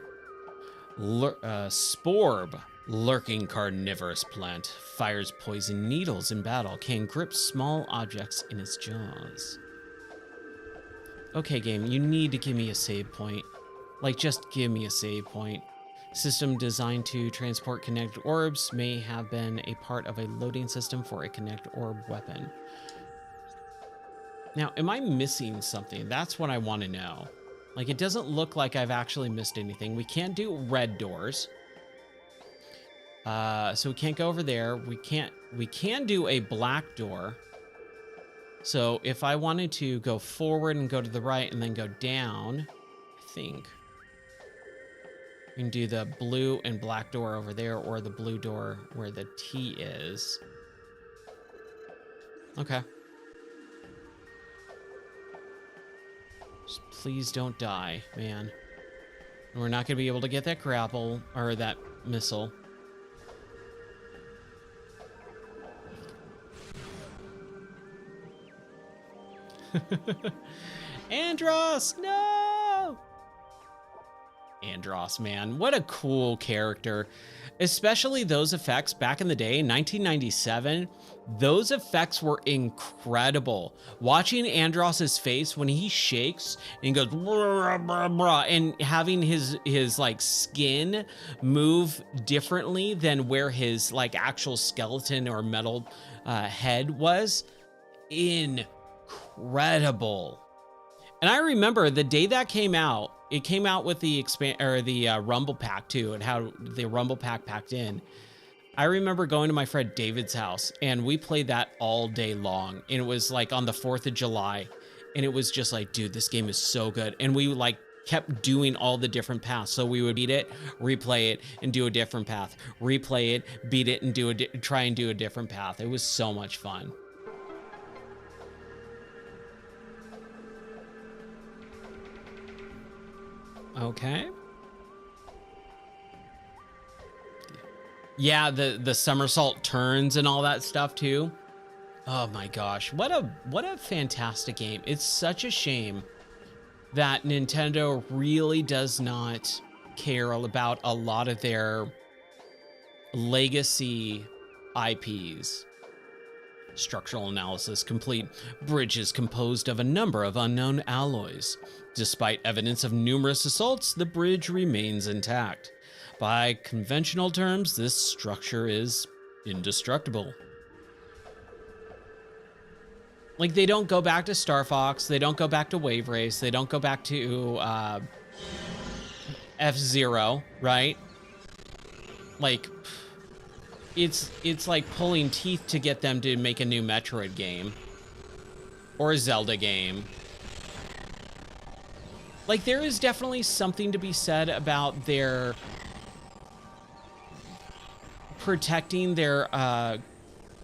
Sporb, lurking carnivorous plant, fires poison needles in battle, can grip small objects in its jaws. Okay, game, you need to give me a save point. Like, just give me a save point. System designed to transport Connect orbs may have been a part of a loading system for a Connect orb weapon. Now, am I missing something? That's what I want to know. Like, it doesn't look like I've actually missed anything. We can't do red doors. So we can't go over there. We can do a black door. So if I wanted to go forward and go to the right and then go down, I think we can do the blue and black door over there or the blue door where the T is. Okay. Just please don't die, man. And we're not going to be able to get that grapple or that missile. Andros, no! Andros, man, what a cool character. Especially those effects back in the day, 1997, those effects were incredible. Watching Andros's face when he shakes and goes brah, brah, brah, and having his like skin move differently than where his like actual skeleton or metal head was, incredible. And I remember the day that came out, it came out with the Rumble Pack too, and how the Rumble Pack packed in. I remember going to my friend David's house and we played that all day long. And it was like on the 4th of July. And it was just like, dude, this game is so good. And we like kept doing all the different paths. So we would beat it, replay it, and do a different path. Replay it, beat it, and try and do a different path. It was so much fun. Okay. Yeah, the somersault turns and all that stuff too. Oh my gosh, what a fantastic game. It's such a shame that Nintendo really does not care about a lot of their legacy IPs. Structural analysis complete. Bridge is composed of a number of unknown alloys. Despite evidence of numerous assaults, the bridge remains intact. By conventional terms, this structure is indestructible. Like, they don't go back to Star Fox, they don't go back to Wave Race, they don't go back to F-Zero, right? Like, it's like pulling teeth to get them to make a new Metroid game or a Zelda game. Like, there is definitely something to be said about their protecting their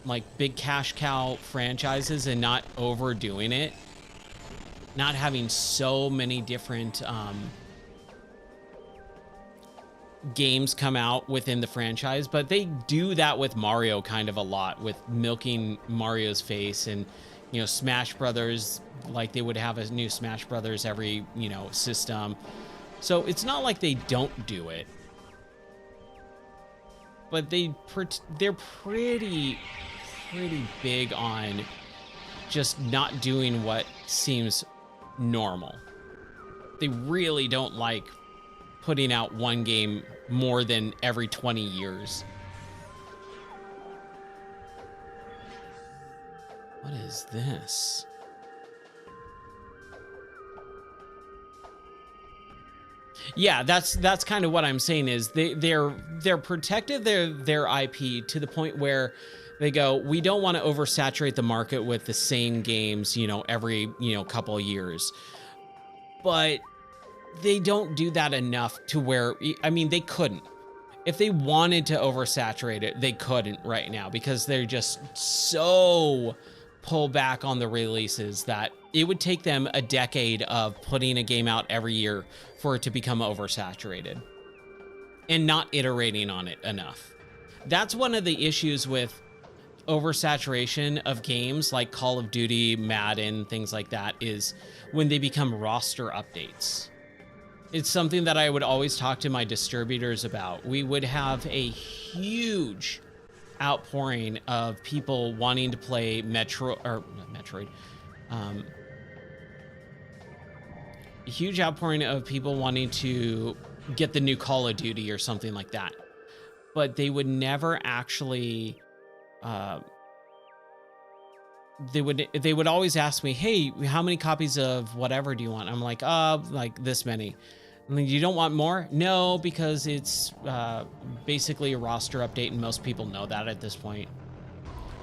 like big cash cow franchises and not overdoing it, not having so many different games come out within the franchise. But they do that with Mario kind of a lot, with milking Mario's face. And, you know, Smash Brothers, like they would have a new Smash Brothers every, you know, system. So it's not like they don't do it, but they're pretty big on just not doing what seems normal. They really don't like putting out one game more than every 20 years. What is this? Yeah, that's kind of what I'm saying, is they're protective their IP to the point where they go, we don't want to oversaturate the market with the same games, you know, every, you know, couple of years. But they don't do that enough to where, I mean, they couldn't. If they wanted to oversaturate it, they couldn't right now, because they're just so pull back on the releases that it would take them a decade of putting a game out every year for it to become oversaturated and not iterating on it enough. That's one of the issues with oversaturation of games like Call of Duty, Madden, things like that, is when they become roster updates. It's something that I would always talk to my distributors about. We would have a huge outpouring of people wanting to play Metroid. A huge outpouring of people wanting to get the new Call of Duty or something like that. But they would never actually they would always ask me, hey, how many copies of whatever do you want? I'm like this many. I'm like, you don't want more? No, because it's basically a roster update, and most people know that at this point.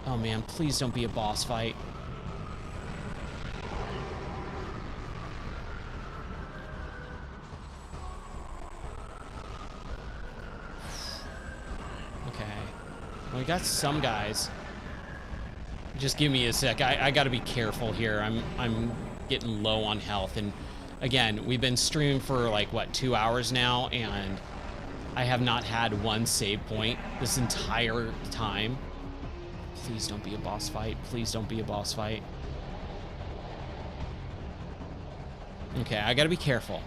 Oh man, please don't be a boss fight. Okay, well, we got some guys. Just give me a sec. I gotta be careful here. I'm getting low on health, and again, we've been streaming for like what, 2 hours now, and I have not had one save point this entire time. Please don't be a boss fight. Please don't be a boss fight. Okay, I gotta be careful.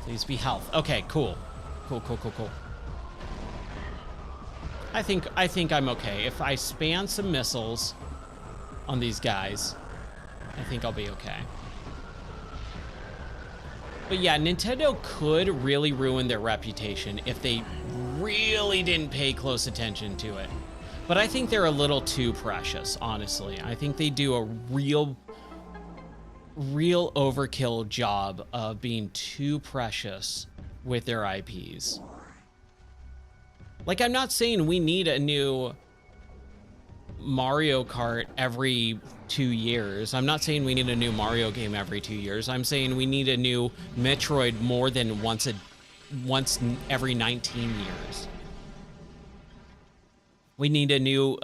Please be health. Okay, cool. Cool. I think I'm okay. If I span some missiles on these guys, I think I'll be okay. But yeah, Nintendo could really ruin their reputation if they really didn't pay close attention to it. But I think they're a little too precious, honestly. I think they do a real overkill job of being too precious with their IPs. Like, I'm not saying we need a new Mario Kart every 2 years. I'm not saying we need a new Mario game every 2 years. I'm saying we need a new Metroid more than once every 19 years. We need a new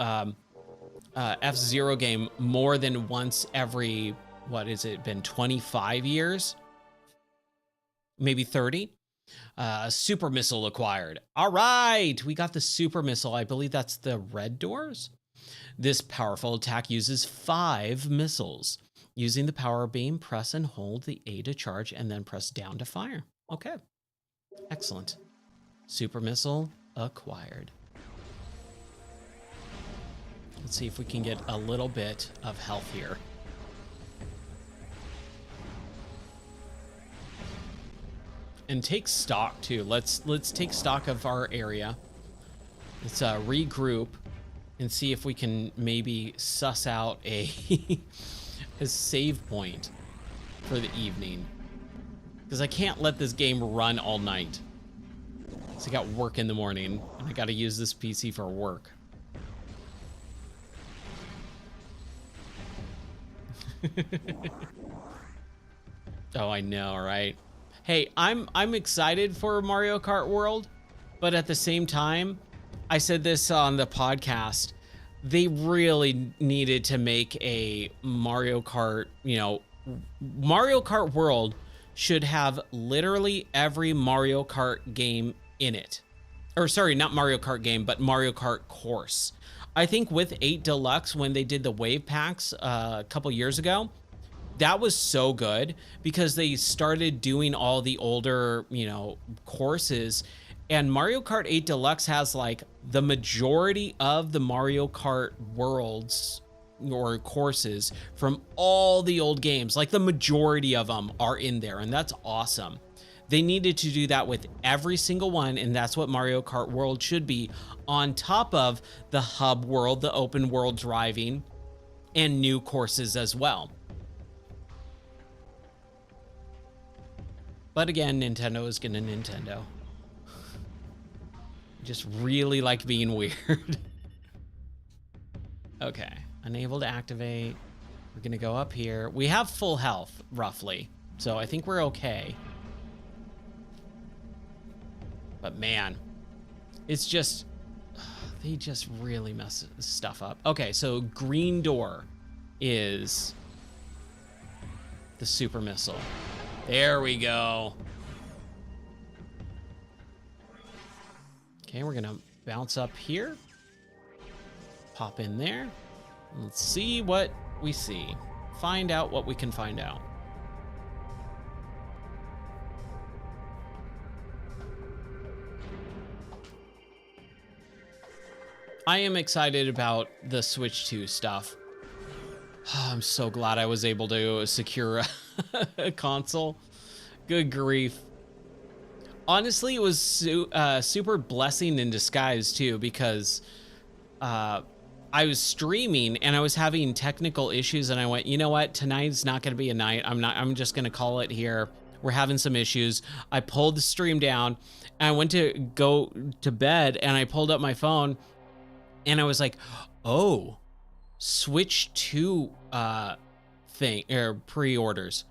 F-Zero game more than once every, what has it been, 25 years? Maybe 30? Super missile acquired. All right, we got the super missile. I believe that's the red doors. This powerful attack uses 5 missiles. Using the power beam, press and hold the A to charge and then press down to fire. Okay, excellent. Super missile acquired. Let's see if we can get a little bit of health here. And take stock too. Let's take stock of our area. Let's regroup and see if we can maybe suss out a a save point for the evening. Because I can't let this game run all night. So I got work in the morning and I got to use this PC for work. Oh, I know, right? Hey, I'm excited for Mario Kart World, but at the same time, I said this on the podcast, they really needed to make a Mario Kart, Mario Kart World should have literally every Mario Kart game in it. Or sorry, not Mario Kart game, but Mario Kart course. I think with 8 Deluxe, when they did the wave packs a couple years ago, that was so good because they started doing all the older, courses, and Mario Kart 8 Deluxe has like the majority of the Mario Kart worlds or courses from all the old games. Like the majority of them are in there, and that's awesome. They needed to do that with every single one, and that's what Mario Kart World should be, on top of the hub world, the open world driving, and new courses as well. But again, Nintendo is gonna Nintendo. Just really like being weird. Okay, unable to activate. We're gonna go up here. We have full health, roughly, so I think we're okay. But man, it's just, they just really mess stuff up. Okay, so green door is the super missile. There we go. Okay, we're gonna bounce up here. Pop in there. Let's see what we see. Find out what we can find out. I am excited about the Switch 2 stuff. I'm so glad I was able to secure a console. Good grief. Honestly, it was super blessing in disguise too, because I was streaming and I was having technical issues, and I went, you know what? Tonight's not going to be a night. I'm just going to call it here. We're having some issues. I pulled the stream down and I went to go to bed, and I pulled up my phone and I was like, oh, Switch 2 thing or pre-orders.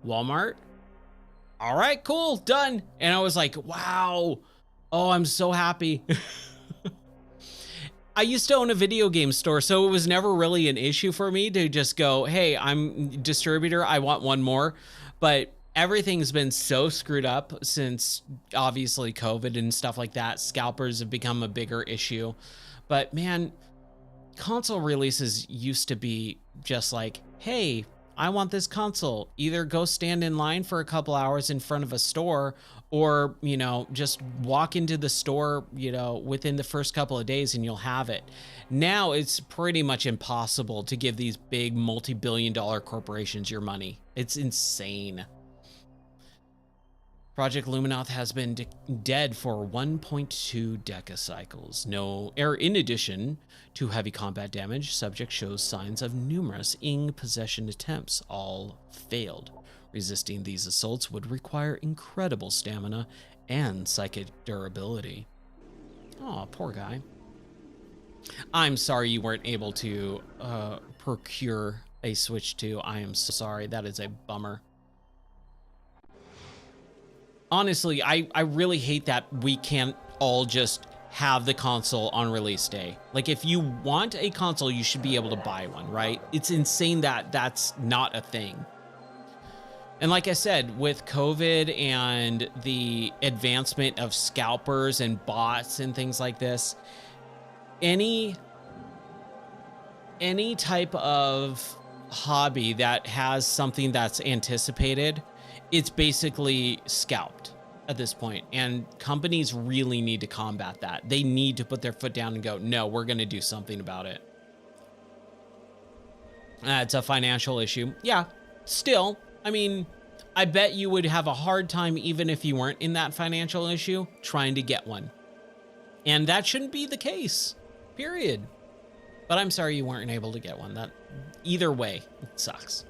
Walmart. All right, cool, done. And I was like, wow. Oh, I'm so happy. I used to own a video game store, so it was never really an issue for me to just go, hey, I'm distributor, I want one more. But everything's been so screwed up since obviously COVID and stuff like that. Scalpers have become a bigger issue. But man, console releases used to be just like, hey, I want this console. Either go stand in line for a couple hours in front of a store, or, just walk into the store, within the first couple of days and you'll have it. Now it's pretty much impossible to give these big multi-billion-dollar corporations your money. It's insane. Project Luminoth has been dead for 1.2 decacycles. In addition to heavy combat damage, subject shows signs of numerous ing possession attempts, all failed. Resisting these assaults would require incredible stamina and psychic durability. Oh, poor guy. I'm sorry you weren't able to procure a Switch 2. I am so sorry. That is a bummer. Honestly, I really hate that we can't all just have the console on release day. Like, if you want a console, you should be able to buy one, right? It's insane that that's not a thing. And like I said, with COVID and the advancement of scalpers and bots and things like this, any type of hobby that has something that's anticipated, it's basically scalped at this point. And companies really need to combat that. They need to put their foot down and go, no, we're going to do something about it. It's a financial issue. Yeah, still, I mean, I bet you would have a hard time, even if you weren't in that financial issue, trying to get one. And that shouldn't be the case, period. But I'm sorry you weren't able to get one. That, either way, it sucks.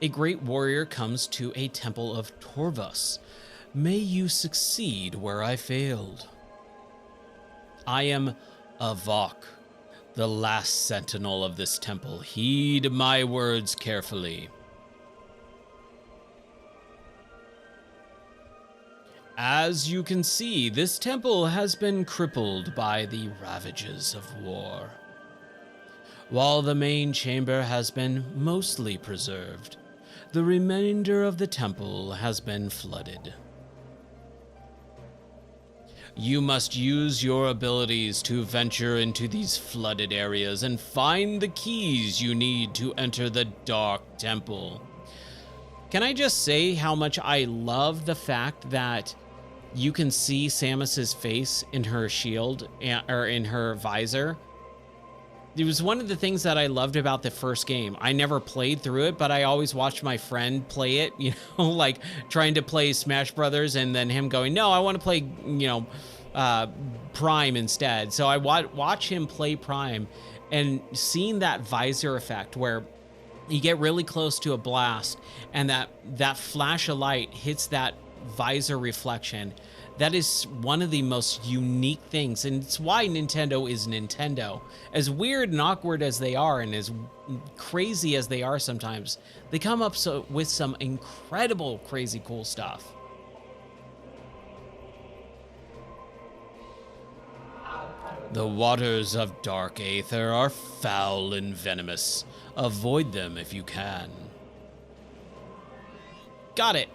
A great warrior comes to a temple of Torvus. May you succeed where I failed. I am Avok, the last sentinel of this temple. Heed my words carefully. As you can see, this temple has been crippled by the ravages of war. While the main chamber has been mostly preserved, the remainder of the temple has been flooded. You must use your abilities to venture into these flooded areas and find the keys you need to enter the Dark Temple. Can I just say how much I love the fact that you can see Samus's face in her shield, or in her visor? It was one of the things that I loved about the first game. I never played through it, but I always watched my friend play it, you know, like trying to play Smash Brothers and then him going, no, I want to play, you know, Prime instead. So I watch him play Prime, and seeing that visor effect where you get really close to a blast and that flash of light hits that visor reflection. That is one of the most unique things, and it's why Nintendo is Nintendo. As weird and awkward as they are, and as crazy as they are sometimes, they come up with some incredible, crazy, cool stuff. The waters of Dark Aether are foul and venomous. Avoid them if you can. Got it.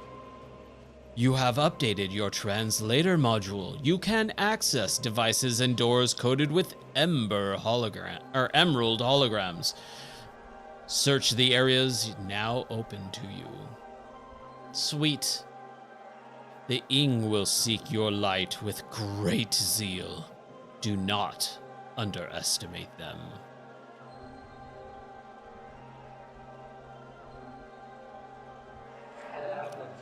You have updated your translator module. You can access devices and doors coded with emerald holograms. Search the areas now open to you. Sweet. The Ing will seek your light with great zeal. Do not underestimate them.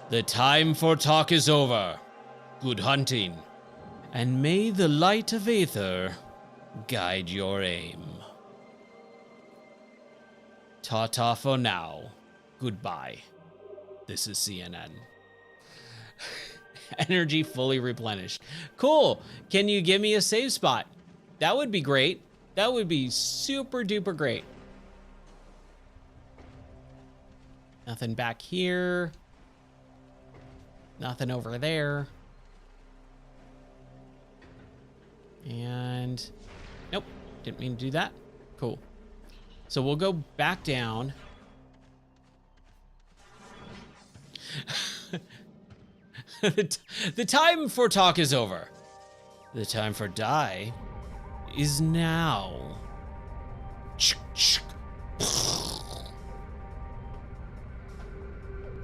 The time for talk is over. Good hunting. And may the light of Aether guide your aim. Ta-ta for now. Goodbye. This is CNN. Energy fully replenished. Cool. Can you give me a save spot? That would be great. That would be super duper great. Nothing back here. Nothing over there. And nope, didn't mean to do that. Cool. So we'll go back down. The time for talk is over. The time for die is now.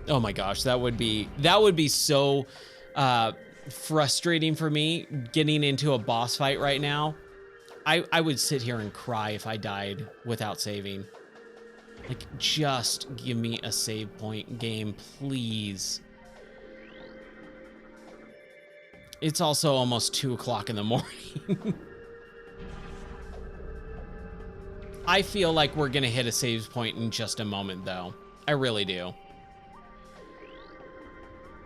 Oh my gosh, that would be so frustrating for me getting into a boss fight right now. I would sit here and cry if I died without saving. Like, just give me a save point, game, please. It's also almost 2 o'clock in the morning. I feel like we're gonna hit a save point in just a moment, though. I really do.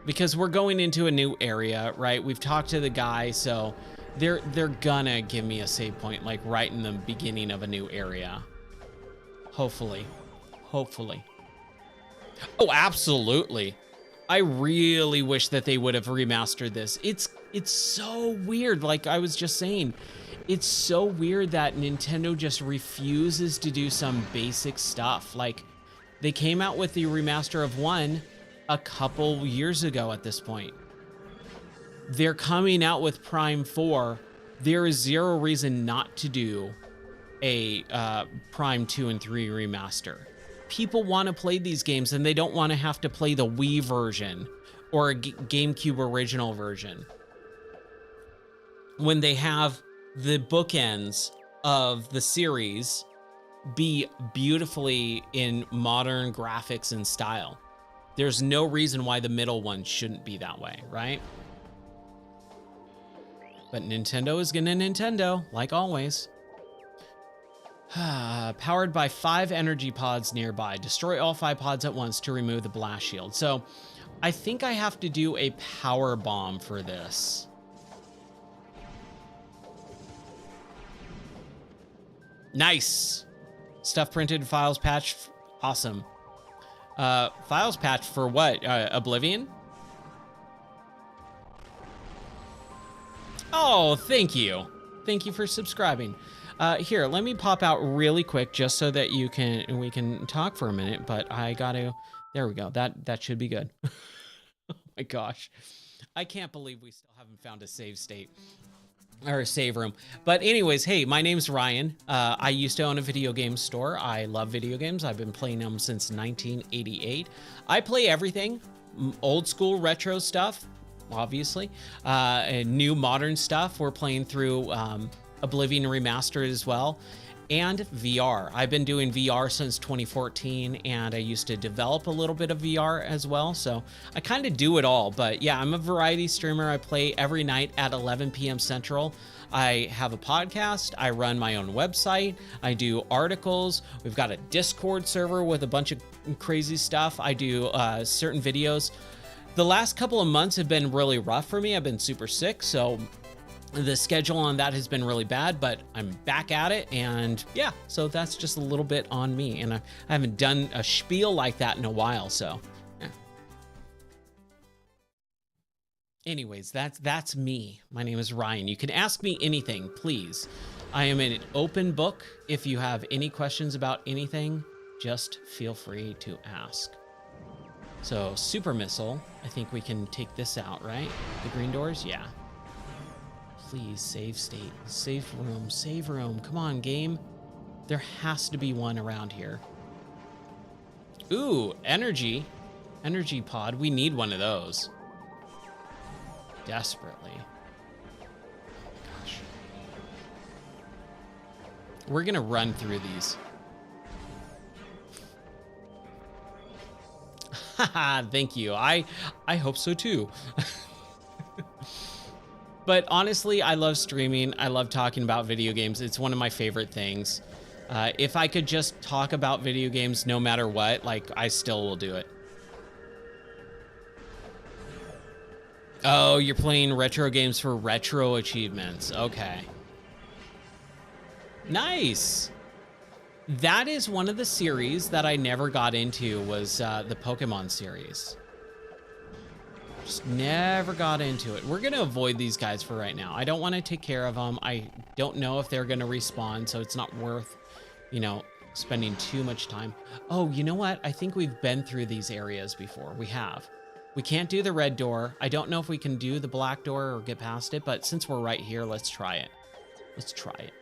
Because we're going into a new area, right? We've talked to the guy, so They're gonna give me a save point like right in the beginning of a new area. Hopefully. Hopefully. Oh, absolutely. I really wish that they would have remastered this. It's so weird. Like I was just saying, it's so weird that Nintendo just refuses to do some basic stuff. Like they came out with the remaster of 1 a couple years ago at this point. They're coming out with Prime 4. There is zero reason not to do a Prime 2 and 3 remaster. People want to play these games and they don't want to have to play the Wii version or a GameCube original version. When they have the bookends of the series be beautifully in modern graphics and style. There's no reason why the middle one shouldn't be that way, right? But Nintendo is gonna Nintendo, like always. Powered by 5 energy pods nearby. Destroy all 5 pods at once to remove the blast shield. So I think I have to do a power bomb for this. Nice. Stuff printed, files patched. Awesome. Files patched for what? Oblivion? Oh, thank you. Thank you for subscribing. Here, let me pop out really quick just so that we can talk for a minute, but I gotta, there we go. That should be good. Oh my gosh. I can't believe we still haven't found a save state or a save room. But anyways, hey, my name's Ryan. I used to own a video game store. I love video games. I've been playing them since 1988. I play everything, old school retro stuff, obviously, and new modern stuff. We're playing through Oblivion Remastered as well, and VR. I've been doing VR since 2014, and I used to develop a little bit of VR as well, so I kind of do it all. But yeah, I'm a variety streamer. I play every night at 11 p.m. Central. I have a podcast. I run my own website. I do articles. We've got a Discord server with a bunch of crazy stuff. I do certain videos. The last couple of months have been really rough for me. I've been super sick, so the schedule on that has been really bad, but I'm back at it, and yeah, so that's just a little bit on me, and I haven't done a spiel like that in a while, so yeah. Anyways, that's me. My name is Ryan. You can ask me anything, please. I am an open book. If you have any questions about anything, just feel free to ask. So, super missile, I think we can take this out, right? The green doors, yeah. Please, save state, save room. Come on, game. There has to be one around here. Ooh, energy pod. We need one of those. Desperately. Oh my gosh. We're gonna run through these. Haha, thank you. I hope so too. But honestly, I love streaming. I love talking about video games. It's one of my favorite things. If I could just talk about video games no matter what, like, I still will do it. Oh, you're playing retro games for retro achievements. Okay. Nice. That is one of the series that I never got into, was the Pokemon series. Just never got into it. We're gonna avoid these guys for right now. I don't want to take care of them. I don't know if they're gonna respawn, so it's not worth, you know, spending too much time. Oh, you know what? I think we've been through these areas before. We have. We can't do the red door. I don't know if we can do the black door or get past it, but since we're right here, let's try it. Let's try it.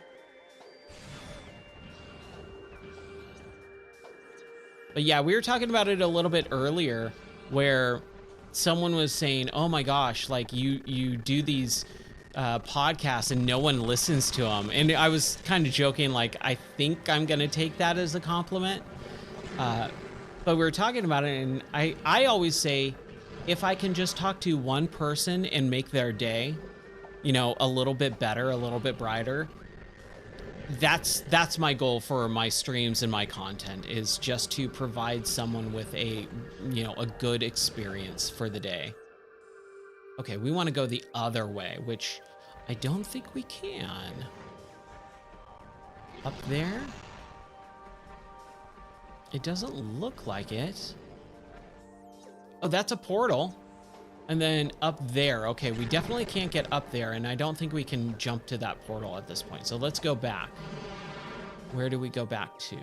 But yeah, we were talking about it a little bit earlier, where someone was saying, oh my gosh, like you do these podcasts and no one listens to them. And I was kind of joking, like, I think I'm gonna take that as a compliment. But we were talking about it, and I always say, if I can just talk to one person and make their day, you know, a little bit better, a little bit brighter, that's my goal for my streams and my content, is just to provide someone with a, you know, a good experience for the day. Okay, we want to go the other way, which I don't think we can. Up there? It doesn't look like it. Oh, that's a portal. And then up there. Okay, we definitely can't get up there, and I don't think we can jump to that portal at this point. So let's go back. Where do we go back to?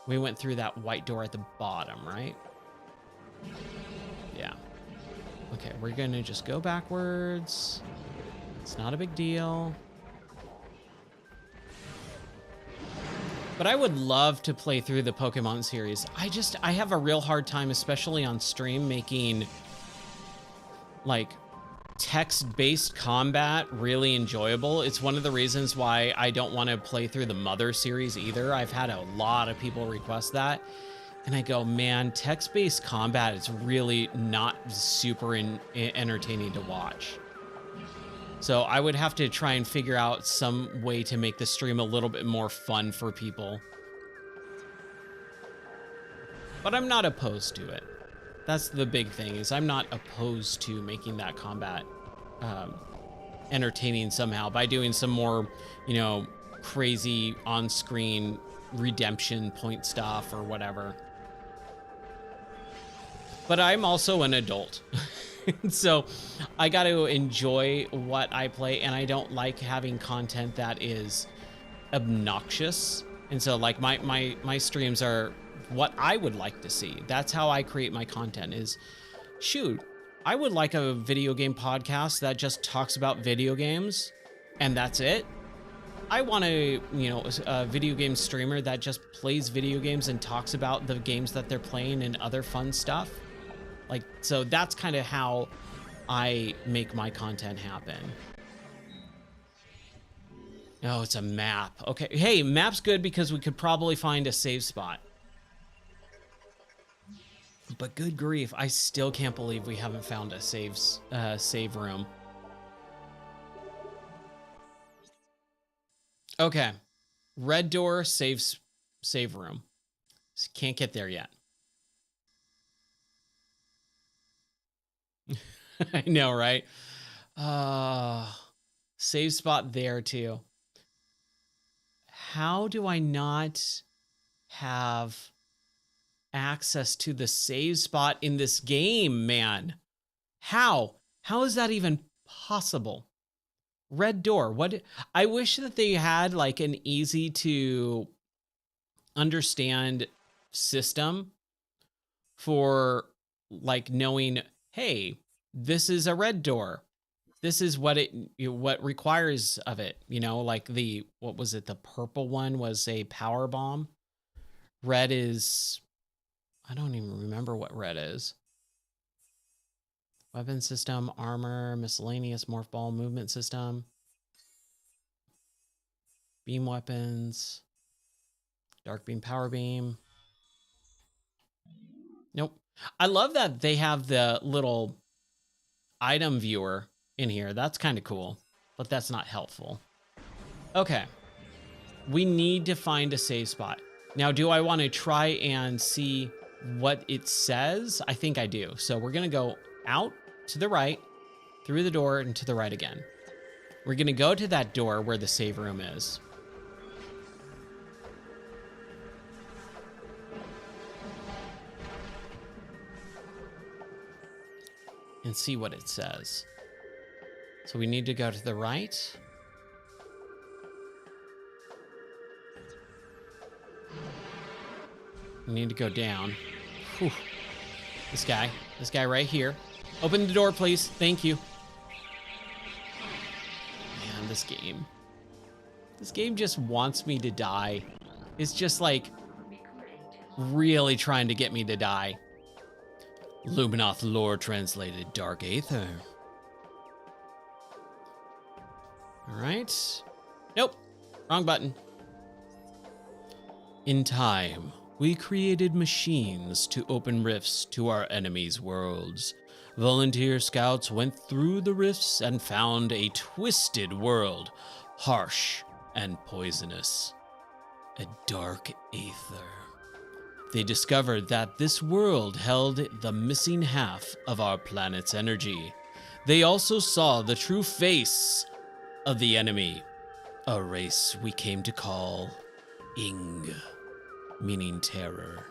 We went through that white door at the bottom, right? Yeah. Okay, we're gonna just go backwards. It's not a big deal. But I would love to play through the Pokemon series. I have a real hard time, especially on stream, making like text-based combat really enjoyable. It's one of the reasons why I don't want to play through the Mother series either. I've had a lot of people request that. And I go, man, text-based combat is really not super entertaining to watch. So I would have to try and figure out some way to make the stream a little bit more fun for people. But I'm not opposed to it. That's the big thing, is I'm not opposed to making that combat entertaining somehow by doing some more, you know, crazy on-screen redemption point stuff or whatever. But I'm also an adult. So I got to enjoy what I play, and I don't like having content that is obnoxious. And so like my streams are what I would like to see. That's how I create my content is, shoot, I would like a video game podcast that just talks about video games and that's it. I want a video game streamer that just plays video games and talks about the games that they're playing and other fun stuff. Like, so that's kind of how I make my content happen. Oh, it's a map. Okay. Hey, map's good because we could probably find a save spot. But good grief, I still can't believe we haven't found a save room. Okay. Red door, save room. Can't get there yet. I know, right? Save spot there too. How do I not have access to the save spot in this game, man? How is that even possible? Red door. What? I wish that they had like an easy to understand system for like knowing, hey, this is a red door. This is what what requires of it. You know, like what was it? The purple one was a power bomb. Red is, I don't even remember what red is. Weapon system, armor, miscellaneous, morph ball, movement system. Beam weapons. Dark beam, power beam. Nope. I love that they have the little item viewer in here. That's kind of cool, but that's not helpful. Okay. We need to find a save spot. Now, do I want to try and see what it says? I think I do. So we're going to go out to the right, through the door, and to the right again. We're going to go to that door where the save room is. And see what it says. So we need to go to the right. We need to go down. Whew. This guy right here. Open the door, please. Thank you. Man, this game just wants me to die. It's just like really trying to get me to die. Luminoth lore translated Dark Aether. All right. Nope. Wrong button. In time, we created machines to open rifts to our enemies' worlds. Volunteer scouts went through the rifts and found a twisted world, harsh and poisonous. A dark aether. They discovered that this world held the missing half of our planet's energy. They also saw the true face of the enemy, a race we came to call Ing, meaning terror.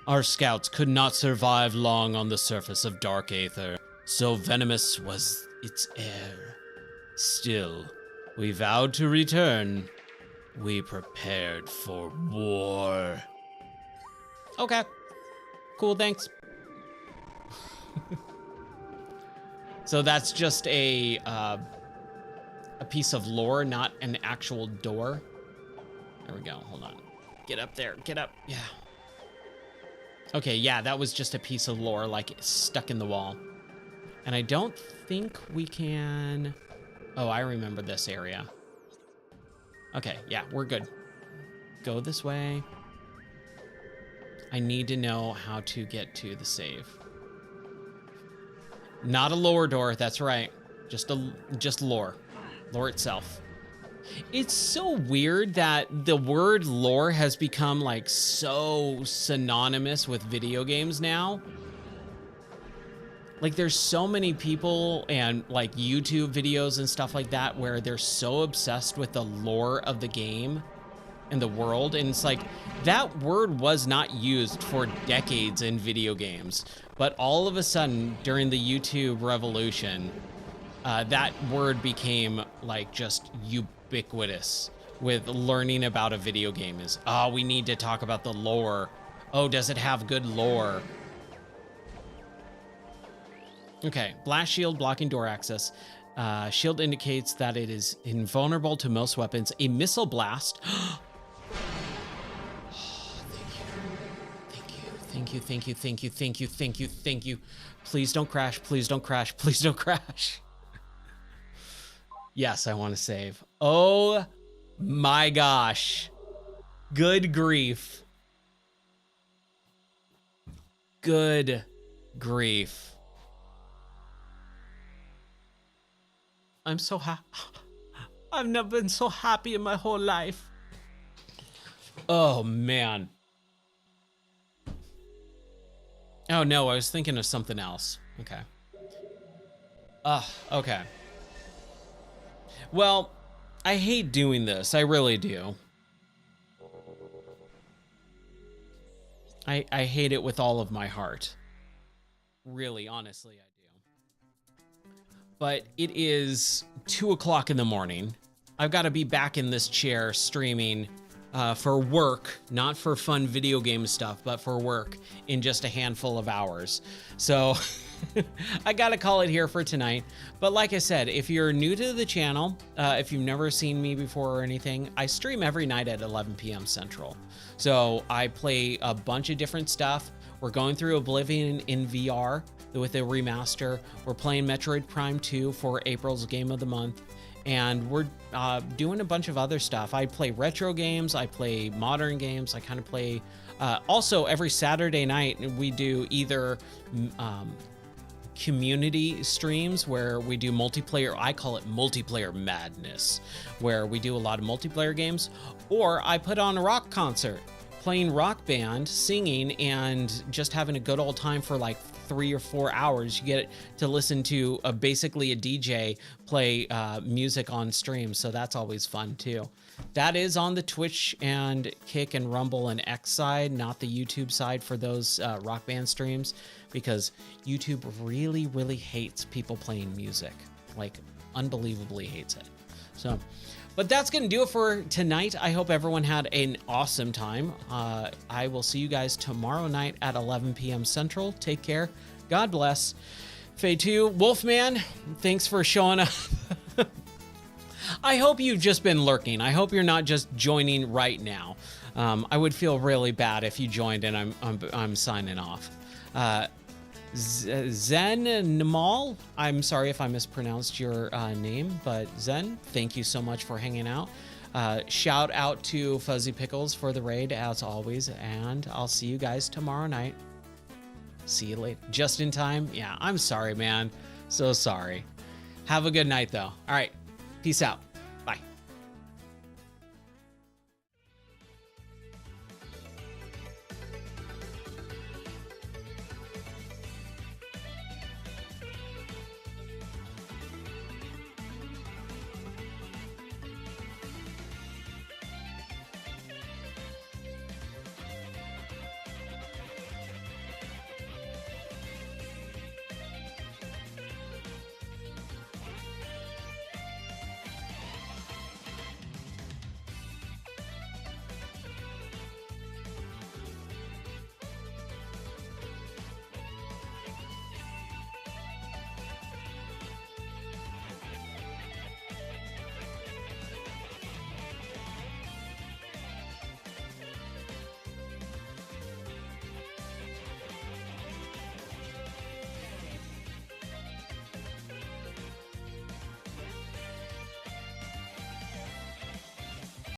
Our scouts could not survive long on the surface of dark aether, so venomous was its air. Still, we vowed to return. We prepared for war. Okay. Cool, thanks. So that's just a piece of lore, not an actual door. There we go, hold on. Get up there, get up, yeah. Okay, yeah, that was just a piece of lore, like stuck in the wall. And I don't think we can... Oh, I remember this area. Okay, yeah, we're good. Go this way. I need to know how to get to the save. Not a lower door, that's right. Just lore. Lore itself. It's so weird that the word lore has become like so synonymous with video games now. Like there's so many people and like YouTube videos and stuff like that where they're so obsessed with the lore of the game and the world. And it's like that word was not used for decades in video games. But all of a sudden during the YouTube revolution, that word became like just ubiquitous with learning about a video game is, oh, we need to talk about the lore. Oh, does it have good lore? Okay, blast shield blocking door access. Shield indicates that it is invulnerable to most weapons. A missile blast. Thank you. Please don't crash, please don't crash, please don't crash. Yes, I want to save. Oh my gosh. Good grief. Good grief. I'm so happy. I've never been so happy in my whole life. Oh, man. Oh, no, I was thinking of something else. Okay. Okay. Well, I hate doing this. I really do. I hate it with all of my heart. Really, honestly, I do. But it is 2 o'clock in the morning. I've got to be back in this chair streaming for work, not for fun video game stuff, but for work in just a handful of hours. So I got to call it here for tonight. But like I said, if you're new to the channel, if you've never seen me before or anything, I stream every night at 11 p.m. Central. So I play a bunch of different stuff. We're going through Oblivion in VR with a remaster. We're playing Metroid Prime 2 for April's Game of the Month. And we're doing a bunch of other stuff. I play retro games, I play modern games, I kind of play... also, every Saturday night, we do either community streams where we do multiplayer, I call it multiplayer madness, where we do a lot of multiplayer games, or I put on a rock concert, playing Rock Band, singing, and just having a good old time for like 3 or 4 hours. You get to listen to basically a DJ play music on stream, so that's always fun too. That is on the Twitch and Kick and Rumble and X side, not the YouTube side for those Rock Band streams, because YouTube really, really hates people playing music, like unbelievably hates it. So, but that's going to do it for tonight. I hope everyone had an awesome time. I will see you guys tomorrow night at 11 p.m. Central. Take care. God bless. Fay2, Wolfman, thanks for showing up. I hope you've just been lurking. I hope you're not just joining right now. I would feel really bad if you joined and I'm signing off. Zen Namal, I'm sorry if I mispronounced your name, but Zen, thank you so much for hanging out. Shout out to Fuzzy Pickles for the raid as always, and I'll see you guys tomorrow night. See you later. Just in time? Yeah, I'm sorry, man. So sorry. Have a good night, though. All right. Peace out.